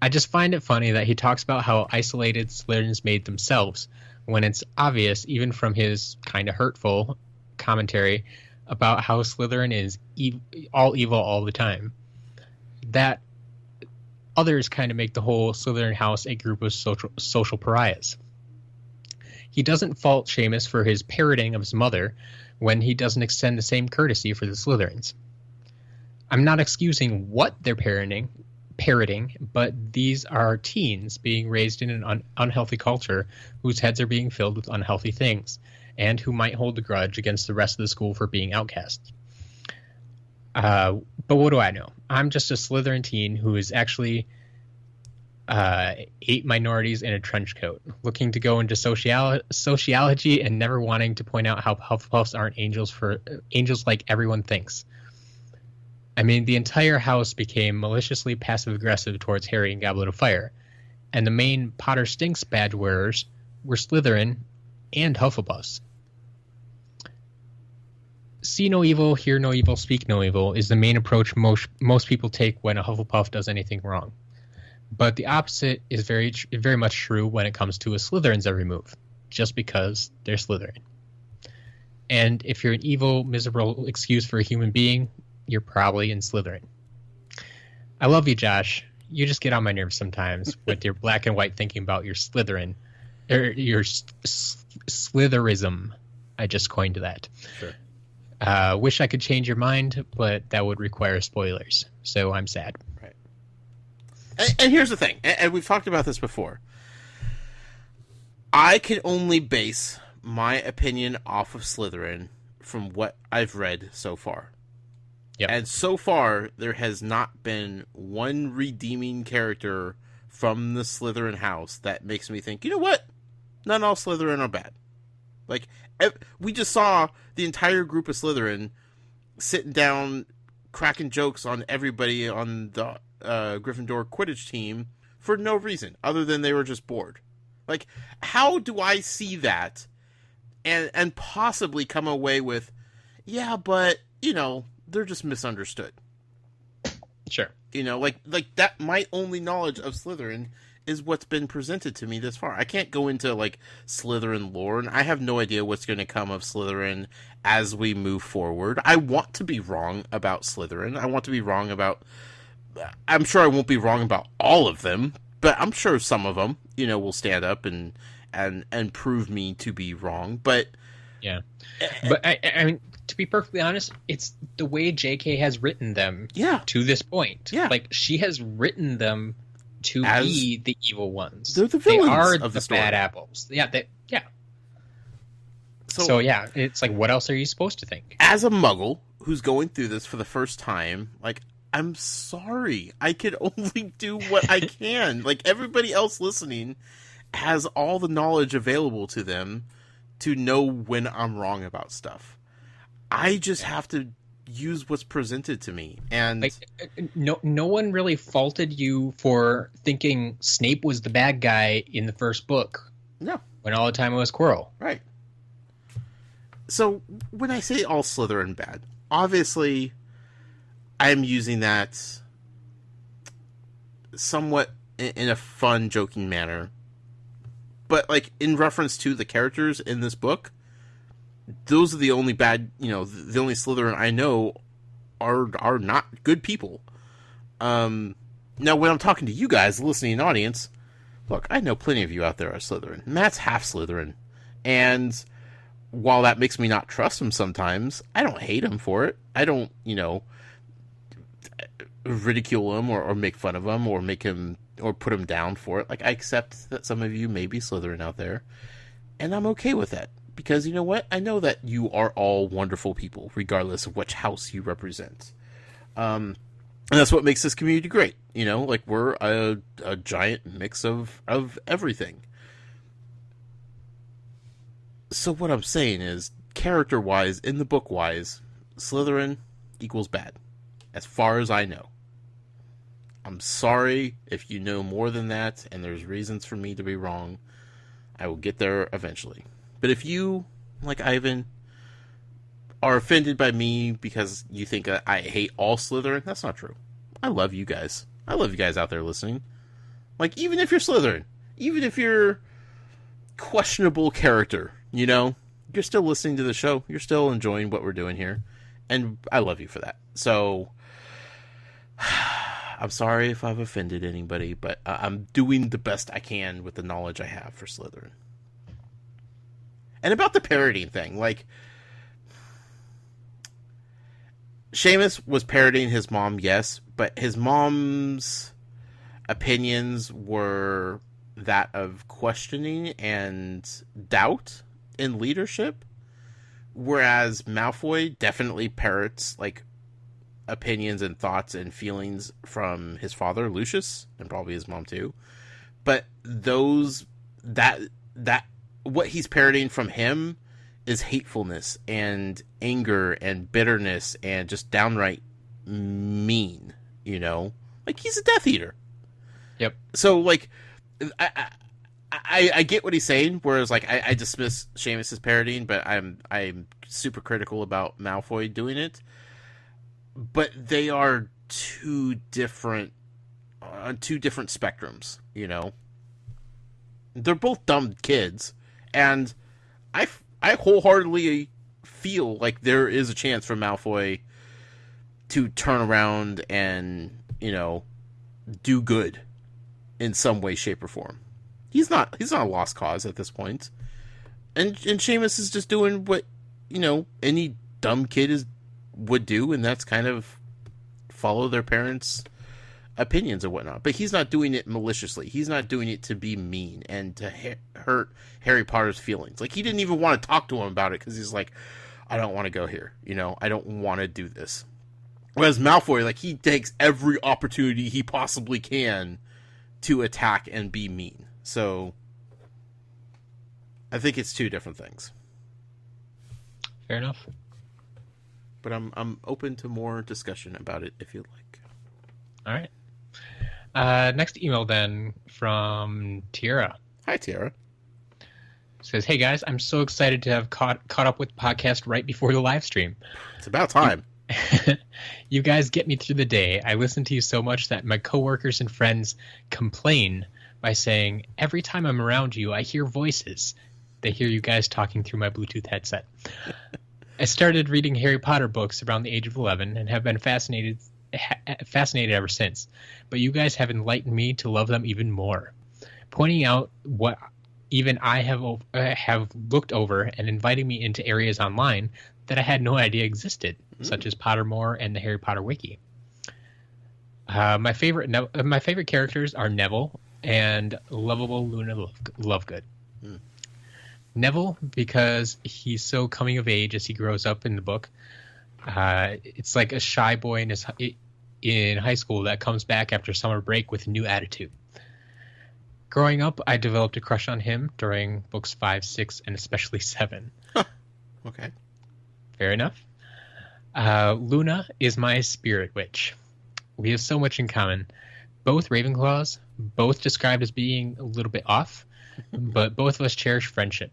I just find it funny that he talks about how isolated Slytherins made themselves, when it's obvious, even from his kind of hurtful commentary, about how Slytherin is all evil all the time, that others kind of make the whole Slytherin house a group of social pariahs. He doesn't fault Seamus for his parroting of his mother when he doesn't extend the same courtesy for the Slytherins. I'm not excusing what they're parroting, but these are teens being raised in an unhealthy culture whose heads are being filled with unhealthy things, and who might hold a grudge against the rest of the school for being outcasts. But what do I know? I'm just a Slytherin teen who is actually 8 minorities in a trench coat, looking to go into sociology and never wanting to point out how Hufflepuffs aren't angels like everyone thinks. I mean, the entire house became maliciously passive-aggressive towards Harry and Goblet of Fire, and the main Potter Stinks badge wearers were Slytherin and Hufflepuffs. See no evil, hear no evil, speak no evil is the main approach most people take when a Hufflepuff does anything wrong. But the opposite is very much true when it comes to a Slytherin's every move, just because they're Slytherin. And if you're an evil, miserable excuse for a human being, you're probably in Slytherin. I love you, Josh. You just get on my nerves sometimes with your black and white thinking about your Slytherin, or your Slytherism. I just coined that. Sure. Wish I could change your mind, but that would require spoilers. So I'm sad. Right. And here's the thing, and we've talked about this before. I can only base my opinion off of Slytherin from what I've read so far. Yep. And so far, there has not been one redeeming character from the Slytherin house that makes me think, you know what? Not all Slytherin are bad. Like, we just saw the entire group of Slytherin sitting down, cracking jokes on everybody on the Gryffindor Quidditch team for no reason, other than they were just bored. Like, how do I see that and possibly come away with, yeah, but, you know, they're just misunderstood. Sure. You know, like that, my only knowledge of Slytherin is what's been presented to me this far. I can't go into, like, Slytherin lore, and I have no idea what's going to come of Slytherin as we move forward. I want to be wrong about Slytherin. I want to be wrong about... I'm sure I won't be wrong about all of them, but I'm sure some of them, you know, will stand up and prove me to be wrong. But... Yeah. But, I mean... To be perfectly honest, it's the way J.K. has written them to this point. Yeah. Like, she has written them to be the evil ones. They're the villains they are of the story. Bad apples. Yeah. So, yeah, it's like, what else are you supposed to think? As a muggle who's going through this for the first time, like, I'm sorry. I could only do what I can. Like, everybody else listening has all the knowledge available to them to know when I'm wrong about stuff. I just have to use what's presented to me, and like, no one really faulted you for thinking Snape was the bad guy in the first book. No, when all the time it was Quirrell. Right. So when I say all Slytherin bad, obviously I'm using that somewhat in a fun, joking manner, but like in reference to the characters in this book. Those are the only bad, you know, the only Slytherin I know are not good people. Now, when I'm talking to you guys, the listening audience, look, I know plenty of you out there are Slytherin. Matt's half Slytherin. And while that makes me not trust him sometimes, I don't hate him for it. I don't, you know, ridicule him or make fun of him or make him or put him down for it. Like, I accept that some of you may be Slytherin out there, and I'm okay with that. Because you know what? I know that you are all wonderful people, regardless of which house you represent. And that's what makes this community great. You know, like, we're a giant mix of everything. So what I'm saying is, character-wise, in the book-wise, Slytherin equals bad. As far as I know. I'm sorry if you know more than that, and there's reasons for me to be wrong. I will get there eventually. But if you, like Ivan, are offended by me because you think I hate all Slytherin, that's not true. I love you guys. I love you guys out there listening. Like, even if you're Slytherin, even if you're questionable character, you know, you're still listening to the show. You're still enjoying what we're doing here. And I love you for that. So, I'm sorry if I've offended anybody, but I'm doing the best I can with the knowledge I have for Slytherin. And about the parodying thing, like, Seamus was parodying his mom, yes, but his mom's opinions were that of questioning and doubt in leadership, whereas Malfoy definitely parrots, like, opinions and thoughts and feelings from his father, Lucius, and probably his mom too. But what he's parodying from him is hatefulness and anger and bitterness and just downright mean, you know? Like, he's a Death Eater. Yep. So, like, I get what he's saying, whereas, like, I dismiss Seamus's parodying, but I'm super critical about Malfoy doing it. But they are two different spectrums, you know? They're both dumb kids, and I wholeheartedly feel like there is a chance for Malfoy to turn around and, you know, do good in some way, shape, or form. He's not a lost cause at this point. And Seamus is just doing what, you know, any dumb kid would do, and that's kind of follow their parents' opinions or whatnot. But he's not doing it maliciously. He's not doing it to be mean and to hurt Harry Potter's feelings. Like, he didn't even want to talk to him about it because he's like, I don't want to go here. You know, I don't want to do this. Whereas Malfoy, like, he takes every opportunity he possibly can to attack and be mean. So, I think it's two different things. Fair enough. But I'm open to more discussion about it if you'd like. All right. Next email then from Tiara. Hi, Tiara. Says, hey guys, I'm so excited to have caught up with the podcast right before the live stream. It's about time. You guys get me through the day. I listen to you so much that my coworkers and friends complain by saying, every time I'm around you, I hear voices. They hear you guys talking through my Bluetooth headset. I started reading Harry Potter books around the age of 11 and have been fascinated ever since. But you guys have enlightened me to love them even more, pointing out what even I have looked over and inviting me into areas online that I had no idea existed, such as Pottermore and the Harry Potter Wiki. My favorite characters are Neville and lovable Luna Lovegood. Neville, because he's so coming of age as he grows up in the book. It's like a shy boy in high school that comes back after summer break with a new attitude. Growing up, I developed a crush on him during books 5, 6, and especially 7. Okay. Fair enough. Luna is my spirit witch. We have so much in common. Both Ravenclaws, both described as being a little bit off, but both of us cherish friendship.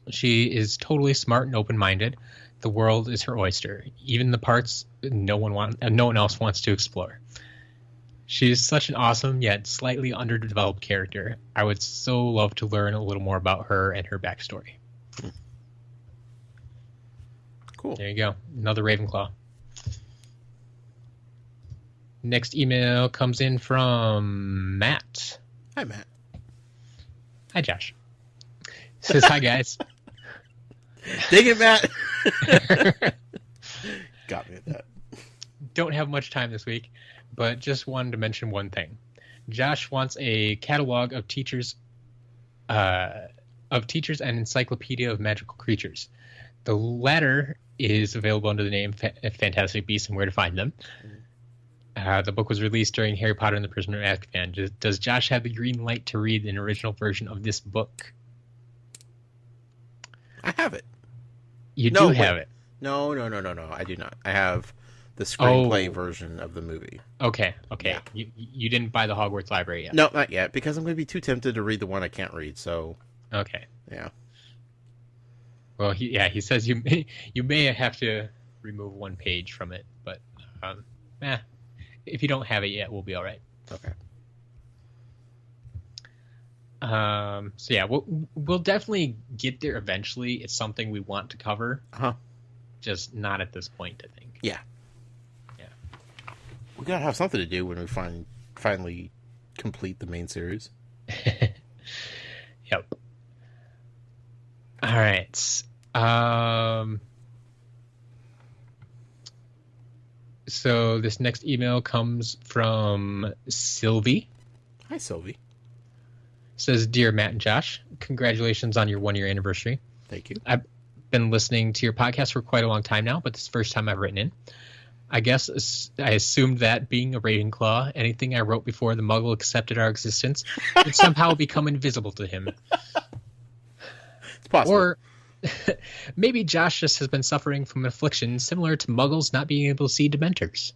She is totally smart and open-minded. The world is her oyster, even the parts no one else wants to explore. She is such an awesome yet slightly underdeveloped character. I would so love to learn a little more about her and her backstory. Cool. There you go. Another Ravenclaw. Next email comes in from Matt. Hi, Matt. Hi, Josh. Says, hi, guys. Dang it, Matt. Got me at that. Don't have much time this week, but just wanted to mention one thing. Josh wants a catalog of teachers and encyclopedia of magical creatures. The latter is available under the name Fantastic Beasts and Where to Find Them. The book was released during Harry Potter and the Prisoner of Azkaban. Does Josh have the green light to read an original version of this book? I have it. You do have it? No. I do not. I have the screenplay version of the movie. Okay. Yeah. You didn't buy the Hogwarts library yet? No, not yet, because I'm going to be too tempted to read the one I can't read, so... Okay. Yeah. Well, he says you may have to remove one page from it, but if you don't have it yet, we'll be all right. Okay. So yeah, we'll definitely get there eventually. It's something we want to cover. Uh-huh. just not at this point, I think. Yeah. Yeah. We gotta have something to do when we finally complete the main series. Yep. All right. So this next email comes from Sylvie. Hi, Sylvie. Says, Dear Matt and Josh, congratulations on your 1-year anniversary. Thank you. I've been listening to your podcast for quite a long time now, but this is the first time I've written in. I guess I assumed that being a Ravenclaw, anything I wrote before the Muggle accepted our existence would somehow become invisible to him. It's possible. Or maybe Josh just has been suffering from an affliction similar to Muggles not being able to see Dementors.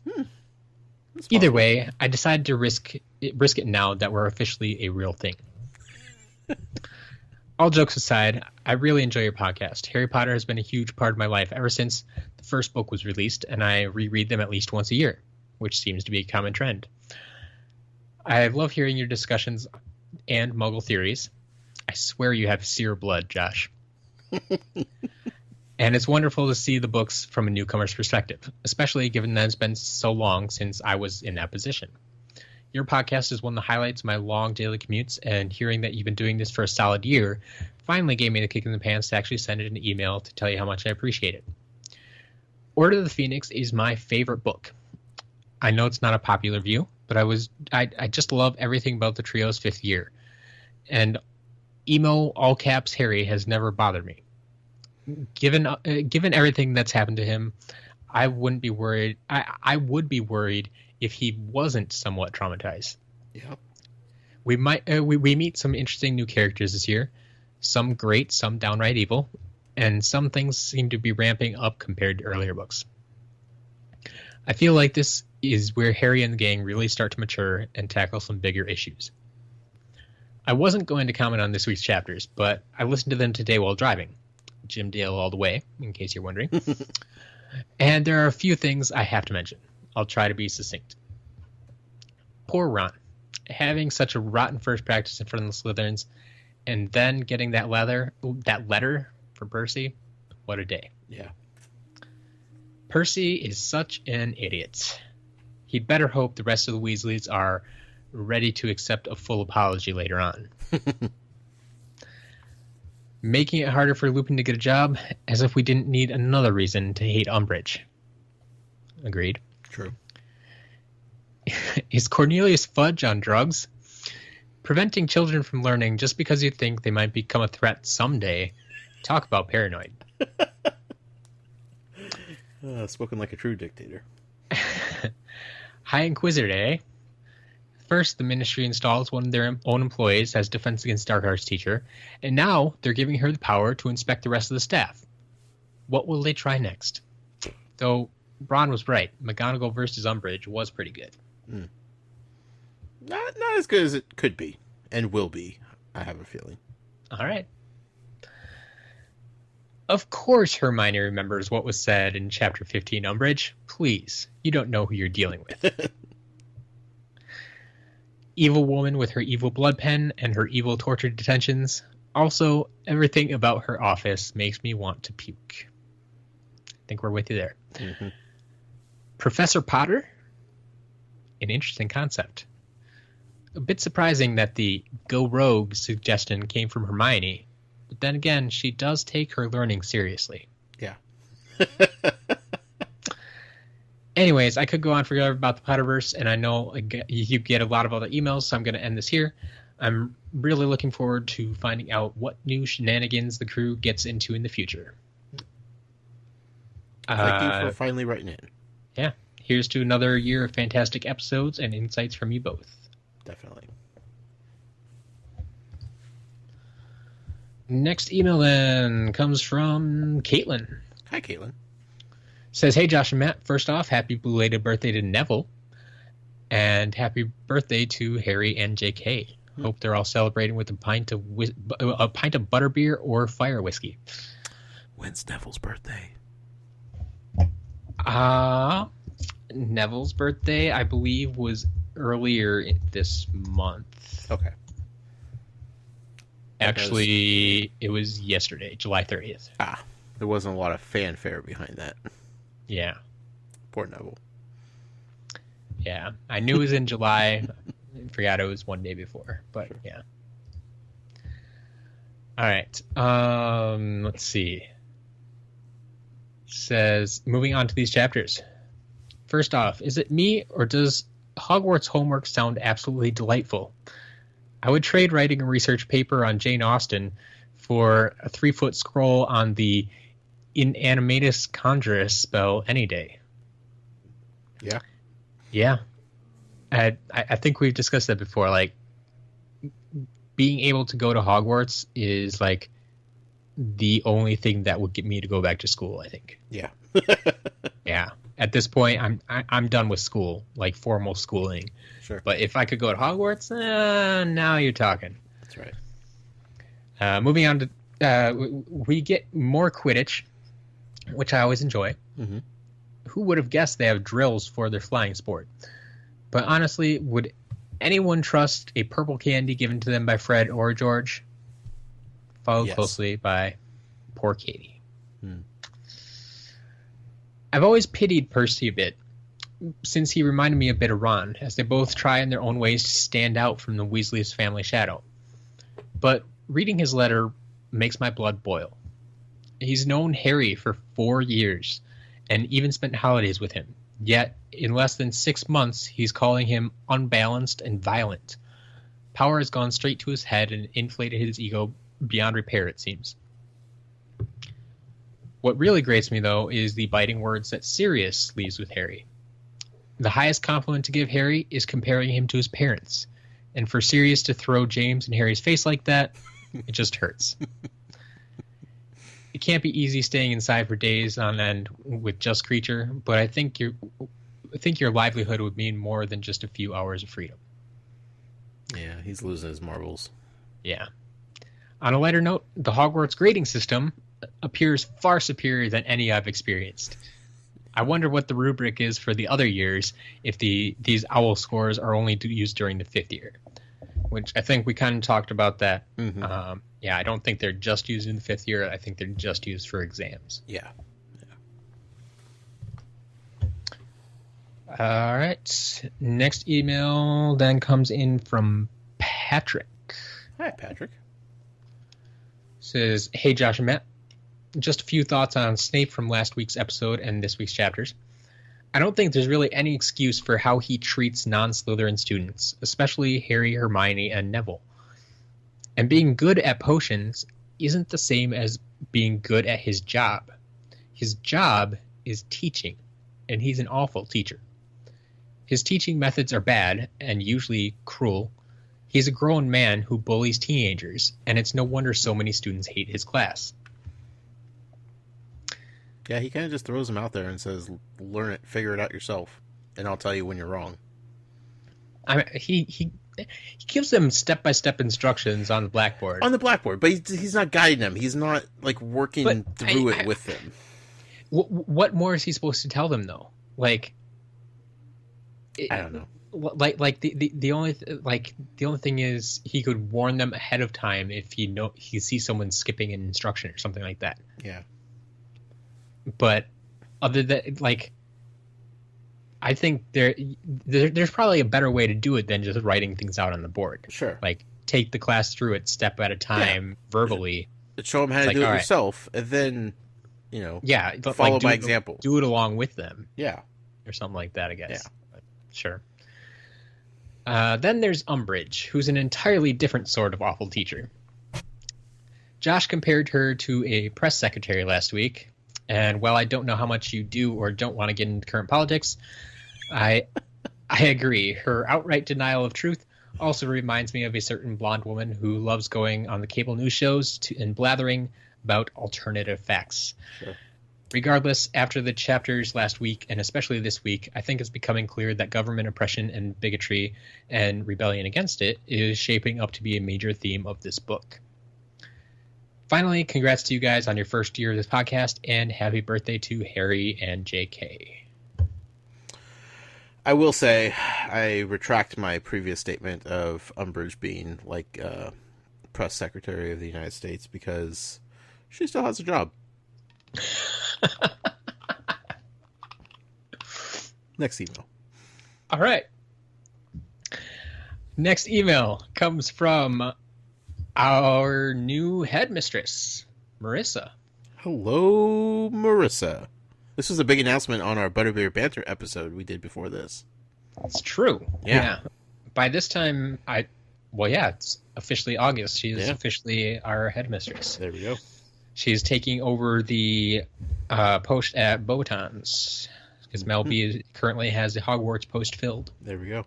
Either way, I decided to risk it now that we're officially a real thing. All jokes aside, I really enjoy your podcast. Harry Potter has been a huge part of my life ever since the first book was released, and I reread them at least once a year, which seems to be a common trend. I love hearing your discussions and Muggle theories. I swear you have seer blood, Josh. And it's wonderful to see the books from a newcomer's perspective, especially given that it's been so long since I was in that position. Your podcast is one of the highlights of my long daily commutes, and hearing that you've been doing this for a solid year finally gave me the kick in the pants to actually send it an email to tell you how much I appreciate it. Order of the Phoenix is my favorite book. I know it's not a popular view, but I just love everything about the trio's 5th year. And emo all caps Harry has never bothered me. Given everything that's happened to him, I wouldn't be worried. I would be worried if he wasn't somewhat traumatized. Yeah. We meet some interesting new characters this year. Some great, some downright evil, and some things seem to be ramping up compared to earlier books. I feel like this is where Harry and the gang really start to mature and tackle some bigger issues. I wasn't going to comment on this week's chapters, but I listened to them today while driving. Jim Dale all the way, in case you're wondering. And there are a few things I have to mention. I'll try to be succinct. Poor Ron. Having such a rotten first practice in front of the Slytherins, and then getting that letter for Percy. What a day. Yeah. Percy is such an idiot. He'd better hope the rest of the Weasleys are ready to accept a full apology later on. Making it harder for Lupin to get a job, as if we didn't need another reason to hate Umbridge. Agreed. True. Is Cornelius Fudge on drugs? Preventing children from learning just because you think they might become a threat someday. Talk about paranoid. Spoken like a true dictator. High Inquisitor, eh? First, the Ministry installs one of their own employees as Defense Against Dark Arts teacher, and now they're giving her the power to inspect the rest of the staff. What will they try next? Though Ron was right. McGonagall versus Umbridge was pretty good. Not as good as it could be, and will be, I have a feeling. All right. Of course Hermione remembers what was said in Chapter 15, Umbridge. Please, you don't know who you're dealing with. Evil woman with her evil blood pen and her evil torture detentions. Also, everything about her office makes me want to puke. I think we're with you there. Mm-hmm. Professor Potter? An interesting concept. A bit surprising that the go rogue suggestion came from Hermione, but then again, she does take her learning seriously. Yeah. Anyways, I could go on forever about the Potterverse, and I know you get a lot of other emails, so I'm going to end this here. I'm really looking forward to finding out what new shenanigans the crew gets into in the future. Thank you for finally writing in. Yeah. Here's to another year of fantastic episodes and insights from you both. Definitely. Next email then comes from Caitlin. Hi, Caitlin. Says, hey, Josh and Matt. First off, happy belated birthday to Neville. And happy birthday to Harry and JK. Hope they're all celebrating with a pint of butterbeer or fire whiskey. When's Neville's birthday? Neville's birthday, I believe, was earlier this month. Okay. Actually, it was yesterday, July 30th. Ah, There wasn't a lot of fanfare behind that. Yeah. Poor Neville. Yeah. I knew it was in July. I forgot it was one day before, but sure. Yeah. All right. Let's see. It says, moving on to these chapters. First off, is it me or does Hogwarts homework sound absolutely delightful? I would trade writing a research paper on Jane Austen for a 3-foot scroll on the Inanimatus Conjurus spell any day. Yeah. Yeah. I think we've discussed that before. Like, being able to go to Hogwarts is like the only thing that would get me to go back to school, I think. Yeah. Yeah. At this point, I'm done with school, like formal schooling. Sure. But if I could go to Hogwarts, now you're talking. That's right. Moving on to, we get more Quidditch, which I always enjoy. Mm-hmm. Who would have guessed they have drills for their flying sport? But honestly, would anyone trust a purple candy given to them by Fred or George? Followed closely by poor Katie. I've always pitied Percy a bit, since he reminded me a bit of Ron, as they both try in their own ways to stand out from the Weasley's family shadow. But reading his letter makes my blood boil. He's known Harry for 4 years, and even spent holidays with him. Yet, in less than 6 months, he's calling him unbalanced and violent. Power has gone straight to his head and inflated his ego beyond repair, it seems. What really grates me, though, is the biting words that Sirius leaves with Harry. The highest compliment to give Harry is comparing him to his parents. And for Sirius to throw James in Harry's face like that, it just hurts. It can't be easy staying inside for days on end with just Creature, but I think your livelihood would mean more than just a few hours of freedom. Yeah, he's losing his marbles. Yeah. On a lighter note, the Hogwarts grading system appears far superior than any I've experienced. I wonder what the rubric is for the other years if these OWL scores are only used during the 5th year, which I think we kind of talked about that. Mm-hmm. Yeah, I don't think they're just used in the 5th year. I think they're just used for exams. Yeah. All right. Next email then comes in from Patrick. Hi, Patrick. Says, hey, Josh and Matt. Just a few thoughts on Snape from last week's episode and this week's chapters. I don't think there's really any excuse for how he treats non-Slytherin students, especially Harry, Hermione, and Neville. And being good at potions isn't the same as being good at his job. His job is teaching, and he's an awful teacher. His teaching methods are bad and usually cruel. He's a grown man who bullies teenagers, and it's no wonder so many students hate his class. Yeah, he kind of just throws them out there and says, learn it, figure it out yourself, and I'll tell you when you're wrong. I mean, he gives them step-by-step instructions on the blackboard. On the blackboard, but he's not guiding them. He's not, like, working through it with them. What more is he supposed to tell them, though? Like, I don't know. Like the only thing is he could warn them ahead of time if he sees someone skipping an instruction or something like that. Yeah. But other than, like, I think there's probably a better way to do it than just writing things out on the board. Sure. Like, take the class through it step at a time, verbally. Show them how to do it yourself, and then, follow by example. Do it along with them. Yeah. Or something like that, I guess. Yeah. But, sure. Then there's Umbridge, who's an entirely different sort of awful teacher. Josh compared her to a press secretary last week. And while I don't know how much you do or don't want to get into current politics, I agree. Her outright denial of truth also reminds me of a certain blonde woman who loves going on the cable news shows and blathering about alternative facts. Sure. Regardless, after the chapters last week, and especially this week, I think it's becoming clear that government oppression and bigotry and rebellion against it is shaping up to be a major theme of this book. Finally, congrats to you guys on your first year of this podcast, and happy birthday to Harry and JK. I will say, I retract my previous statement of Umbridge being like press secretary of the United States, because she still has a job. Next email. All right. Next email comes from our new headmistress, Marissa. Hello, Marissa. This was a big announcement on our Butterbeer Banter episode we did before this. It's true. Yeah. By this time, it's officially August. She is officially our headmistress. There we go. She's taking over the post at Botans because Mel B currently has the Hogwarts post filled. There we go.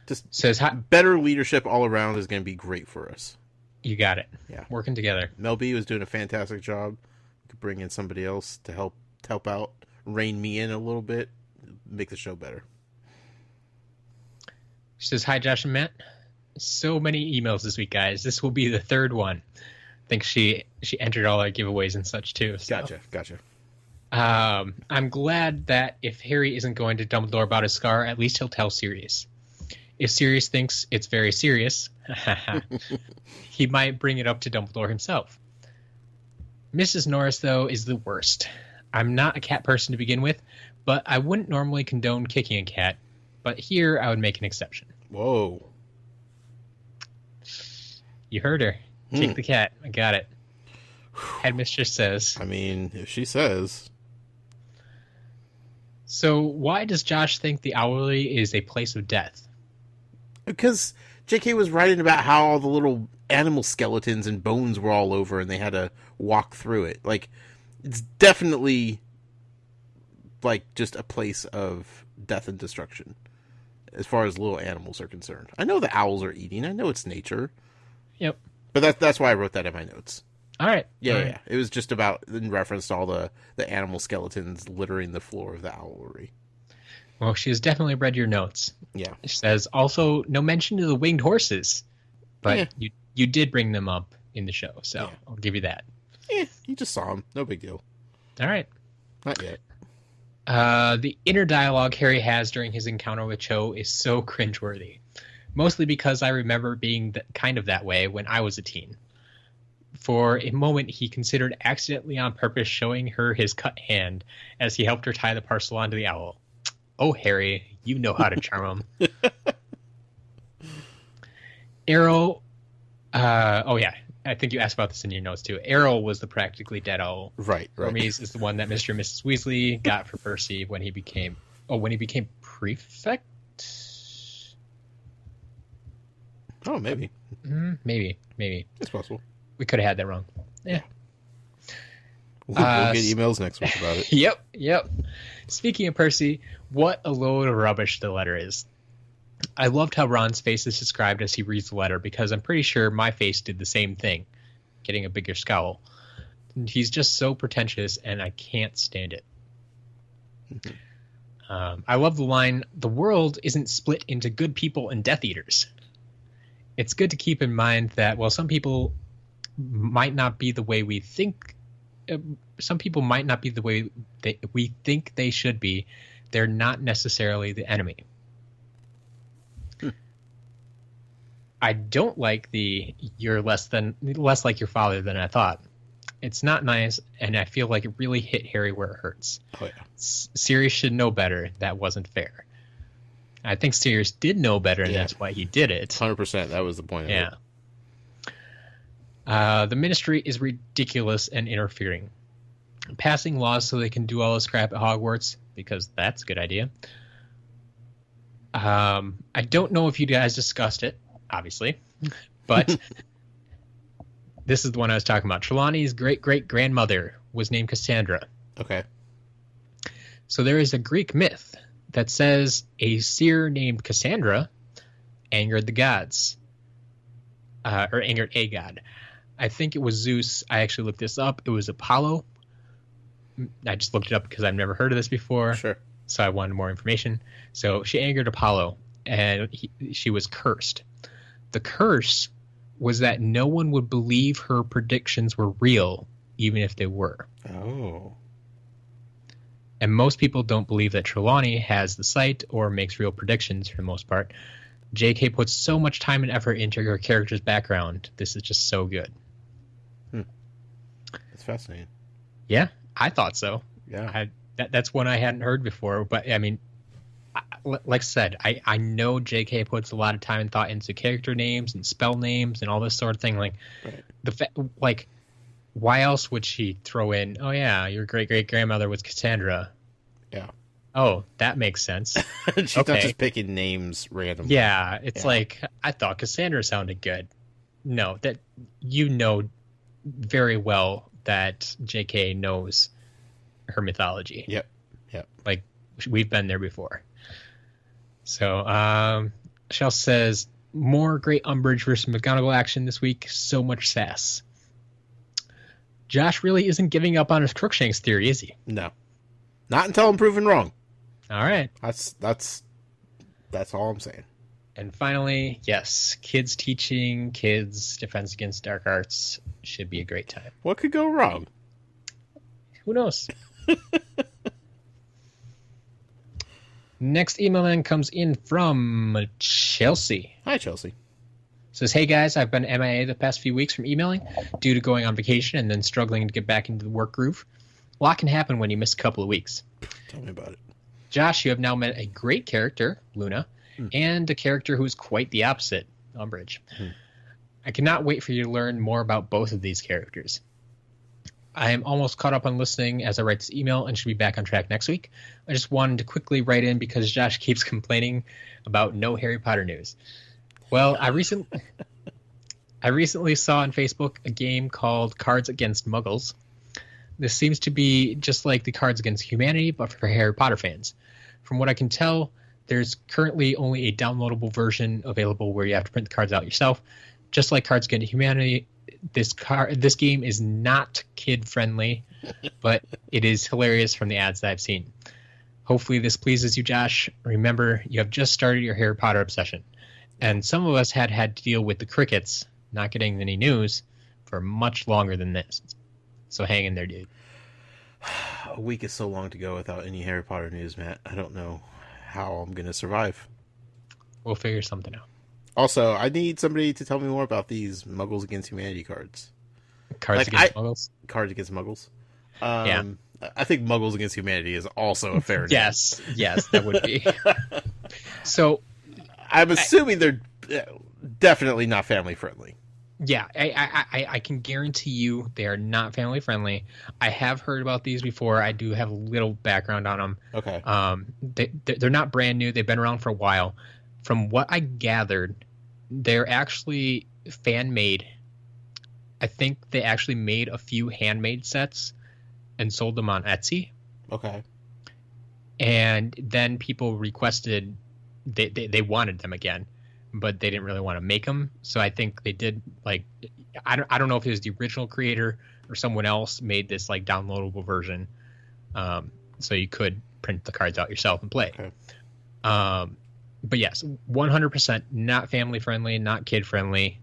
Just says better leadership all around is going to be great for us. You got it. Yeah, working together. Mel B was doing a fantastic job. We could bring in somebody else to help out, rein me in a little bit, make the show better. She says, "Hi, Josh and Matt. So many emails this week, guys. This will be the third one." I think she entered all our giveaways and such too. So. Gotcha. I'm glad that if Harry isn't going to Dumbledore about his scar, at least he'll tell Sirius. If Sirius thinks it's very serious, he might bring it up to Dumbledore himself. Mrs. Norris, though, is the worst. I'm not a cat person to begin with, but I wouldn't normally condone kicking a cat. But here, I would make an exception. Whoa. You heard her. Kick the cat. I got it. Headmistress says. I mean, if she says. So why does Josh think the Owlery is a place of death? Because J.K. was writing about how all the little animal skeletons and bones were all over and they had to walk through it. Like, it's definitely, like, just a place of death and destruction as far as little animals are concerned. I know the owls are eating. I know it's nature. Yep. But that's why I wrote that in my notes. All right. Yeah. It was just about, in reference to all the animal skeletons littering the floor of the Owlery. Well, she has definitely read your notes. Yeah. She says, also, no mention of the winged horses. But you did bring them up in the show, so I'll give you that. Yeah, you just saw them. No big deal. All right. Not yet. The inner dialogue Harry has during his encounter with Cho is so cringeworthy. Mostly because I remember being kind of that way when I was a teen. For a moment, he considered accidentally on purpose showing her his cut hand as he helped her tie the parcel onto the owl. Oh, Harry, you know how to charm him. Errol, I think you asked about this in your notes too. Errol was the practically dead owl. Right. Hermes is the one that Mr. and Mrs. Weasley got for Percy when he became prefect? Oh, maybe. Maybe. It's possible. We could have had that wrong. Yeah. We'll get emails next week about it. Yep. Speaking of Percy, what a load of rubbish the letter is. I loved how Ron's face is described as he reads the letter because I'm pretty sure my face did the same thing, getting a bigger scowl. He's just so pretentious and I can't stand it. I love the line, the world isn't split into good people and Death Eaters. It's good to keep in mind that while some people might not be the way we think, some people might not be the way we think they should be, they're not necessarily the enemy. I don't like you're less like your father than I thought. It's not nice, and I feel like it really hit Harry where it hurts. Oh, yeah. Sirius should know better. That wasn't fair. I think Sirius did know better, and that's why he did it. 100%. That was the point of it. The Ministry is ridiculous and interfering. Passing laws so they can do all this crap at Hogwarts, because that's a good idea. I don't know if you guys discussed it, obviously, but this is the one I was talking about. Trelawney's great-great-grandmother was named Cassandra. Okay. So there is a Greek myth that says a seer named Cassandra angered the gods, or angered a god. I think it was Zeus. I actually looked this up. It was Apollo. I just looked it up because I've never heard of this before. Sure. So I wanted more information. So she angered Apollo, and she was cursed. The curse was that no one would believe her predictions were real, even if they were. Oh. And most people don't believe that Trelawney has the sight or makes real predictions for the most part. J.K. puts so much time and effort into her character's background. This is just so good. That's fascinating. Yeah, I thought so. Yeah. That's one I hadn't heard before. But I mean, like I said, I know J.K. puts a lot of time and thought into character names and spell names and all this sort of thing. Like, Right. why else would she throw in? Oh yeah, your great great grandmother was Cassandra. Yeah. Oh, that makes sense. She's not just picking names randomly. Yeah, it's like I thought Cassandra sounded good. No, that you know very well that J.K. knows her mythology. Yep. Like we've been there before. So, Shell says more great Umbridge versus McGonagall action this week. So much sass. Josh really isn't giving up on his Crookshanks theory, is he? No, not until I'm proven wrong. All right. That's all I'm saying. And finally, yes, kids teaching kids Defense Against Dark Arts should be a great time. What could go wrong? Who knows? Next email then comes in from Chelsea. Hi, Chelsea. Says, hey guys, I've been MIA the past few weeks from emailing due to going on vacation and then struggling to get back into the work groove. A lot can happen when you miss a couple of weeks. Tell me about it. Josh, you have now met a great character, Luna, and a character who is quite the opposite, Umbridge. I cannot wait for you to learn more about both of these characters. I am almost caught up on listening as I write this email and should be back on track next week. I just wanted to quickly write in because Josh keeps complaining about no Harry Potter news. Well, I recently saw on Facebook a game called Cards Against Muggles. This seems to be just like the Cards Against Humanity, but for Harry Potter fans. From what I can tell, there's currently only a downloadable version available where you have to print the cards out yourself. Just like Cards Against Humanity, this game is not kid-friendly, but it is hilarious from the ads that I've seen. Hopefully this pleases you, Josh. Remember, you have just started your Harry Potter obsession. And some of us had to deal with the crickets not getting any news for much longer than this. So hang in there, dude. A week is so long to go without any Harry Potter news, Matt. I don't know how I'm going to survive. We'll figure something out. Also, I need somebody to tell me more about these Muggles Against Humanity cards. Cards Against Muggles? Cards Against Muggles. Yeah. I think Muggles Against Humanity is also a fair name. Yes, that would be. So... I'm assuming they're definitely not family friendly. Yeah, I can guarantee you they are not family friendly. I have heard about these before. I do have a little background on them. Okay. They're not brand new. They've been around for a while. From what I gathered, they're actually fan made. I think they actually made a few handmade sets and sold them on Etsy. Okay. And then people requested they wanted them again, but they didn't really want to make them. So I think they did I don't know if it was the original creator or someone else made this like downloadable version, so you could print the cards out yourself and play. Okay. But yes, 100% not family friendly, not kid friendly.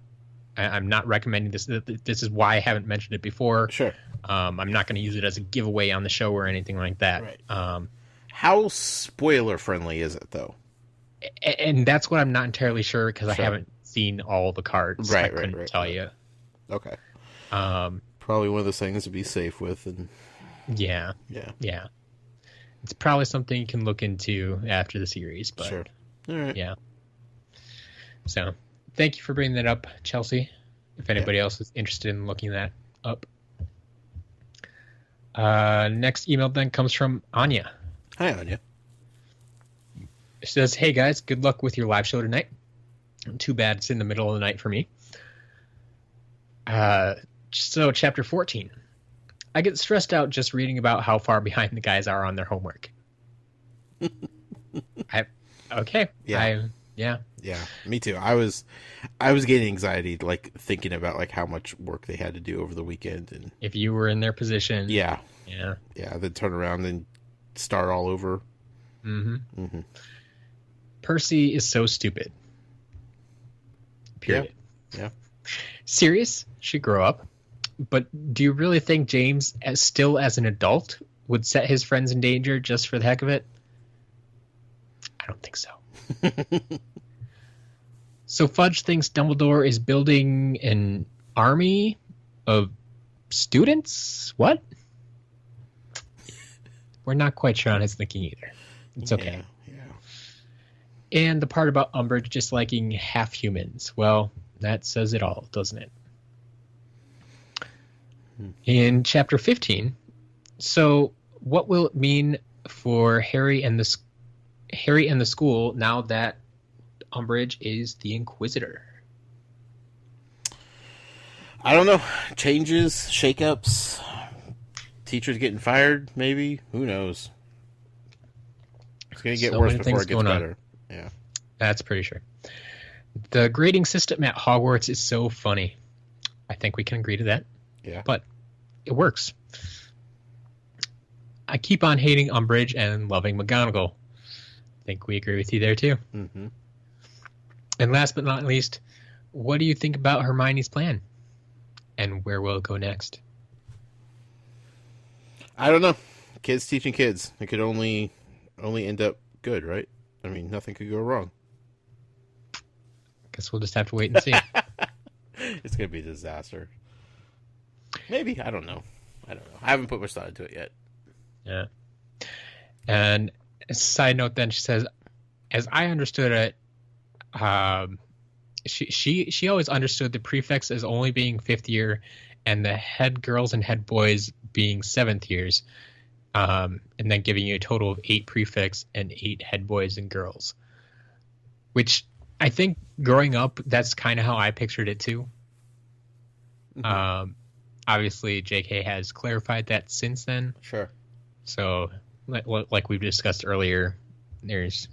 I'm not recommending this. This is why I haven't mentioned it before. Sure. I'm not going to use it as a giveaway on the show or anything like that. Right. How spoiler friendly is it though? And that's what I'm not entirely sure because I haven't seen all the cards. Right, I couldn't tell you. Okay. Probably one of those things to be safe with. And yeah. It's probably something you can look into after the series. But sure. All right. Yeah. So thank you for bringing that up, Chelsea. If anybody else is interested in looking that up. Next email then comes from Anya. Hi, Anya. She says, hey guys, good luck with your live show tonight. Too bad it's in the middle of the night for me. So chapter 14. I get stressed out just reading about how far behind the guys are on their homework. Okay. Yeah. Yeah, me too. I was getting anxiety like thinking about like how much work they had to do over the weekend, and if you were in their position. Yeah. Then turn around and start all over. Mm-hmm. Percy is so stupid. Period. Yeah. Sirius should grow up, but do you really think James, still as an adult, would set his friends in danger just for the heck of it? I don't think so. So Fudge thinks Dumbledore is building an army of students? What? we're not quite sure on his thinking either. It's okay. Yeah. And the part about Umbridge disliking half-humans, well, that says it all, doesn't it? In Chapter 15, so what will it mean for Harry and the school now that Umbridge is the Inquisitor? I don't know. Changes, shakeups, teachers getting fired, maybe. Who knows? It's going to get worse before it gets better. Yeah. That's pretty sure. The grading system at Hogwarts is so funny. I think we can agree to that. Yeah. But it works. I keep on hating Umbridge and loving McGonagall. I think we agree with you there too. Mm-hmm. And last but not least, what do you think about Hermione's plan? And where will it go next? I don't know. Kids teaching kids. It could only end up good, right? I mean, nothing could go wrong. Guess we'll just have to wait and see. It's going to be a disaster. Maybe. I don't know. I haven't put much thought into it yet. Yeah. And a side note then, she says, as I understood it, she always understood the prefects as only being fifth year and the head girls and head boys being seventh years, and then giving you a total of 8 prefects and 8 head boys and girls, which I think growing up, that's kind of how I pictured it too. Mm-hmm. Obviously JK has clarified that since then. Sure. So like we've discussed earlier, there's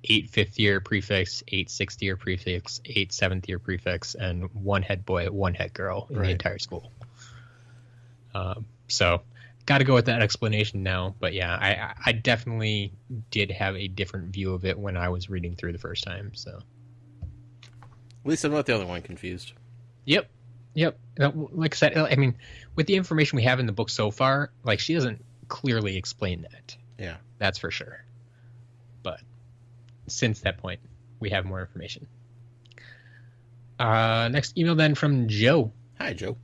8 fifth-year prefects, 8 sixth-year prefects, 8 seventh-year prefects, and 1 head boy, 1 head girl in the entire school. So, got to go with that explanation now. But yeah, I definitely did have a different view of it when I was reading through the first time. So, at least I'm not the only one confused. Yep. Like I said, I mean, with the information we have in the book so far, like, she doesn't clearly explain that. Yeah. That's for sure. But since that point, we have more information. Next email then from Joe. Hi, Joe.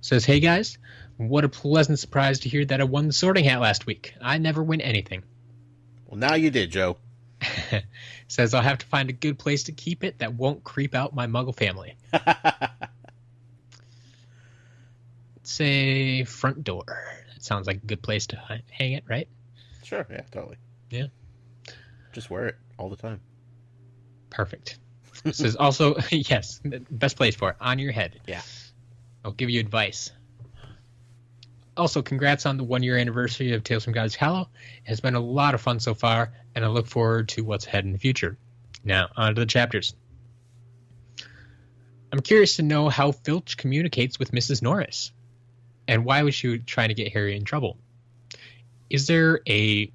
Says, hey guys, what a pleasant surprise to hear that I won the Sorting Hat last week. I never win anything. Well, now you did, Joe. Says I'll have to find a good place to keep it that won't creep out my Muggle family. Say front door. That sounds like a good place to hang it, right? Sure, yeah, totally. Yeah. Just wear it all the time. Perfect. Says also, yes, best place for it, on your head. Yeah. I'll give you advice. Also, congrats on the 1-year anniversary of Tales from Godric's Hollow. It has been a lot of fun so far, and I look forward to what's ahead in the future. Now, on to the chapters. I'm curious to know how Filch communicates with Mrs. Norris, and why was she trying to get Harry in trouble? Is there a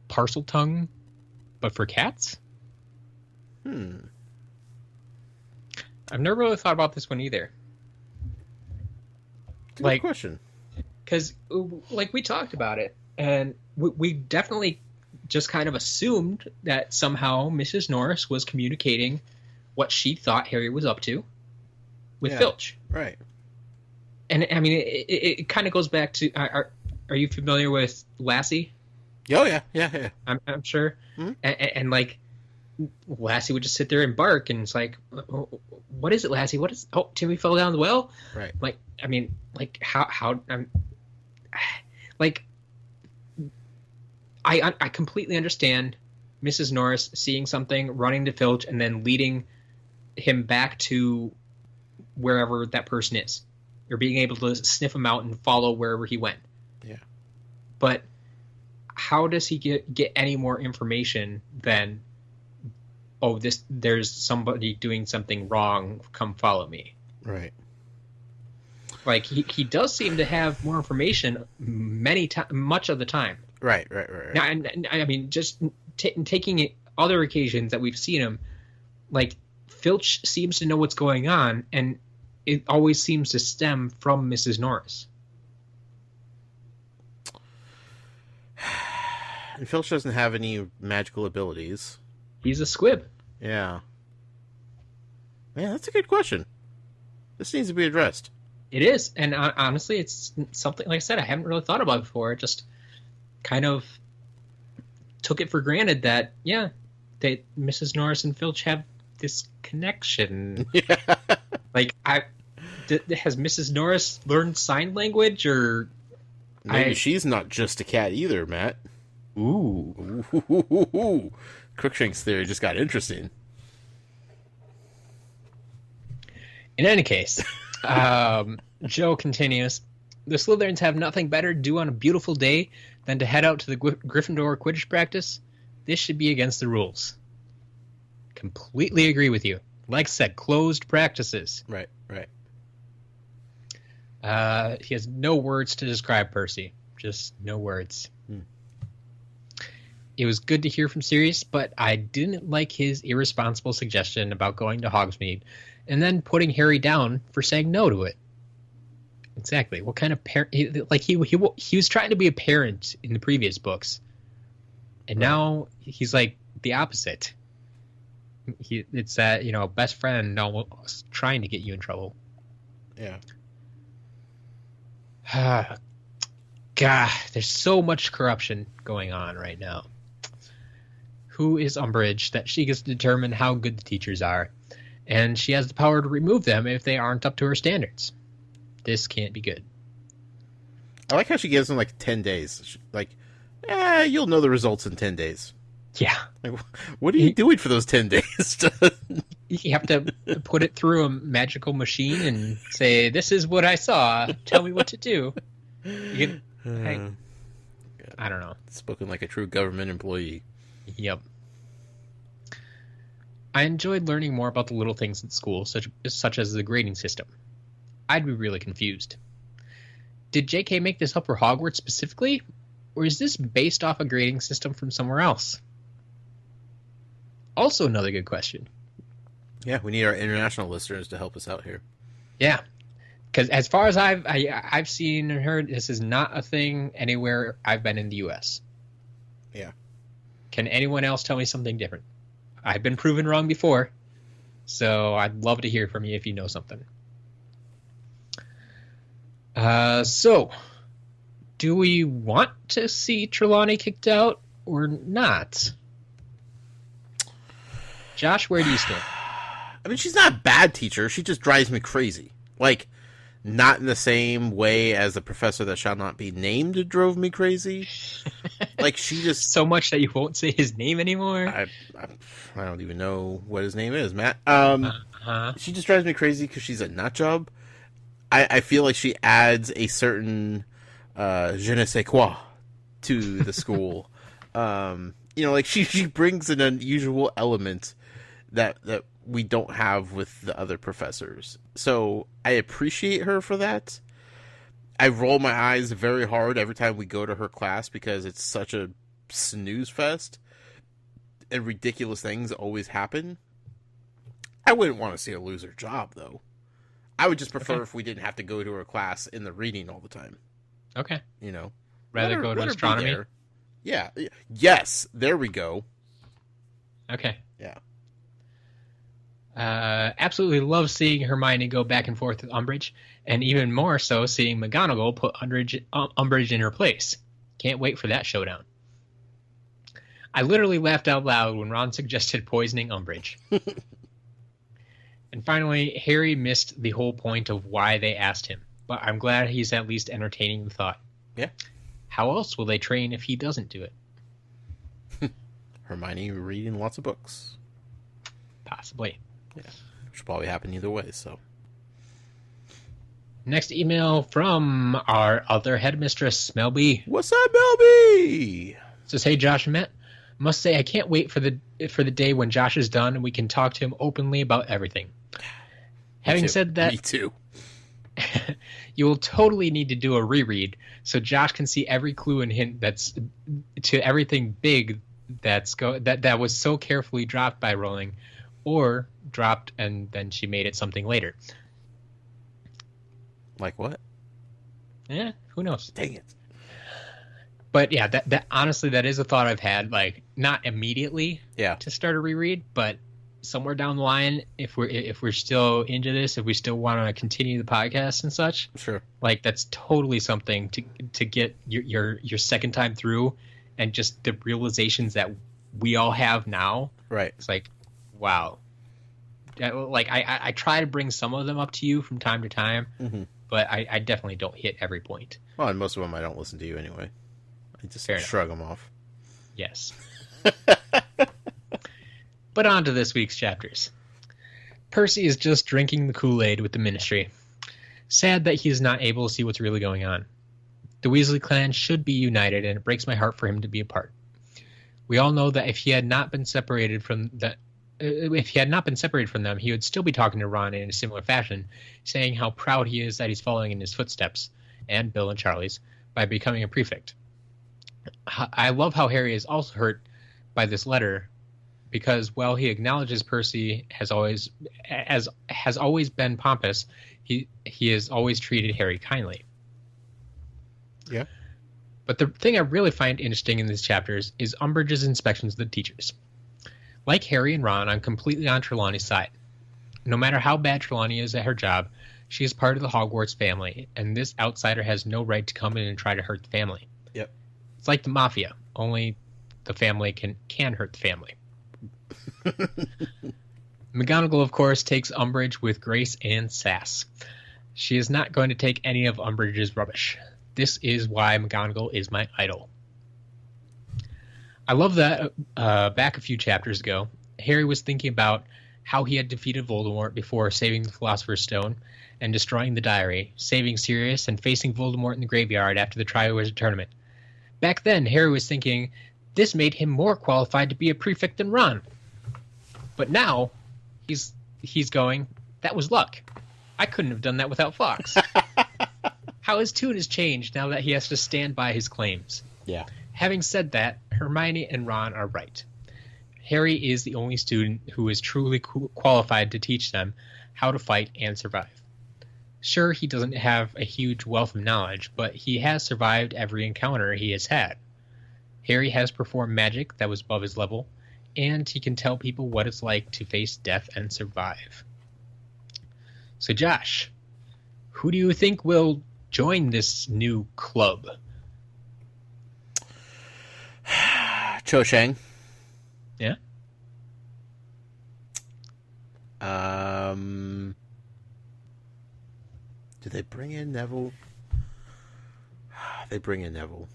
parcel tongue, but for cats? I've never really thought about this one either. Good question. Because, like, we talked about it, and we definitely just kind of assumed that somehow Mrs. Norris was communicating what she thought Harry was up to with Filch. Right. And, I mean, it kind of goes back to... Are you familiar with Lassie? Oh, yeah. I'm sure. Mm-hmm. And, like, Lassie would just sit there and bark, and it's like, oh, what is it, Lassie? What is... Oh, Timmy fell down the well? Right. Like, I mean, like, how like, I completely understand Mrs. Norris seeing something, running to Filch, and then leading him back to wherever that person is, or being able to sniff him out and follow wherever he went. Yeah. But how does he get any more information than, oh, there's somebody doing something wrong, come follow me? Right. Like, he does seem to have more information much of the time. Right. Now, and I mean, just taking it other occasions that we've seen him, like, Filch seems to know what's going on, and it always seems to stem from Mrs. Norris. And Filch doesn't have any magical abilities. He's a squib. Yeah. Man, that's a good question. This needs to be addressed. It is, and honestly, it's something, like I said, I haven't really thought about before. Just, kind of took it for granted that, yeah, that Mrs. Norris and Filch have this connection. Yeah. Like, has Mrs. Norris learned sign language, or Maybe she's not just a cat either, Matt. Ooh. Ooh. Crookshank's theory just got interesting. In any case, Joe continues, the Slytherins have nothing better to do on a beautiful day than to head out to the Gryffindor Quidditch practice. This should be against the rules. Completely agree with you. Like I said, closed practices. Right. He has no words to describe Percy. Just no words. It was good to hear from Sirius, but I didn't like his irresponsible suggestion about going to Hogsmeade and then putting Harry down for saying no to it. Exactly. What kind of parent? He was trying to be a parent in the previous books, and now he's like the opposite. It's that, best friend almost trying to get you in trouble. Yeah. God, there's so much corruption going on right now. Who is Umbridge that she gets to determine how good the teachers are, and she has the power to remove them if they aren't up to her standards? This can't be good. I like how she gives them like 10 days. Like, you'll know the results in 10 days. Yeah. Like, what are you doing for those 10 days? You have to put it through a magical machine and say, this is what I saw. Tell me what to do. I don't know. Spoken like a true government employee. Yep. I enjoyed learning more about the little things at school, such as the grading system. I'd be really confused. Did JK make this up for Hogwarts specifically? Or is this based off a grading system from somewhere else? Also another good question. Yeah, we need our international listeners to help us out here. Yeah. Because as far as I've seen and heard, this is not a thing anywhere I've been in the U.S. Yeah. Can anyone else tell me something different? I've been proven wrong before, so I'd love to hear from you if you know something. So, do we want to see Trelawney kicked out or not? Josh, where do you stand? I mean, she's not a bad teacher. She just drives me crazy. Like, not in the same way as the professor that shall not be named drove me crazy. Like, she just... So much that you won't say his name anymore? I don't even know what his name is, Matt. She just drives me crazy because she's a nut job. I feel like she adds a certain je ne sais quoi to the school. Like she brings an unusual element that we don't have with the other professors. So I appreciate her for that. I roll my eyes very hard every time we go to her class because it's such a snooze fest and ridiculous things always happen. I wouldn't want to see her lose her job, though. I would just prefer if we didn't have to go to her class in the reading all the time. Okay. Rather go to astronomy? Yeah. Yes. There we go. Okay. Yeah. Absolutely love seeing Hermione go back and forth with Umbridge, and even more so seeing McGonagall put Umbridge in her place. Can't wait for that showdown. I literally laughed out loud when Ron suggested poisoning Umbridge. And finally, Harry missed the whole point of why they asked him, but I'm glad he's at least entertaining the thought. Yeah. How else will they train if he doesn't do it? Hermione reading lots of books. Possibly. Yeah. Which will probably happen either way, so. Next email from our other headmistress, Melby. What's up, Melby? Says, hey, Josh and Matt. Must say I can't wait for the day when Josh is done and we can talk to him openly about everything. Having said that, me too. You will totally need to do a reread so Josh can see every clue and hint that's to everything big that was so carefully dropped by Rowling, or dropped and then she made it something later. Like what? Yeah, who knows? Dang it. But yeah, that honestly, that is a thought I've had. Like, not immediately to start a reread, but somewhere down the line, if we're still into this, if we still want to continue the podcast and such, Sure. like that's totally something to get your second time through, and just the realizations that we all have now. Right. It's like, wow. Like I try to bring some of them up to you from time to time, but I definitely don't hit every point. Well, and most of them I don't listen to you anyway. I just shrug them off. Yes. But on to this week's chapters. Percy is just drinking the Kool-Aid with the Ministry. Sad that he is not able to see what's really going on. The Weasley clan should be united, and it breaks my heart for him to be apart. We all know that if he had not been separated from them, he would still be talking to Ron in a similar fashion, saying how proud he is that he's following in his footsteps, and Bill and Charlie's, by becoming a prefect. I love how Harry is also hurt by this letter, because while he acknowledges Percy has always been pompous, he has always treated Harry kindly. Yeah. But the thing I really find interesting in these chapters is Umbridge's inspections of the teachers. Like Harry and Ron, I'm completely on Trelawney's side. No matter how bad Trelawney is at her job, she is part of the Hogwarts family, and this outsider has no right to come in and try to hurt the family. Yep. It's like the Mafia, only the family can hurt the family. McGonagall, of course, takes Umbridge with grace and sass. She is not going to take any of Umbridge's rubbish. This is why McGonagall is my idol. I love that back a few chapters ago, Harry was thinking about how he had defeated Voldemort before saving the Philosopher's Stone and destroying the diary, saving Sirius, and facing Voldemort in the graveyard after the Triwizard Tournament. Back then, Harry was thinking, this made him more qualified to be a prefect than Ron. But now, he's going, that was luck. I couldn't have done that without Fox. How his tune has changed now that he has to stand by his claims. Yeah. Having said that, Hermione and Ron are right. Harry is the only student who is truly qualified to teach them how to fight and survive. Sure, he doesn't have a huge wealth of knowledge, but he has survived every encounter he has had. Harry has performed magic that was above his level, and he can tell people what it's like to face death and survive. So Josh, who do you think will join this new club? Cho Chang. Yeah? Did they bring in Neville? They bring in Neville.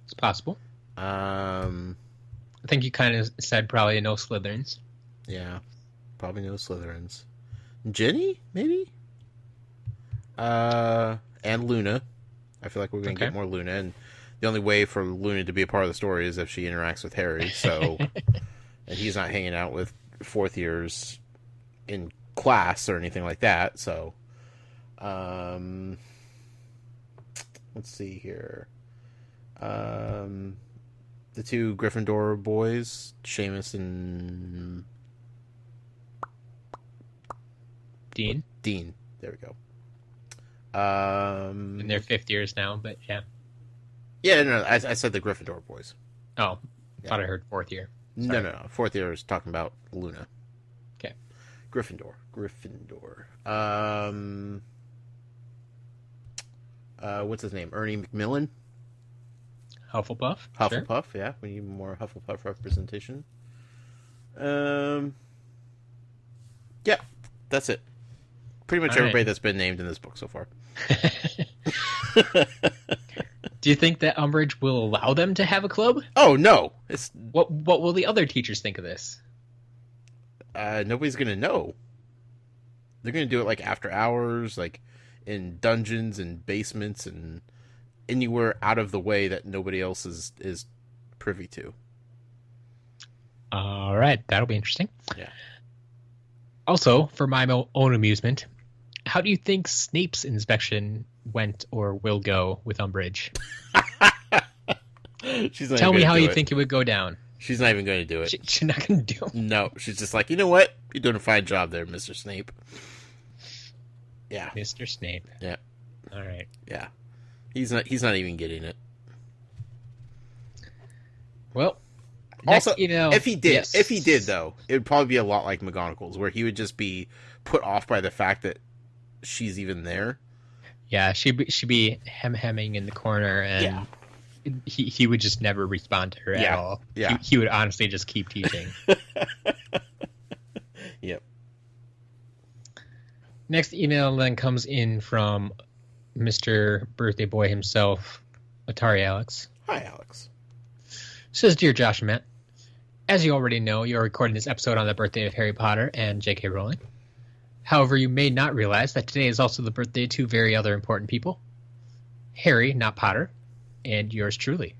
It's possible. I think you kind of said probably no Slytherins. Yeah, probably no Slytherins. Ginny, maybe? And Luna. I feel like we're going to get more Luna, and the only way for Luna to be a part of the story is if she interacts with Harry, so... and he's not hanging out with fourth years in class or anything like that, so... let's see here. The two Gryffindor boys, Seamus and... Dean. There we go. In their fifth years now, but yeah. Yeah, no, I said the Gryffindor boys. Oh, I thought I heard fourth year. Sorry. No. Fourth year is talking about Luna. Okay. Gryffindor. What's his name? Ernie Macmillan? Hufflepuff? Hufflepuff, sure. Yeah. We need more Hufflepuff representation. Yeah, that's it. Pretty much everybody that's been named in this book so far. Do you think that Umbridge will allow them to have a club? Oh, no. What will the other teachers think of this? Nobody's going to know. They're going to do it like after hours, like in dungeons and basements and anywhere out of the way that nobody else is privy to. All right. That'll be interesting. Yeah. Also, for my own amusement, how do you think Snape's inspection went or will go with Umbridge? Tell me how you think it would go down. She's not even going to do it. She's not going to do it. No, she's just like, you know what? You're doing a fine job there, Mr. Snape. Yeah. Mr. Snape. Yeah. All right. Yeah. He's not even getting it. Well, Next Also, email. if he did, Yes. though, it would probably be a lot like McGonagall's, where he would just be put off by the fact that she's even there. Yeah, she'd be hemming in the corner, and he would just never respond to her at all. Yeah. He would honestly just keep teaching. Yep. Next email then comes in from Mr. Birthday Boy himself, Atari Alex. Hi, Alex. Says, Dear Josh and Matt, as you already know, you're recording this episode on the birthday of Harry Potter and J.K. Rowling. However, you may not realize that today is also the birthday of two very other important people. Harry, not Potter, and yours truly.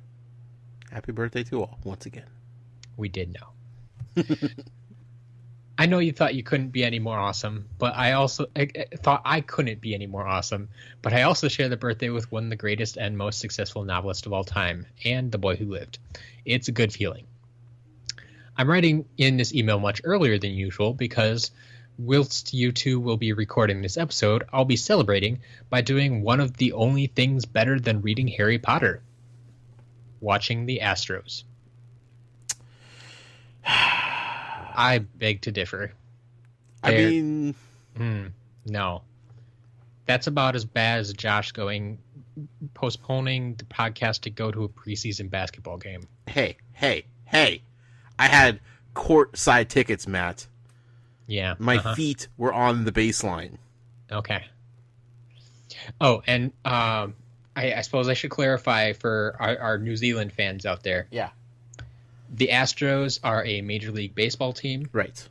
Happy birthday to all, once again. We did know. I know you thought you couldn't be any more awesome, but I thought I couldn't be any more awesome, but I also share the birthday with one of the greatest and most successful novelists of all time, and The Boy Who Lived. It's a good feeling. I'm writing in this email much earlier than usual because whilst you two will be recording this episode, I'll be celebrating by doing one of the only things better than reading Harry Potter. Watching the Astros. I beg to differ. No. That's about as bad as Josh postponing the podcast to go to a preseason basketball game. Hey. I had court-side tickets, Matt. Yeah. My feet were on the baseline. Okay. Oh, and I suppose I should clarify for our New Zealand fans out there. Yeah. The Astros are a Major League Baseball team. Right.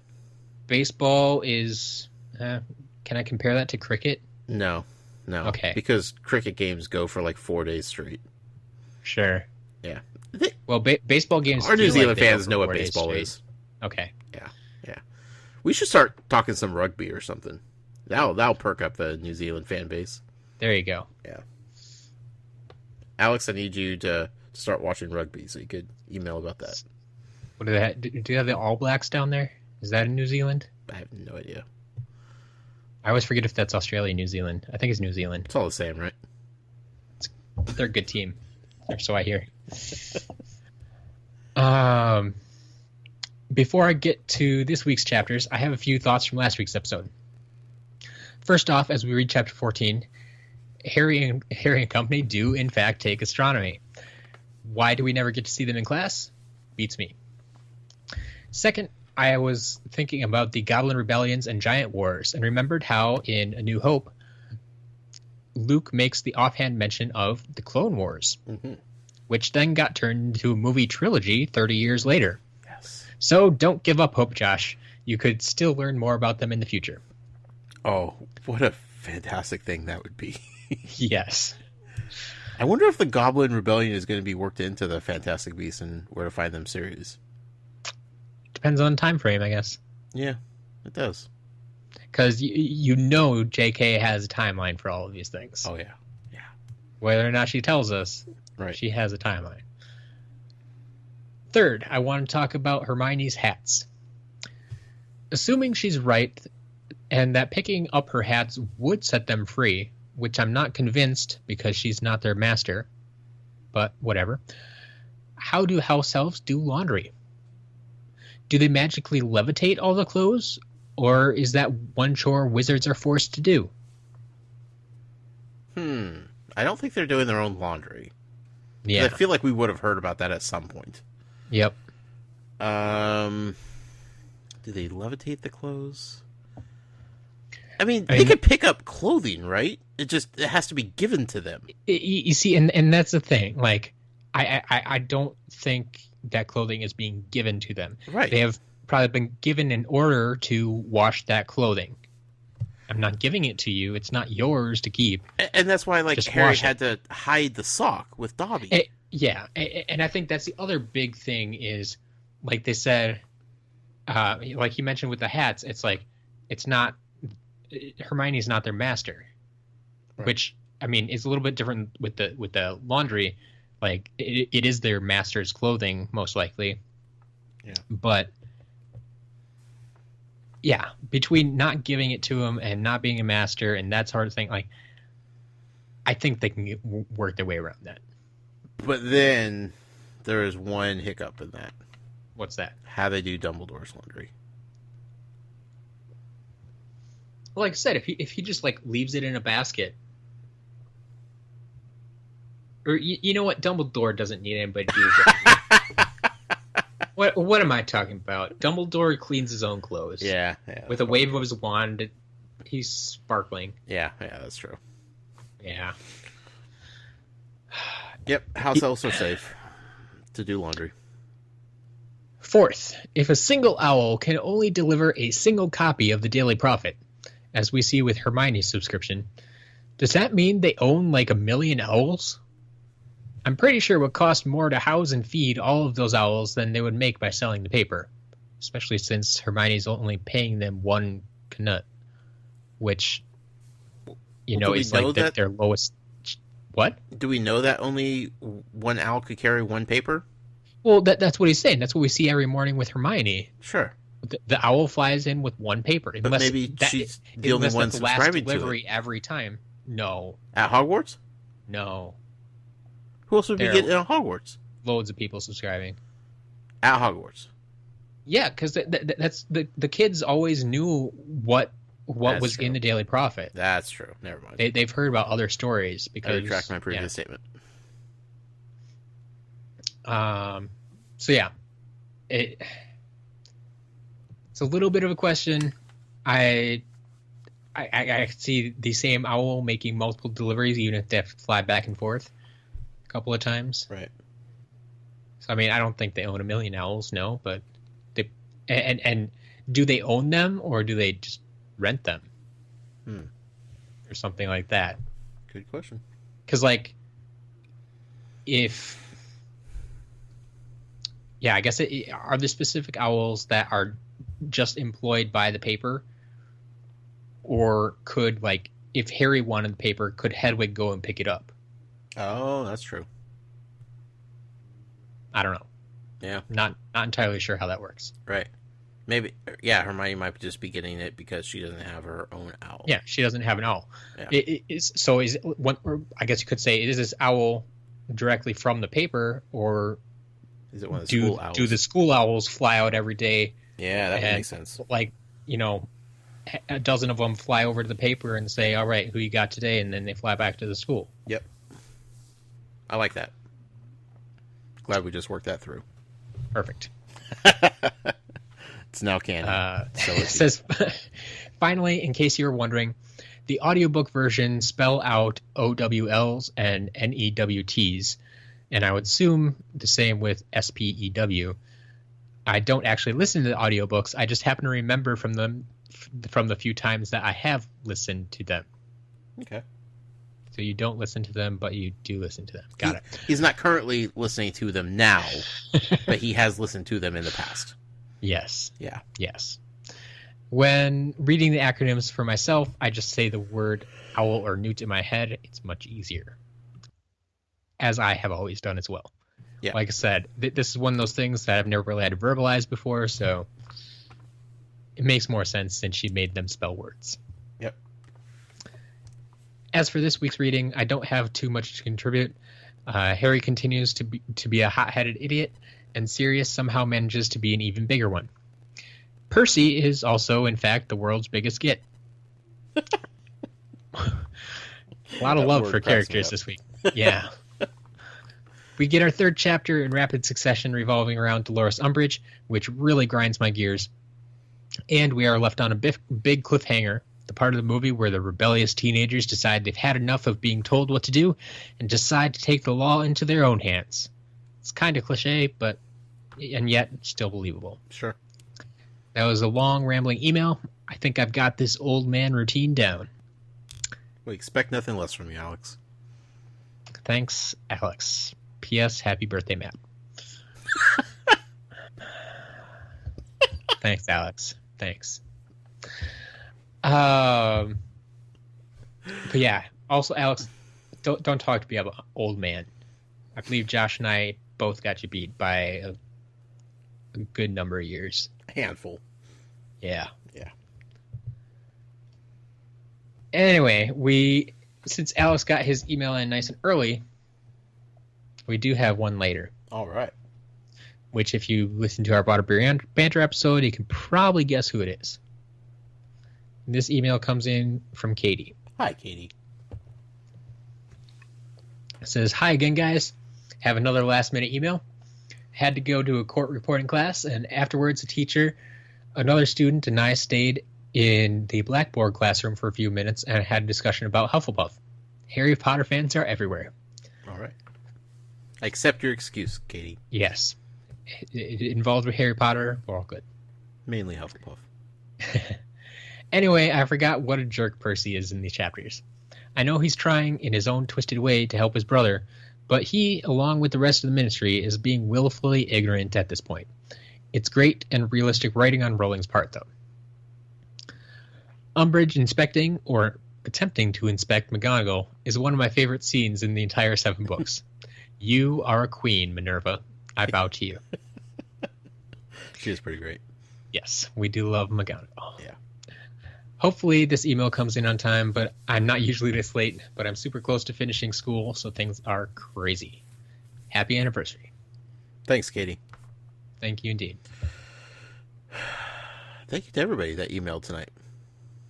Baseball is... can I compare that to cricket? No. Okay. Because cricket games go for like 4 days straight. Sure. Yeah. Well, baseball games... Our New feel Zealand like they fans go know for what 4 days baseball straight. is. Okay. Yeah. We should start talking some rugby or something. That'll perk up the New Zealand fan base. There you go. Yeah. Alex, I need you to start watching rugby so you could email about that. What do they have? Do you have the All Blacks down there? Is that in New Zealand? I have no idea. I always forget if that's Australia, New Zealand. I think it's New Zealand. It's all the same, right? They're a good team. Or so I hear. Before I get to this week's chapters, I have a few thoughts from last week's episode. First off, as we read chapter 14, Harry and company do, in fact, take astronomy. Why do we never get to see them in class? Beats me. Second, I was thinking about the Goblin Rebellions and Giant Wars and remembered how, in A New Hope, Luke makes the offhand mention of the Clone Wars, which then got turned into a movie trilogy 30 years later. Yes. So don't give up hope, Josh. You could still learn more about them in the future. Oh, what a fantastic thing that would be. Yes. I wonder if the Goblin Rebellion is going to be worked into the Fantastic Beasts and Where to Find Them series. Depends on time frame, I guess. Yeah, it does. Because you know JK has a timeline for all of these things. Oh, yeah. Whether or not she tells us, Right. She has a timeline. Third, I want to talk about Hermione's hats. Assuming she's right and that picking up her hats would set them free, which I'm not convinced because she's not their master, but whatever. How do house elves do laundry? Do they magically levitate all the clothes, or is that one chore wizards are forced to do? I don't think they're doing their own laundry. Yeah. I feel like we would have heard about that at some point. Yep. Do they levitate the clothes? I mean, they could pick up clothing, right? It has to be given to them. You see, and that's the thing. Like, I don't think that clothing is being given to them. Right. They have probably been given an order to wash that clothing. I'm not giving it to you. It's not yours to keep. And that's why, like, Just Harry had to hide the sock with Dobby. Yeah, and I think that's the other big thing is, like they said, like you mentioned with the hats, it's like, it's not, Hermione's not their master. Right. Which, I mean, is a little bit different with the laundry. Like, it is their master's clothing, most likely. Yeah. But, yeah, between not giving it to him and not being a master and that sort of thing, like, I think they can work their way around that. But then there is one hiccup in that. What's that? How they do Dumbledore's laundry. Well, like I said, if he just like leaves it in a basket, or you know what, Dumbledore doesn't need anybody to do it. What am I talking about? Dumbledore cleans his own clothes. Yeah. With a wave of his wand, he's sparkling. Yeah, that's true. Yeah. Yep, house elves are safe to do laundry. Fourth, if a single owl can only deliver a single copy of the Daily Prophet, as we see with Hermione's subscription, does that mean they own like 1 million owls? I'm pretty sure it would cost more to house and feed all of those owls than they would make by selling the paper, especially since Hermione's only paying them 1 knut, which, is like their lowest. What? Do we know that only one owl could carry one paper? Well, that's what he's saying. That's what we see every morning with Hermione. Sure. The owl flies in with 1 paper. But maybe she's the only one subscribing to it. Every time. No. At Hogwarts? No. Who else would be getting at Hogwarts? Loads of people subscribing. At Hogwarts? Yeah, because that's the kids always knew what was in the Daily Prophet. That's true. Never mind. They've heard about other stories because I retract my previous statement. So yeah, it's a little bit of a question. I see the same owl making multiple deliveries, even if they have to fly back and forth a couple of times. Right. So I mean, I don't think they own 1 million owls, no, but they and do they own them or do they just rent them or something like that? Good question. Because I guess are there specific owls that are just employed by the paper, or could if Harry wanted the paper, could Hedwig go and pick it up? Oh, that's true. I don't know. Yeah, not entirely sure how that works. Right. Maybe, yeah, Hermione might just be getting it because she doesn't have her own owl. Yeah, she doesn't have an owl. Yeah. So is it one? Or I guess you could say, is this owl directly from the paper, or is it one of the school owls? Do the school owls fly out every day? Yeah, that makes sense. A dozen of them fly over to the paper and say, "All right, who you got today?" And then they fly back to the school. Yep. I like that. Glad we just worked that through. Perfect. It's now canon. It says, finally, in case you were wondering, the audiobook version spell out OWLs and NEWTs, and I would assume the same with SPEW. I don't actually listen to the audiobooks. I just happen to remember from the few times that I have listened to them. Okay. So you don't listen to them, but you do listen to them. Got it. He's not currently listening to them now, but he has listened to them in the past. Yes. Yeah. Yes. When reading the acronyms for myself, I just say the word owl or newt in my head. It's much easier, as I have always done as well. Yeah. Like I said, this is one of those things that I've never really had to verbalize before, so it makes more sense since she made them spell words. Yep. As for this week's reading, I don't have too much to contribute. Harry continues to be a hot-headed idiot, and Sirius somehow manages to be an even bigger one. Percy is also, in fact, the world's biggest git. A lot of love for characters this week. Yeah. We get our third chapter in rapid succession revolving around Dolores Umbridge, which really grinds my gears. And we are left on a big cliffhanger, the part of the movie where the rebellious teenagers decide they've had enough of being told what to do and decide to take the law into their own hands. It's kind of cliche, and yet still believable. Sure. That was a long, rambling email. I think I've got this old man routine down. We expect nothing less from you, Alex. Thanks, Alex. P.S. Happy birthday, Matt. Thanks, Alex. Thanks. But yeah, also, Alex, don't talk to me about old man. I believe Josh and I both got you beat by a good number of years. A handful. Yeah. Yeah. Anyway, since Alex got his email in nice and early, we do have one later. All right. which if you listen to our Butter Beer Banter episode, you can probably guess who it is. This email comes in from Katie. Hi, Katie. It says, "Hi again, guys. Have another last-minute email. Had to go to a court reporting class, and afterwards another student and I stayed in the Blackboard classroom for a few minutes and had a discussion about Hufflepuff. Harry Potter fans are everywhere." All right. I accept your excuse, Katie. Yes. It involved with Harry Potter. We're all good. Mainly Hufflepuff. Anyway, I forgot what a jerk Percy is in these chapters. I know he's trying in his own twisted way to help his brother, but he, along with the rest of the ministry, is being willfully ignorant at this point. It's great and realistic writing on Rowling's part, though. Umbridge inspecting, or attempting to inspect, McGonagall is one of my favorite scenes in the entire 7 books. You are a queen, Minerva. I bow to you. She is pretty great. Yes, we do love McGonagall. Yeah. Hopefully this email comes in on time, but I'm not usually this late, but I'm super close to finishing school, so things are crazy. Happy anniversary. Thanks, Katie. Thank you indeed. Thank you to everybody that emailed tonight.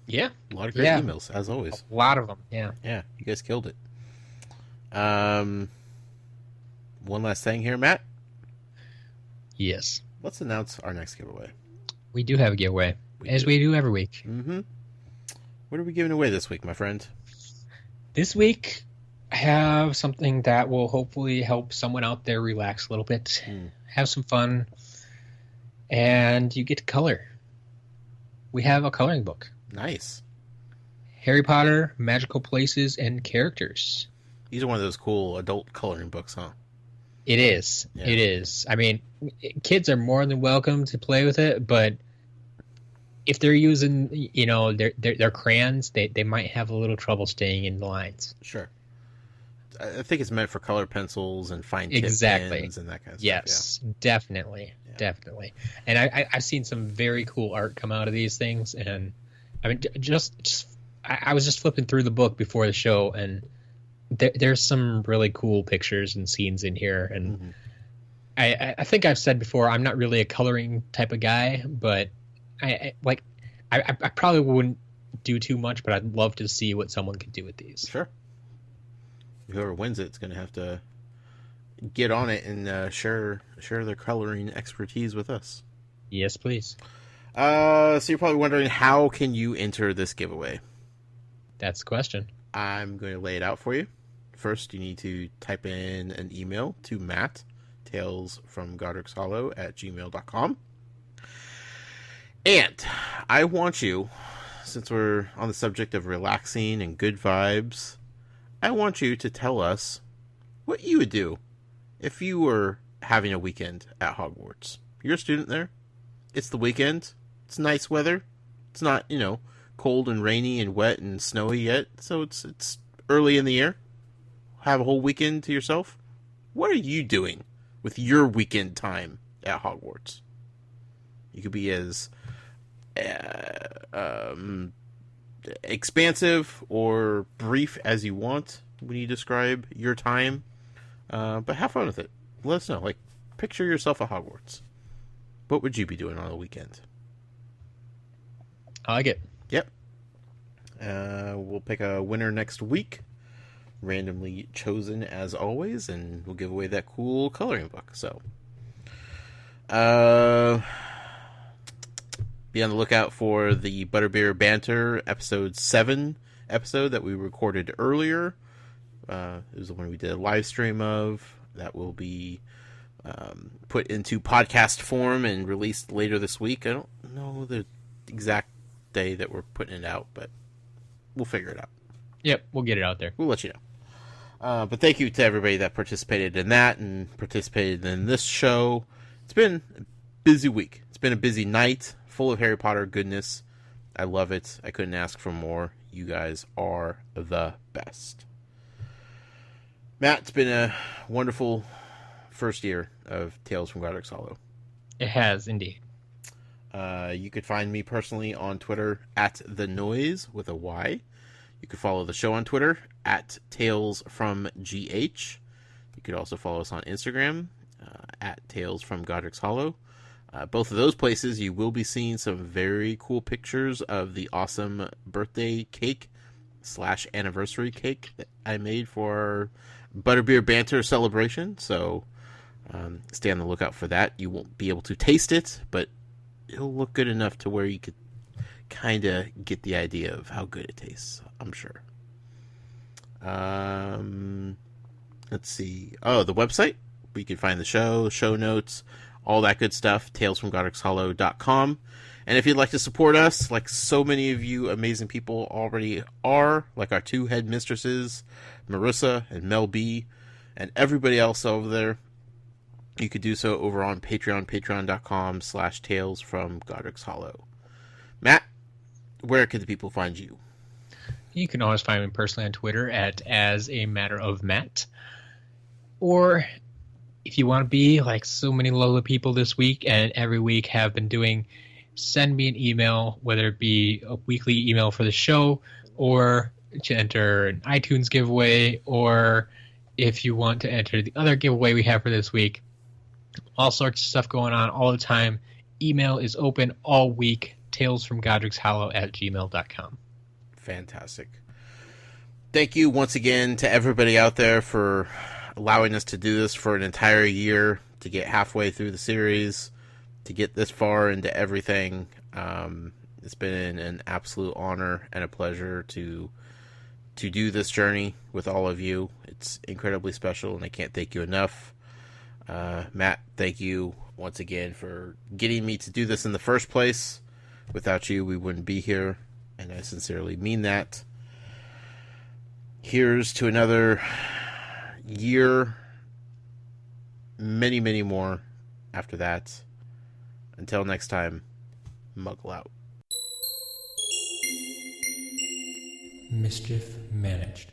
Yeah. A lot of great emails, as always. A lot of them, yeah. Yeah, you guys killed it. One last thing here, Matt. Yes. Let's announce our next giveaway. We do have a giveaway, we do every week. Mm-hmm. What are we giving away this week, my friend? This week, I have something that will hopefully help someone out there relax a little bit, have some fun, and you get to color. We have a coloring book. Nice. Harry Potter, Magical Places, and Characters. These are one of those cool adult coloring books, huh? It is. Yeah. It is. I mean, kids are more than welcome to play with it, but if they're using, their crayons, they might have a little trouble staying in the lines. Sure. I think it's meant for color pencils and fine tip pens and that kind of stuff. Yes, yeah. Definitely. And I've seen some very cool art come out of these things, and I mean, I was just flipping through the book before the show, and there's some really cool pictures and scenes in here, and I think I've said before, I'm not really a coloring type of guy, but I probably wouldn't do too much, but I'd love to see what someone could do with these. Sure. Whoever wins it's going to have to get on it and share their coloring expertise with us. Yes, please. So you're probably wondering, how can you enter this giveaway? That's the question. I'm going to lay it out for you. First, you need to type in an email to Matt, talesfromgodric's@gmail.com. And I want you, since we're on the subject of relaxing and good vibes, I want you to tell us what you would do if you were having a weekend at Hogwarts. You're a student there. It's the weekend. It's nice weather. It's not, cold and rainy and wet and snowy yet. So it's early in the year. Have a whole weekend to yourself. What are you doing with your weekend time at Hogwarts? You could be as expansive or brief as you want when you describe your time, but have fun with it. Let us know. Picture yourself at Hogwarts. What would you be doing on the weekend? I like it. Yep. We'll pick a winner next week, randomly chosen as always, and we'll give away that cool coloring book. So, be on the lookout for the Butterbeer Banter episode 7 episode that we recorded earlier. It was the one we did a live stream of. That will be put into podcast form and released later this week. I don't know the exact day that we're putting it out, but we'll figure it out. Yep, we'll get it out there. We'll let you know. But thank you to everybody that participated in that and participated in this show. It's been a busy week. It's been a busy night full of Harry Potter goodness. I love it. I couldn't ask for more. You guys are the best. Matt, it's been a wonderful first year of Tales from Godric's Hollow. It has, indeed. You could find me personally on Twitter at The Noise with a Y. You could follow the show on Twitter at TalesFromGH. You could also follow us on Instagram. at Tales from Godric's Hollow. Both of those places, you will be seeing some very cool pictures of the awesome birthday cake / anniversary cake that I made for our Butterbeer Banter celebration. So stay on the lookout for that. You won't be able to taste it, but it'll look good enough to where you could kind of get the idea of how good it tastes, I'm sure. Let's see. Oh, the website. You can find the show notes, all that good stuff, talesfromgodricshollow.com. And if you'd like to support us, like so many of you amazing people already are, like our two headmistresses, Marissa and Mel B, and everybody else over there, you could do so over on Patreon, patreon.com/Tales from Godric's Hollow. Matt, where can the people find you? You can always find me personally on Twitter at As a Matter of Matt. Or if you want to be like so many lovely people this week and every week have been doing, send me an email, whether it be a weekly email for the show or to enter an iTunes giveaway, or if you want to enter the other giveaway we have for this week. All sorts of stuff going on all the time. Email is open all week, talesfromgodricshollow@gmail.com. Fantastic. Thank you once again to everybody out there for allowing us to do this for an entire year, to get halfway through the series, to get this far into everything. It's been an absolute honor and a pleasure to do this journey with all of you. It's incredibly special, and I can't thank you enough. Matt, thank you once again for getting me to do this in the first place. Without you, we wouldn't be here, and I sincerely mean that. Here's to another year, many, many more after that. Until next time, Muggle out. Mischief managed.